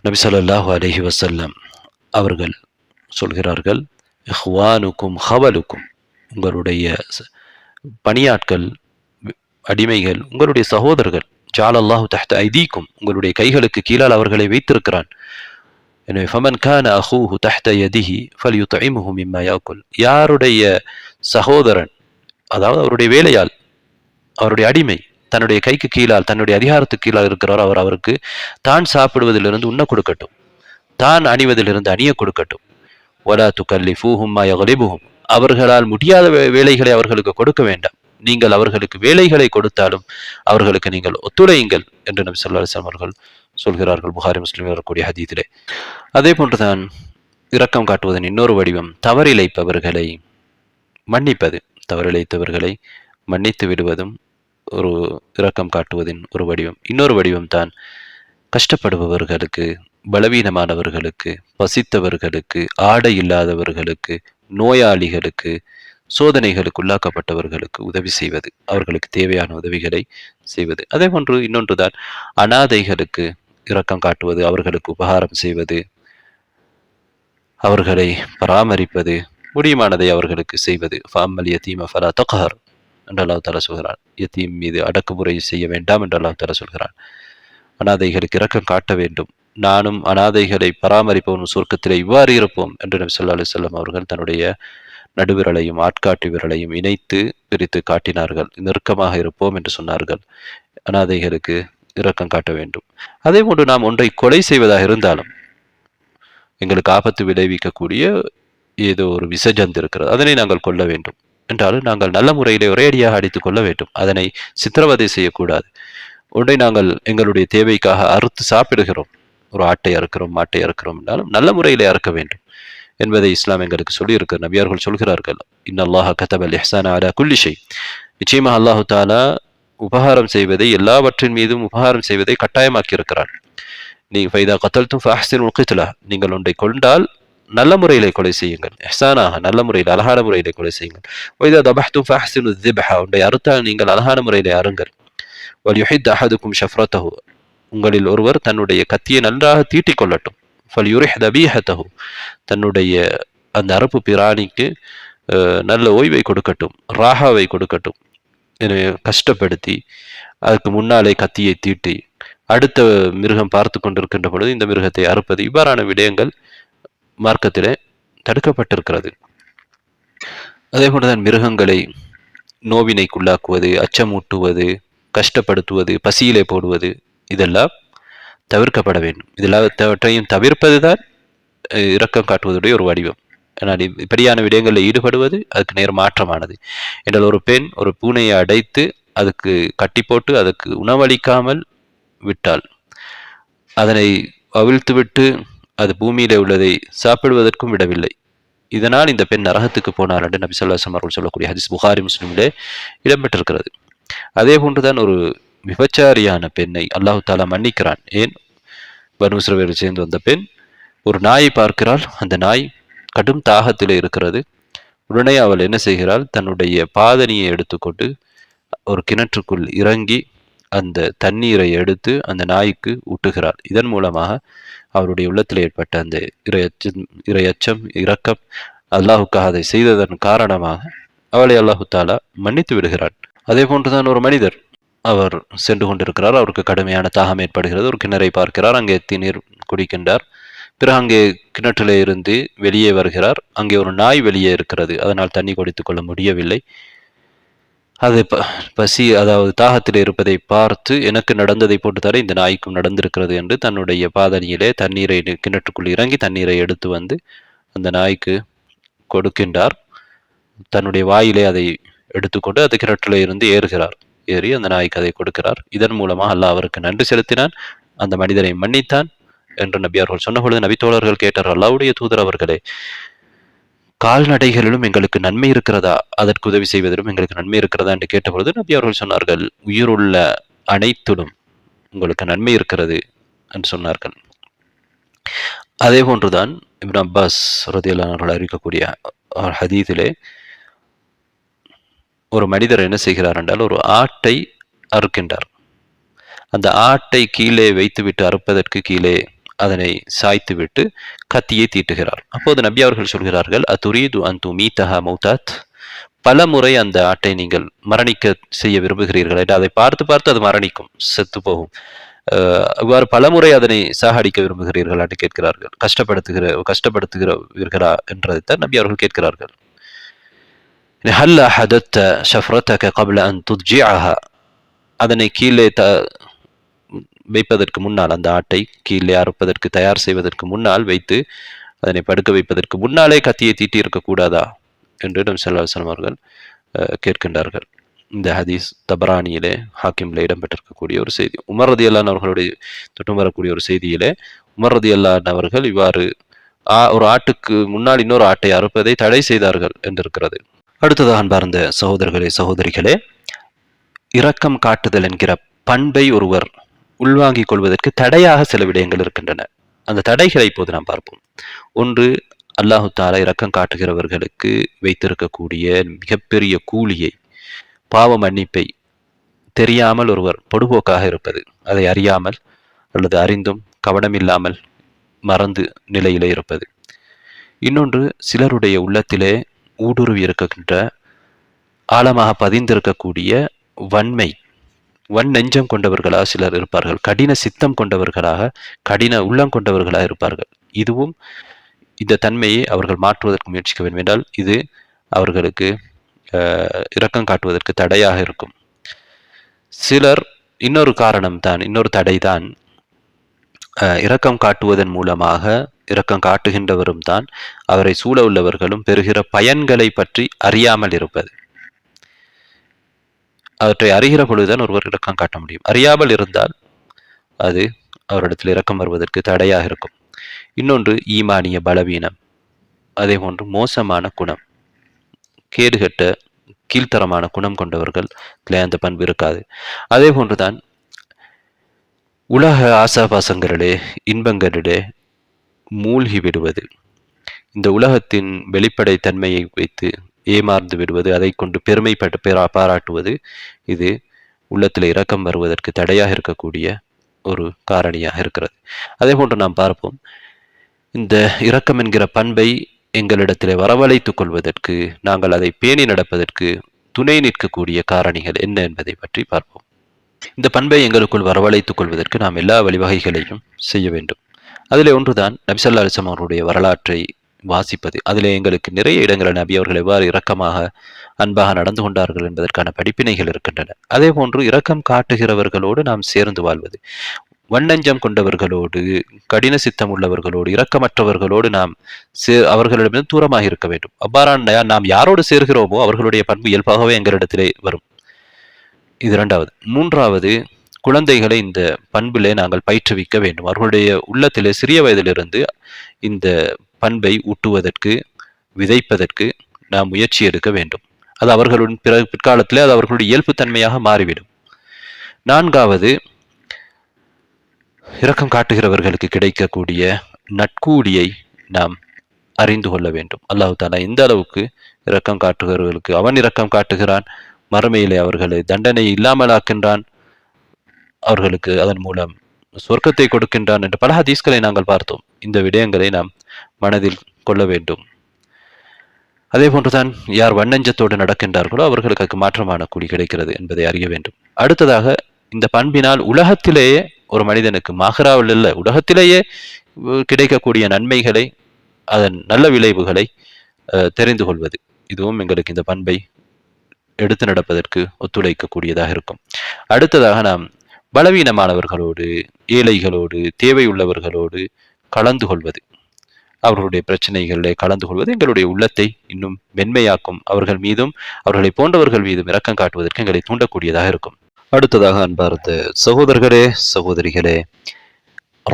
நபி ஸல்லல்லாஹு அலைஹி வஸல்லம் அவர்கள் சொல்கிறார்கள், இஹ்வானுக்கும் ஹவலுக்கும், உங்களுடைய பணியாட்கள், அடிமைகள் உங்களுடைய சகோதரர்கள். ஜஅலல்லாஹு தஹ்த ஐதீக்கும், உங்களுடைய கைகளுக்கு கீழால் அவர்களை வைத்திருக்கிறான். எனவே ஃபமன் கான அஹூஹு தஹ்த யதிஹி ஃபல்யுத்இம்ஹு மிம்மா யாக்குல், யாருடைய சகோதரன், அதாவது அவருடைய வேலையாள், அவருடைய அடிமை தன்னுடைய கைக்கு கீழால் தன்னுடைய அதிகாரத்துக்கு கீழால் இருக்கிறார், அவர் அவருக்கு தான் சாப்பிடுவதிலிருந்து உண்ண கொடுக்கட்டும், தான் அணிவதிலிருந்து அணிய கொடுக்கட்டும். வலா துகல்லிஃபூஹும் மா யக்லிபுஹும், அவர்களால் முடியாத வேலைகளை அவர்களுக்கு கொடுக்க வேண்டாம். நீங்கள் அவர்களுக்கு வேலைகளை கொடுத்தாலும் அவர்களுக்கு நீங்கள் ஒத்துழையுங்கள் என்று நபி ஸல்லல்லாஹு அலைஹி வஸல்லம் அவர்கள் சொல்கிறார்கள், புகாரி முஸ்லிம் வரக்கூடிய ஹதீஸிலே. அதே போன்றுதான் இரக்கம் காட்டுவதன் இன்னொரு வடிவம் தவறிழைப்பவர்களை மன்னிப்பது. தவறிழைத்தவர்களை மன்னித்து விடுவதும் ஒரு இரக்கம் காட்டுவதின் ஒரு வடிவம். இன்னொரு வடிவம் தான் கஷ்டப்படுபவர்களுக்கு, பலவீனமானவர்களுக்கு, பசித்தவர்களுக்கு, ஆடை இல்லாதவர்களுக்கு, நோயாளிகளுக்கு, சோதனைகளுக்கு உள்ளாக்கப்பட்டவர்களுக்கு உதவி செய்வது, அவர்களுக்கு தேவையான உதவிகளை செய்வது. அதே போன்று இன்னொன்றுதான் அனாதைகளுக்கு இரக்கம் காட்டுவது, அவர்களுக்கு உபகாரம் செய்வது, அவர்களை பராமரிப்பது, முடியுமானதை அவர்களுக்கு செய்வது. ஃபஅம்மல் யதீம ஃபலா தக்ஹர் என்று அல்லாஹ் தஆலா சொல்கிறான். யதீம் மீது அடக்குமுறை செய்ய வேண்டாம் என்று அல்லாஹ் தஆலா சொல்கிறான். அனாதைகளுக்கு இரக்கம் காட்ட வேண்டும். நானும் அனாதைகளை பராமரிப்பவன் சொர்க்கத்திலே இவ்வாறு இருப்போம் என்று நபி ஸல்லல்லாஹு அலைஹி வஸல்லம் அவர்கள் தன்னுடைய நடுவிரலையும் ஆட்காட்டி விரலையும் இணைத்து பிரித்து காட்டினார்கள். நெருக்கமாக இருப்போம் என்று சொன்னார்கள். அனாதைகளுக்கு இரக்கம் காட்ட வேண்டும். அதே போன்று நாம் ஒன்றை கொலை செய்வதாக இருந்தாலும், எங்களுக்கு ஆபத்து விளைவிக்கக்கூடிய ஏதோ ஒரு விசஜந்து இருக்கிறது, அதனை நாங்கள் கொல்ல வேண்டும் என்றாலும் நாங்கள் நல்ல முறையிலே ஒரேடியாக அடித்துக் கொள்ள வேண்டும். அதனை சித்திரவதை செய்யக்கூடாது. ஒன்றை நாங்கள் எங்களுடைய தேவைக்காக அறுத்து சாப்பிடுகிறோம், ஒரு ஆட்டை அறுக்கிறோம், மாட்டை அறுக்கிறோம் என்றாலும் நல்ல முறையிலே அறுக்க வேண்டும் என்பதை இஸ்லாம் எங்களுக்கு சொல்லியிருக்க. நபியார்கள் சொல்கிறார்கள், இன்னல்லாஹ கதபல் இஹ்சான அலா குல்லி ஷை, நிச்சயமாக அல்லாஹு தாலா உபகாரம் செய்வதை, எல்லாவற்றின் மீதும் உபகாரம் செய்வதை கட்டாயமாக்கி இருக்கிறான். நீ ஃபைதா கத்தல்தும் ஃபஅஹ்சினுல் கித்லா, நீங்கள் ஒன்றை கொண்டால் நல்ல முறையிலே கொலை செய்யுங்கள், இஹ்சானாக நல்ல முறையில் அழகான முறையிலே கொலை செய்யுங்கள். வைதா தபஹ்தும் ஃபஅஹ்சினு ذிப்ஹ, ஒன்றை அறுத்தால் நீங்கள் அழகான முறையிலே அருங்கள். வல்யுஹித் அஹதுக்கும் ஷஃப்ரத்தஹு, உங்களில் ஒருவர் தன்னுடைய கத்தியை நன்றாக தீட்டிக் கொள்ளட்டும். ஃபல்யுரிஹ் தபீஹத்தஹு, தன்னுடைய அந்த அறுப்பு பிராணிக்கு நல்ல ஓய்வை கொடுக்கட்டும், ராகாவை கொடுக்கட்டும். எனவே கஷ்டப்படுத்தி அதுக்கு முன்னாலே கத்தியை தீட்டி அடுத்த மிருகம் பார்த்து கொண்டிருக்கின்ற பொழுது இந்த மிருகத்தை அறுப்பது, இவ்வாறான விடயங்கள் மார்க்கத்திலே தடுக்கப்பட்டிருக்கிறது. அதே போன்றுதான் மிருகங்களை நோவினைக்குள்ளாக்குவது, அச்சமூட்டுவது, கஷ்டப்படுத்துவது, பசியிலே போடுவது, இதெல்லாம் தவிர்க்கப்பட வேண்டும். இதெல்லாவற்றையும் தவிர்ப்பதுதான் இரக்கம் காட்டுவதுடைய ஒரு வடிவம். ஆனால் இப்படியான விடயங்களில் ஈடுபடுவது அதுக்கு நேர் மாற்றமானது. என்றால் ஒரு பெண் ஒரு பூனையை அடைத்து அதுக்கு கட்டி போட்டு அதுக்கு உணவளிக்காமல் விட்டால், அதனை அவிழ்த்துவிட்டு அது பூமியிலே உள்ளதை சாப்பிடுவதற்கும் விடவில்லை, இதனால் இந்த பெண் நரகத்துக்கு போனார் என்று நபி ஸல்லல்லாஹு அலைஹி வஸல்லம் அவர்கள் சொல்லக்கூடிய ஹதீஸ் புகாரி முஸ்லிமிலே இடம்பெற்றிருக்கிறது. அதே போன்றுதான் ஒரு விபச்சாரியான பெண்ணை அல்லாஹு தாலா மன்னிக்கிறான். ஏன்? பனு இஸ்ரவேலை சேர்ந்து வந்த பெண் ஒரு நாயை பார்க்கிறாள். அந்த நாய் கடும் தாகத்திலே இருக்கிறது. உடனே அவள் என்ன செய்கிறாள்? தன்னுடைய பாதணியை எடுத்துக்கொண்டு ஒரு கிணற்றுக்குள் இறங்கி அந்த தண்ணீரை எடுத்து அந்த நாய்க்கு ஊட்டுகிறாள். இதன் மூலமாக அவருடைய உள்ளத்தில் ஏற்பட்ட அந்த இரையச்சம், இரக்கம், அல்லாஹுக்காக அதை செய்ததன் காரணமாக அவளை அல்லாஹு தாலா மன்னித்து விடுகிறான். அதே போன்றுதான் ஒரு மனிதர், அவர் சென்று கொண்டிருக்கிறார், அவருக்கு கடுமையான தாகம் ஏற்படுகிறது. ஒரு கிணறை பார்க்கிறார், அங்கே தண்ணீர் குடிக்கின்றார். பிறகு அங்கே கிணற்றிலே இருந்து வெளியே வருகிறார். அங்கே ஒரு நாய் வெளியே இருக்கிறது, அதனால் தண்ணி குடித்துக் கொள்ள முடியவில்லை. அது பசி, அதாவது தாகத்தில் இருப்பதை பார்த்து, எனக்கு நடந்ததை போட்டு தர இந்த நாய்க்கும் நடந்திருக்கிறது என்று தன்னுடைய பாதணியிலே தண்ணீரை கிணற்றுக்குள் இறங்கி தண்ணீரை எடுத்து வந்து அந்த நாய்க்கு கொடுக்கின்றார். தன்னுடைய வாயிலே அதை எடுத்துக்கொண்டு அது கிணற்றிலே இருந்து ஏறுகிறார். ஏறி அந்த நாய்க்கு அதை கொடுக்கிறார். இதன் மூலமாக அல்லாஹ் அவருக்கு நன்றி செலுத்தினான், அந்த மனிதரை மன்னித்தான் என்று நபி அவர்கள் சொன்ன பொழுது நபி தோழர்கள் கேட்டார், அல்லாஹ்வுடைய தூதர் அவர்களே, கால்நடைகளிலும் எங்களுக்கு நன்மை இருக்கிறதா, அதற்கு உதவி செய்வதிலும் எங்களுக்கு நன்மை இருக்கிறதா என்று கேட்டபொழுது நபி அவர்கள் சொன்னார்கள், உயிருள்ள அனைத்திலும் உங்களுக்கு நன்மை இருக்கிறது என்று சொன்னார்கள். அதே போன்றுதான் இப்னு அப்பாஸ் ரலியல்லாஹு அன்ஹு அவர்கள் அறிவிக்கக்கூடிய ஹதீஸிலே ஒரு மனிதர் என்ன செய்கிறார் என்றால், ஒரு ஆட்டை அறுக்கின்றார். அந்த ஆட்டை கீழே வைத்துவிட்டு அறுப்பதற்கு கீழே அதனை சாய்த்துவிட்டு கத்தியை தீட்டுகிறார். அப்போது நபி அவர்கள் சொல்கிறார்கள், அத்துரீது அன் துமீதஹா மௌதாத், பல முறை அந்த ஆட்டை நீங்கள் மரணிக்க செய்ய விரும்புகிறீர்கள் என்று. அதை பார்த்து பார்த்து அது மரணிக்கும், செத்து போகும். இவ்வாறு பலமுறை அதனை சாகடிக்க விரும்புகிறீர்களா என்று கேட்கிறார்கள். கஷ்டப்படுத்துகிறீர்களா என்றதைத்தான் நபி அவர்கள் கேட்கிறார்கள். ஹல்லா ஹதத்த ஷஃப்ரதக கப்ல அன் துத்ஜிஅஹா, அதனை கீழே வைப்பதற்கு முன்னால், அந்த ஆட்டை கீழே அறுப்பதற்கு தயார் செய்வதற்கு முன்னால் வைத்து அதனை படுக்க வைப்பதற்கு முன்னாலே கத்தியை தீட்டி இருக்கக்கூடாதா என்று நபி ஸல்லல்லாஹு அலைஹி வஸல்லம் அவர்கள் கேட்கின்றார்கள். இந்த ஹதீஸ் தபரானியிலே, ஹாக்கிம்ல இடம்பெற்றிருக்கக்கூடிய ஒரு செய்தி. உமர் ரலியல்லாஹு அன்ஹு அவர்களுடைய தொட்டும் வரக்கூடிய ஒரு செய்தியிலே உமர் ரலியல்லாஹு அன்ஹு அவர்கள் இவ்வாறு ஒரு ஆட்டுக்கு முன்னால் இன்னொரு ஆட்டை அறுப்பதை தடை செய்தார்கள் என்றிருக்கிறது. அடுத்ததாக அன்பார்ந்த சகோதரர்களே, சகோதரிகளே, இரக்கம் காட்டுதல் என்கிற பண்பை ஒருவர் உள்வாங்கிக் கொள்வதற்கு தடையாக சில விடயங்கள் இருக்கின்றன. அந்த தடைகளை இப்போது நாம் பார்ப்போம். ஒன்று, அல்லாஹு தஆலா இரக்கம் காட்டுகிறவர்களுக்கு வைத்திருக்கக்கூடிய மிகப்பெரிய கூலியை, பாவ மன்னிப்பை தெரியாமல் ஒருவர் பொடுபோக்காக இருப்பது, அதை அறியாமல் அல்லது அறிந்தும் கவனமில்லாமல் மறந்து நிலையிலே இருப்பது. இன்னொன்று, சிலருடைய உள்ளத்திலே ஊடுருவி இருக்கின்ற, ஆழமாக பதிந்திருக்கக்கூடிய வன்மை, நெஞ்சம் கொண்டவர்களாக சிலர் இருப்பார்கள். கடின சித்தம் கொண்டவர்களாக, கடின உள்ளம் கொண்டவர்களாக இருப்பார்கள். இதுவும் இந்த தன்மையை அவர்கள் மாற்றுவதற்கு முயற்சிக்க வேண்டும் என்றால் இது அவர்களுக்கு இரக்கம் காட்டுவதற்கு தடையாக இருக்கும். சிலர் இன்னொரு தடை தான், இரக்கம் காட்டுவதன் மூலமாக இரக்கம் காட்டுகின்றவரும் தான் அவரை சூழ உள்ளவர்களும் பெறுகிற பயன்களை பற்றி அறியாமல் இருப்பது. அவற்றை அறிகிற பொழுதுதான் ஒருவர் இரக்கம் காட்ட முடியும். அறியாமல் இருந்தால் அது அவரிடத்தில் இரக்கம் வருவதற்கு தடையாக இருக்கும். இன்னொன்று, ஈமானிய பலவீனம், அதே போன்று மோசமான குணம், கேடுகட்ட கீழ்த்தரமான குணம் கொண்டவர்கள் அந்த பண்பு இருக்காது. அதே போன்றுதான் உலக ஆசாபாசங்களிலே, இன்பங்களிலே மூழ்கி விடுவது, இந்த உலகத்தின் வெளிப்படை தன்மையை வைத்து ஏமாந்து விடுவது, அதை கொண்டு பாராட்டுவது, இது உள்ளத்தில் இரக்கம் வருவதற்கு தடையாக இருக்கக்கூடிய ஒரு காரணியாக இருக்கிறது. அதே போன்று நாம் பார்ப்போம், இந்த இரக்கம் என்கிற பண்பை எங்களிடத்திலே வரவழைத்துக் கொள்வதற்கு, நாங்கள் அதை பேணி நடப்பதற்கு துணை நிற்கக்கூடிய காரணிகள் என்ன என்பதை பற்றி பார்ப்போம். இந்த பண்பை எங்களுக்குள் வரவழைத்துக் கொள்வதற்கு நாம் எல்லா வழிவகைகளையும் செய்ய வேண்டும். அதிலே ஒன்றுதான் நபி ஸல்லல்லாஹு அலைஹி வஸல்லம் அவருடைய வரலாற்றை வாசிப்பது. அதிலே எங்களுக்கு நிறைய இடங்களில் நபி அவர்கள் எவ்வாறு இரக்கமாக, அன்பாக நடந்து கொண்டார்கள் என்பதற்கான படிப்பினைகள் இருக்கின்றன. அதே போன்று இரக்கம் காட்டுகிறவர்களோடு நாம் சேர்ந்து வாழ்வது, வன்னஞ்சம் கொண்டவர்களோடு, கடின சித்தம் உள்ளவர்களோடு, இரக்கமற்றவர்களோடு நாம் அவர்களிடமிருந்து தூரமாக இருக்க வேண்டும். அவ்வாறான நாம் யாரோடு சேர்கிறோமோ அவர்களுடைய பண்பு இயல்பாகவே எங்களிடத்திலே வரும். இது இரண்டாவது. மூன்றாவது, குழந்தைகளை இந்த பண்பிலே நாங்கள் பயிற்றுவிக்க வேண்டும். அவர்களுடைய உள்ளத்திலே சிறிய வயதிலிருந்து இந்த பண்பை ஊட்டுவதற்கு, விதைப்பதற்கு நாம் முயற்சி எடுக்க வேண்டும். அது அவர்களுடன் பிற்காலத்திலே அது அவர்களுடைய இயல்பு தன்மையாக மாறிவிடும். நான்காவது, இரக்கம் காட்டுகிறவர்களுக்கு கிடைக்கக்கூடிய நட்கூலியை நாம் அறிந்து கொள்ள வேண்டும். அல்லாஹ் தஆலா இந்த அளவுக்கு இரக்கம் காட்டுகிறவர்களுக்கு அவன் இரக்கம் காட்டுகிறான், மறுமையிலே அவர்களை தண்டனை இல்லாமலாக்கின்றான், அவர்களுக்கு அதன் மூலம் சொர்க்கத்தை கொடுக்கின்றான் என்ற பல ஹதீஸ்களை நாங்கள் பார்த்தோம். இந்த விடயங்களை நாம் மனதில் கொள்ள வேண்டும். அதே போன்றுதான் யார் வன்னஞ்சத்தோடு நடக்கின்றார்களோ அவர்களுக்கு மாற்றமான கூலி கிடைக்கிறது என்பதை அறிய வேண்டும். அடுத்ததாக, இந்த பண்பினால் உலகத்திலேயே ஒரு மனிதனுக்கு, மாஹராவில் இல்ல, உலகத்திலேயே கிடைக்கக்கூடிய நன்மைகளை, அதன் நல்ல விளைவுகளை தெரிந்து கொள்வது, இதுவும் எங்களுக்கு இந்த பண்பை எடுத்து நடப்பதற்கு ஒத்துழைக்கக்கூடியதாக இருக்கும். அடுத்ததாக, நாம் பலவீனமானவர்களோடு, ஏழைகளோடு, தேவையுள்ளவர்களோடு கலந்து கொள்வது, அவர்களுடைய பிரச்சனைகளிலே கலந்து கொள்வது எங்களுடைய உள்ளத்தை இன்னும் மென்மையாக்கும். அவர்கள் மீதும் அவர்களை போன்றவர்கள் மீதும் இரக்கம் காட்டுவதற்கு எங்களை தூண்டக்கூடியதாக இருக்கும். அடுத்ததாக அன்பார்ந்த சகோதரர்களே, சகோதரிகளே,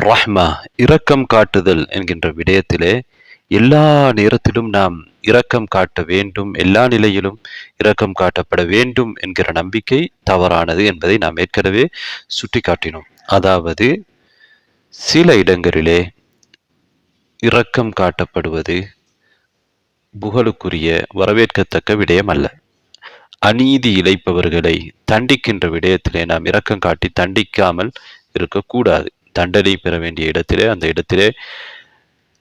ரஹ்மா, இரக்கம் காட்டுதல் என்கின்ற விடயத்திலே எல்லா நேரத்திலும் நாம் இரக்கம் காட்ட வேண்டும், எல்லா நிலையிலும் இரக்கம் காட்டப்பட வேண்டும் என்கிற நம்பிக்கை தவறானது என்பதை நாம் ஏற்கனவே சுட்டி காட்டினோம். அதாவது, சில இடங்களிலே இரக்கம் காட்டப்படுவது புகழுக்குரிய, வரவேற்கத்தக்க விடயம் அல்ல. அநீதி இழைப்பவர்களை தண்டிக்கின்ற விடயத்திலே நாம் இரக்கம் காட்டி தண்டிக்காமல் இருக்கக்கூடாது. தண்டனை பெற வேண்டிய இடத்திலே அந்த இடத்திலே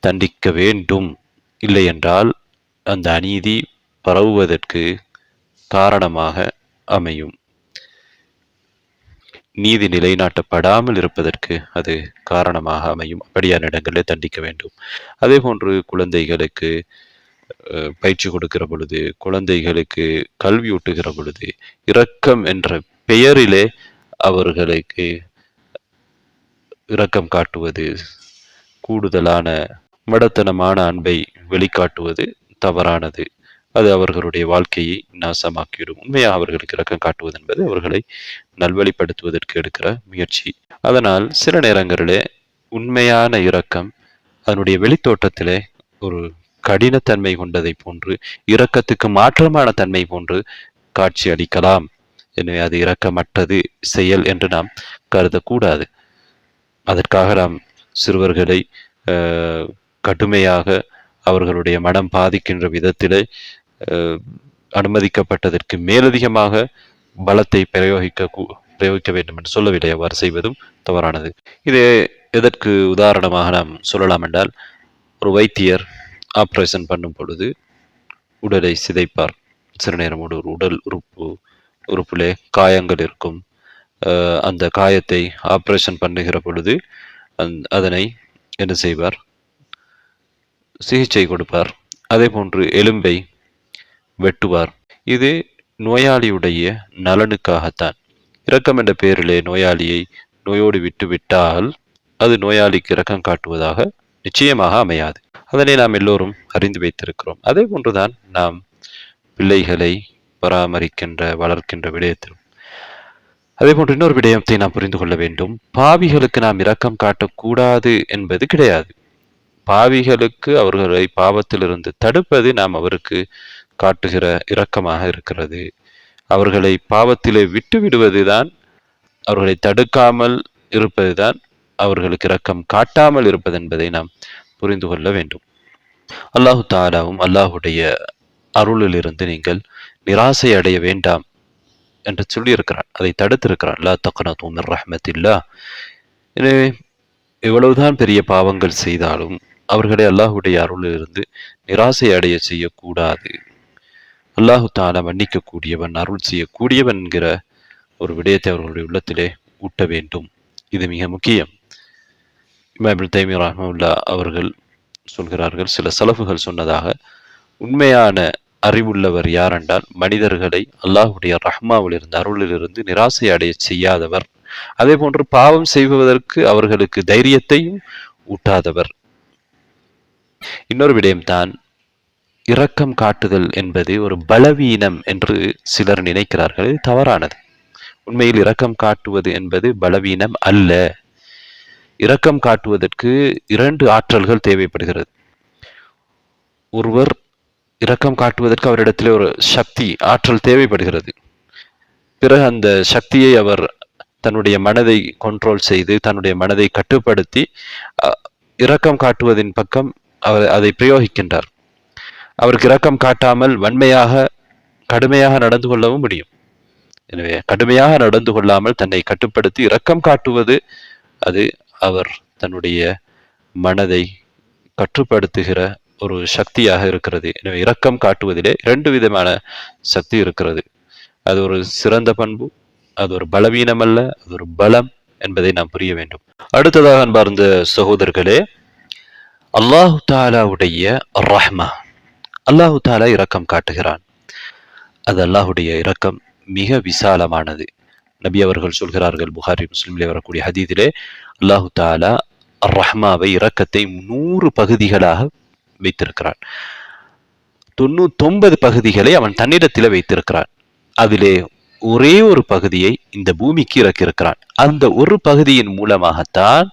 தண்டிக்க வேண்டும். இல்லை என்றால் அந்த அநீதி பரவுவதற்கு காரணமாக அமையும். நீதி நிலைநாட்டப்படாமல் இருப்பதற்கு அது காரணமாக அமையும். அப்படியான இடங்களில் தண்டிக்க வேண்டும். அதே போன்று குழந்தைகளுக்கு பயிற்சி கொடுக்கிற பொழுது, குழந்தைகளுக்கு கல்வி ஊட்டுகிற பொழுது, இரக்கம் என்ற பெயரிலே அவர்களுக்கு இரக்கம் காட்டுவது, கூடுதலான மடத்தனமான அன்பை வெளிக்காட்டுவது தவறானது. அது அவர்களுடைய வாழ்க்கையை நாசமாக்கிவிடும். உண்மையாக அவர்களுக்கு இரக்கம் காட்டுவது என்பது அவர்களை நல்வழிப்படுத்துவதற்கு எடுக்கிற முயற்சி. அதனால் சில நேரங்களிலே உண்மையான இரக்கம் அதனுடைய வெளித்தோட்டத்திலே ஒரு கடினத்தன்மை கொண்டதை போன்று, இரக்கத்துக்கு மாற்றமான தன்மை போன்று காட்சி அளிக்கலாம். எனவே அது இரக்கமற்றது செயல் என்று நாம் கருதக்கூடாது. அதற்காக நாம் சிறுவர்களை கடுமையாக அவர்களுடைய மனம் பாதிக்கின்ற விதத்திலே அனுமதிக்கப்பட்டதற்கு மேலதிகமாக பலத்தை பிரயோகிக்க வேண்டும் என்று சொல்லவில்லை. அவ்வாறு செய்வதும் தவறானது. இது எதற்கு உதாரணமாக நாம் சொல்லலாம் என்றால், ஒரு வைத்தியர் ஆப்ரேஷன் பண்ணும் பொழுது உடலை சிதைப்பார். சில நேரம் ஒரு உடல் உறுப்பிலே காயங்கள் இருக்கும். அந்த காயத்தை ஆப்ரேஷன் பண்ணுகிற பொழுது அதனை என்ன செய்வார்? சிகிச்சை கொடுப்பார். அதே போன்று எலும்பை வெட்டுவார். இது நோயாளியுடைய நலனுக்காகத்தான். இரக்கம் என்ற பெயரிலே நோயாளியை நோயோடு விட்டு விட்டால் அது நோயாளிக்கு இரக்கம் காட்டுவதாக நிச்சயமாக அமையாது. அதனை நாம் எல்லோரும் அறிந்து வைத்திருக்கிறோம். அதே போன்றுதான் நாம் பிள்ளைகளை பராமரிக்கின்ற வளர்க்கின்ற விடயத்திலும் அதே போன்று இன்னொரு விடயத்தை நாம் புரிந்து கொள்ள வேண்டும். பாவிகளுக்கு நாம் இரக்கம் காட்டக்கூடாது என்பது கிடையாது. பாவிகளுக்கு அவர்களை பாவத்திலிருந்து தடுப்பது நாம் அவருக்கு காட்டுகிற இரக்கமாக இருக்கிறது. அவர்களை பாவத்திலே விட்டு விடுவதுதான், அவர்களை தடுக்காமல் இருப்பதுதான் அவர்களுக்கு இரக்கம் காட்டாமல் இருப்பது என்பதை நாம் புரிந்து கொள்ள வேண்டும். அல்லாஹு தாலாவும் அல்லாஹுடைய அருளிலிருந்து நீங்கள் நிராசை அடைய வேண்டாம் என்று சொல்லியிருக்கிறான். அதை தடுத்திருக்கிறான். லா தக்னது மின் ரஹ்மத்தில்லாஹ். எனவே எவ்வளவுதான் பெரிய பாவங்கள் செய்தாலும் அவர்களை அல்லாஹுடைய அருளிலிருந்து நிராசை அடைய செய்யக்கூடாது. அல்லாஹு தாலா மன்னிக்கக்கூடியவன், அருள் செய்யக்கூடியவன் என்கிற ஒரு விடயத்தை அவர்களுடைய உள்ளத்திலே ஊட்ட வேண்டும். இது மிக முக்கியம். இமாம் இப்னு தைமிய்யா ரஹ்மத்துல்லாஹ் அவர்கள் சொல்கிறார்கள், சில சலஃபுகள் சொன்னதாக, உண்மையான அறிவுள்ளவர் யாரென்றால் மனிதர்களை அல்லாஹுடைய ரஹ்மாவிலிருந்து அருளிலிருந்து நிராசை அடைய செய்யாதவர், அதே போன்று பாவம் செய்வதற்கு அவர்களுக்கு தைரியத்தையும் ஊட்டாதவர். இன்னொரு விடயம்தான், இரக்கம் காட்டுதல் என்பது ஒரு பலவீனம் என்று சிலர் நினைக்கிறார்கள். இது தவறானது. உண்மையில் இரக்கம் காட்டுவது என்பது பலவீனம் அல்ல. இரக்கம் காட்டுவதற்கு 2 ஆற்றல்கள் தேவைப்படுகிறது. ஒருவர் இரக்கம் காட்டுவதற்கு அவரிடத்திலே ஒரு சக்தி, ஆற்றல் தேவைப்படுகிறது. பிறகு அந்த சக்தியை அவர் தன்னுடைய மனதை கண்ட்ரோல் செய்து, தன்னுடைய மனதை கட்டுப்படுத்தி இரக்கம் காட்டுவதின் பக்கம் அவர் அதை பிரயோகிக்கின்றார். அவருக்கு இரக்கம் காட்டாமல் வன்மையாக கடுமையாக நடந்து கொள்ளவும் முடியும். எனவே கடுமையாக நடந்து கொள்ளாமல் தன்னை கட்டுப்படுத்தி இரக்கம் காட்டுவது, அது அவர் தன்னுடைய மனதை கட்டுப்படுத்துகிற ஒரு சக்தியாக இருக்கிறது. எனவே இரக்கம் காட்டுவதிலே 2 விதமான சக்தி இருக்கிறது. அது ஒரு சிறந்த பண்பு, அது ஒரு பலவீனம் அல்ல, அது ஒரு பலம் என்பதை நாம் புரிய வேண்டும். அடுத்ததாக அன்பார்ந்த சகோதரர்களே, அல்லாஹு தாலாவுடைய ரஹ்மா, அல்லாஹு தாலா இரக்கம் காட்டுகிறான். அது அல்லாஹுடைய இரக்கம் மிக விசாலமானது. நபி அவர்கள் சொல்கிறார்கள், புகாரி முஸ்லிமிலே வரக்கூடிய ஹதீதிலே, அல்லாஹு தாலா ரஹ்மாவை, இரக்கத்தை 100 பகுதிகளாக வைத்திருக்கிறான். 99 பகுதிகளை அவன் தன்னிடத்தில் வைத்திருக்கிறான். அதிலே ஒரே ஒரு பகுதியை இந்த பூமிக்கு இறக்கியிருக்கிறான். அந்த ஒரு பகுதியின் மூலமாகத்தான்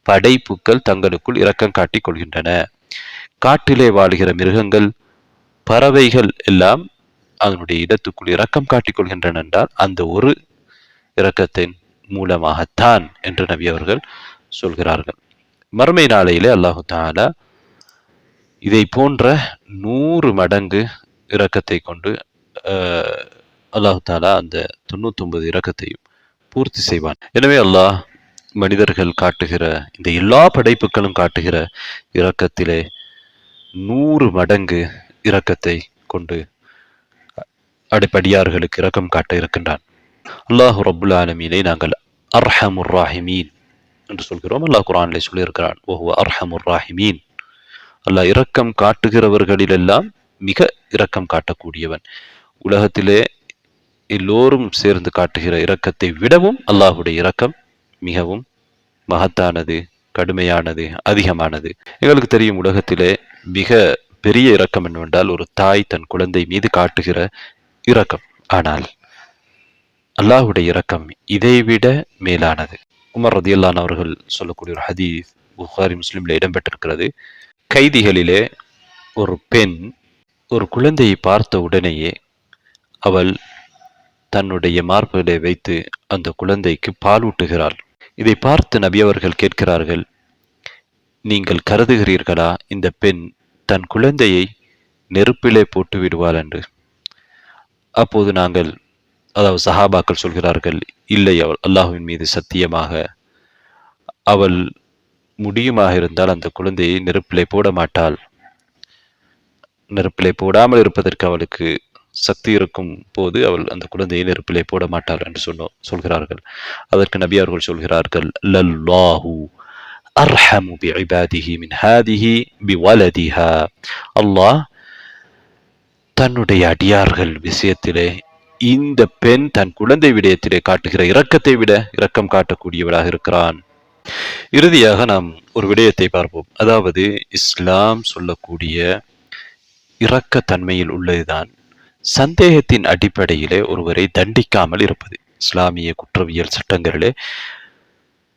படைப்புக்கள் தங்களுக்குள் இரக்கம் காட்டிக் கொள்கின்றன. காட்டிலே வாழ்கிற மிருகங்கள், பறவைகள் எல்லாம் அதனுடைய இடத்துக்குள் இரக்கம் காட்டிக் கொள்கின்றன என்றால் அந்த ஒரு இரக்கத்தின் மூலமாகத்தான் என்று நபி அவர்கள் சொல்கிறார்கள். மறுமை நாளையிலே அல்லாஹு தஆலா இதை போன்ற 100 மடங்கு இரக்கத்தை கொண்டு அல்லாஹு தஆலா அந்த 99 இரக்கத்தையும் பூர்த்தி செய்வான். எனவே அல்லாஹ் மனிதர்கள் காட்டுகிற இந்த எல்லா படைப்புகளும் காட்டுகிற இரக்கத்திலே 100 மடங்கு இரக்கத்தை கொண்டு அடிப்படியார்களுக்கு இரக்கம் காட்ட இருக்கின்றான். அல்லாஹு ரப்புல் ஆலமீனை நாங்கள் அர்ஹமுர் ராஹிமீன் என்று சொல்கிறோம். அல்லாஹ் குர்ஆனிலே சொல்லியிருக்கிறான், வஹுவ அர்ஹமுர் ராஹிமீன். அல்லாஹ் இரக்கம் காட்டுகிறவர்களிலெல்லாம் மிக இரக்கம் காட்டக்கூடியவன். உலகத்திலே எல்லோரும் சேர்ந்து காட்டுகிற இரக்கத்தை விடவும் அல்லாஹுடைய இரக்கம் மிகவும் மகத்தானது, கடுமையானது, அதிகமானது. எங்களுக்கு தெரியும், உலகத்திலே மிக பெரிய இரக்கம் என்னவென்றால் ஒரு தாய் தன் குழந்தை மீது காட்டுகிற இரக்கம். ஆனால் அல்லாஹுடைய இரக்கம் இதைவிட மேலானது. உமர் ரதியல்லான் அவர்கள் சொல்லக்கூடிய ஒரு ஹதீஸ் புகாரி முஸ்லிம்ல இடம்பெற்றிருக்கிறது. கைதிகளிலே ஒரு பெண் ஒரு குழந்தையை பார்த்த உடனேயே அவள் தன்னுடைய மார்பிலே வைத்து அந்த குழந்தைக்கு பால் ஊட்டுகிறாள். இதை பார்த்து நபி அவர்கள் கேட்கிறார்கள், நீங்கள் கருதுகிறீர்களா இந்த பெண் தன் குழந்தையை நெருப்பிலே போட்டு விடுவாள் என்று? அப்போது நாங்கள், அதாவது சஹாபாக்கள் சொல்கிறார்கள், இல்லை, அவள் அல்லாஹுவின் மீது சத்தியமாக அவள் முடியுமாக இருந்தால் அந்த குழந்தையை நெருப்பிலே போட மாட்டாள். நெருப்பிலே போடாமல் இருப்பதற்கு அவளுக்கு சக்தி இருக்கும் போது அவள் அந்த குழந்தையை நெருப்பிலே போட மாட்டாள் என்று சொல்கிறார்கள். அதற்கு நபி அவர்கள் சொல்கிறார்கள், லல்லாஹு அர்ஹமு பிஇபாதிஹி மின் ஹாதிஹி பிவலதிஹா. அல்லாஹ் தன்னுடைய அடியார்கள் விஷயத்திலே இந்த பெண் தன் குழந்தை விடயத்திலே காட்டுகிற இரக்கத்தை விட இரக்கம் காட்டக்கூடியவளாக இருக்கிறான். இறுதியாக நாம் ஒரு விடயத்தை பார்ப்போம். அதாவது இஸ்லாம் சொல்லக்கூடிய இரக்க தன்மையில் உள்ளதுதான் சந்தேகத்தின் அடிப்படையிலே ஒருவரை தண்டிக்காமல் இருப்பது. இஸ்லாமிய குற்றவியல் சட்டங்களிலே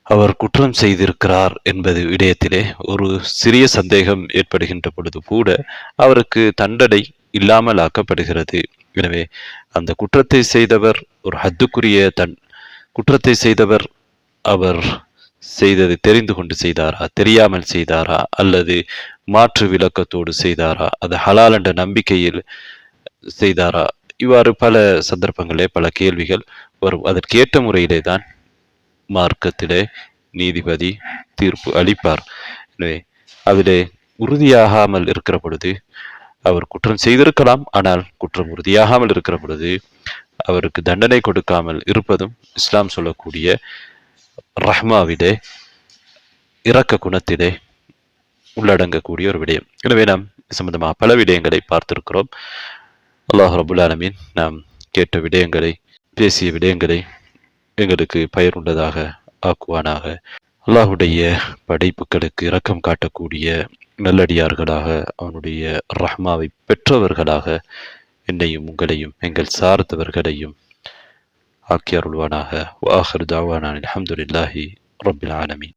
அவர் குற்றம் செய்திருக்கிறார் என்பது விடயத்திலே ஒரு சிறிய சந்தேகம் ஏற்படுகின்ற பொழுது கூட அவருக்கு தண்டனை இல்லாமல் ஆக்கப்படுகிறது. எனவே அந்த குற்றத்தை செய்தவர் ஒரு ஹத்துக்குரிய குற்றத்தை செய்தவர் அவர் செய்ததை தெரிந்து கொண்டு செய்தாரா, தெரியாமல் செய்தாரா, அல்லது மாற்று விளக்கத்தோடு செய்தாரா, அது ஹலால் என்ற நம்பிக்கையில் செய்தாரா, இவ்வாறு பல சந்தர்ப்பங்களே பல கேள்விகள் வரும். அதற்கேற்ற முறையிலே தான் மார்க்கத்திலே நீதிபதி தீர்ப்பு அளிப்பார். எனவே அதிலே உறுதியாகாமல் இருக்கிற பொழுது அவர் குற்றம் செய்திருக்கலாம், ஆனால் குற்றம் உறுதியாகாமல் இருக்கிற பொழுது அவருக்கு தண்டனை கொடுக்காமல் இருப்பதும் இஸ்லாம் சொல்லக்கூடிய ரஹ்மாவிலே இரக்க குணத்திலே உள்ளடங்கக்கூடிய ஒரு விடயம். எனவே நாம் சம்பந்தமாக பல விடயங்களை பார்த்திருக்கிறோம். அல்லாஹ் ரபுல் ஆலமீன் நாம் கேட்ட விடயங்களை, பேசிய விடயங்களை எங்களுக்கு பயனுள்ளதாக ஆக்குவானாக. அல்லாஹுடைய படைப்புகளுக்கு இரக்கம் காட்டக்கூடிய நல்லடியார்களாக, அவனுடைய ரஹ்மாவை பெற்றவர்களாக என்னையும் உங்களையும் எங்கள் சார்ந்தவர்களையும் ஆக்கி அருள்வானாக. வஆகிரு தஅவானா அல்ஹம்துலில்லாஹி ரப்பில் ஆலமீன்.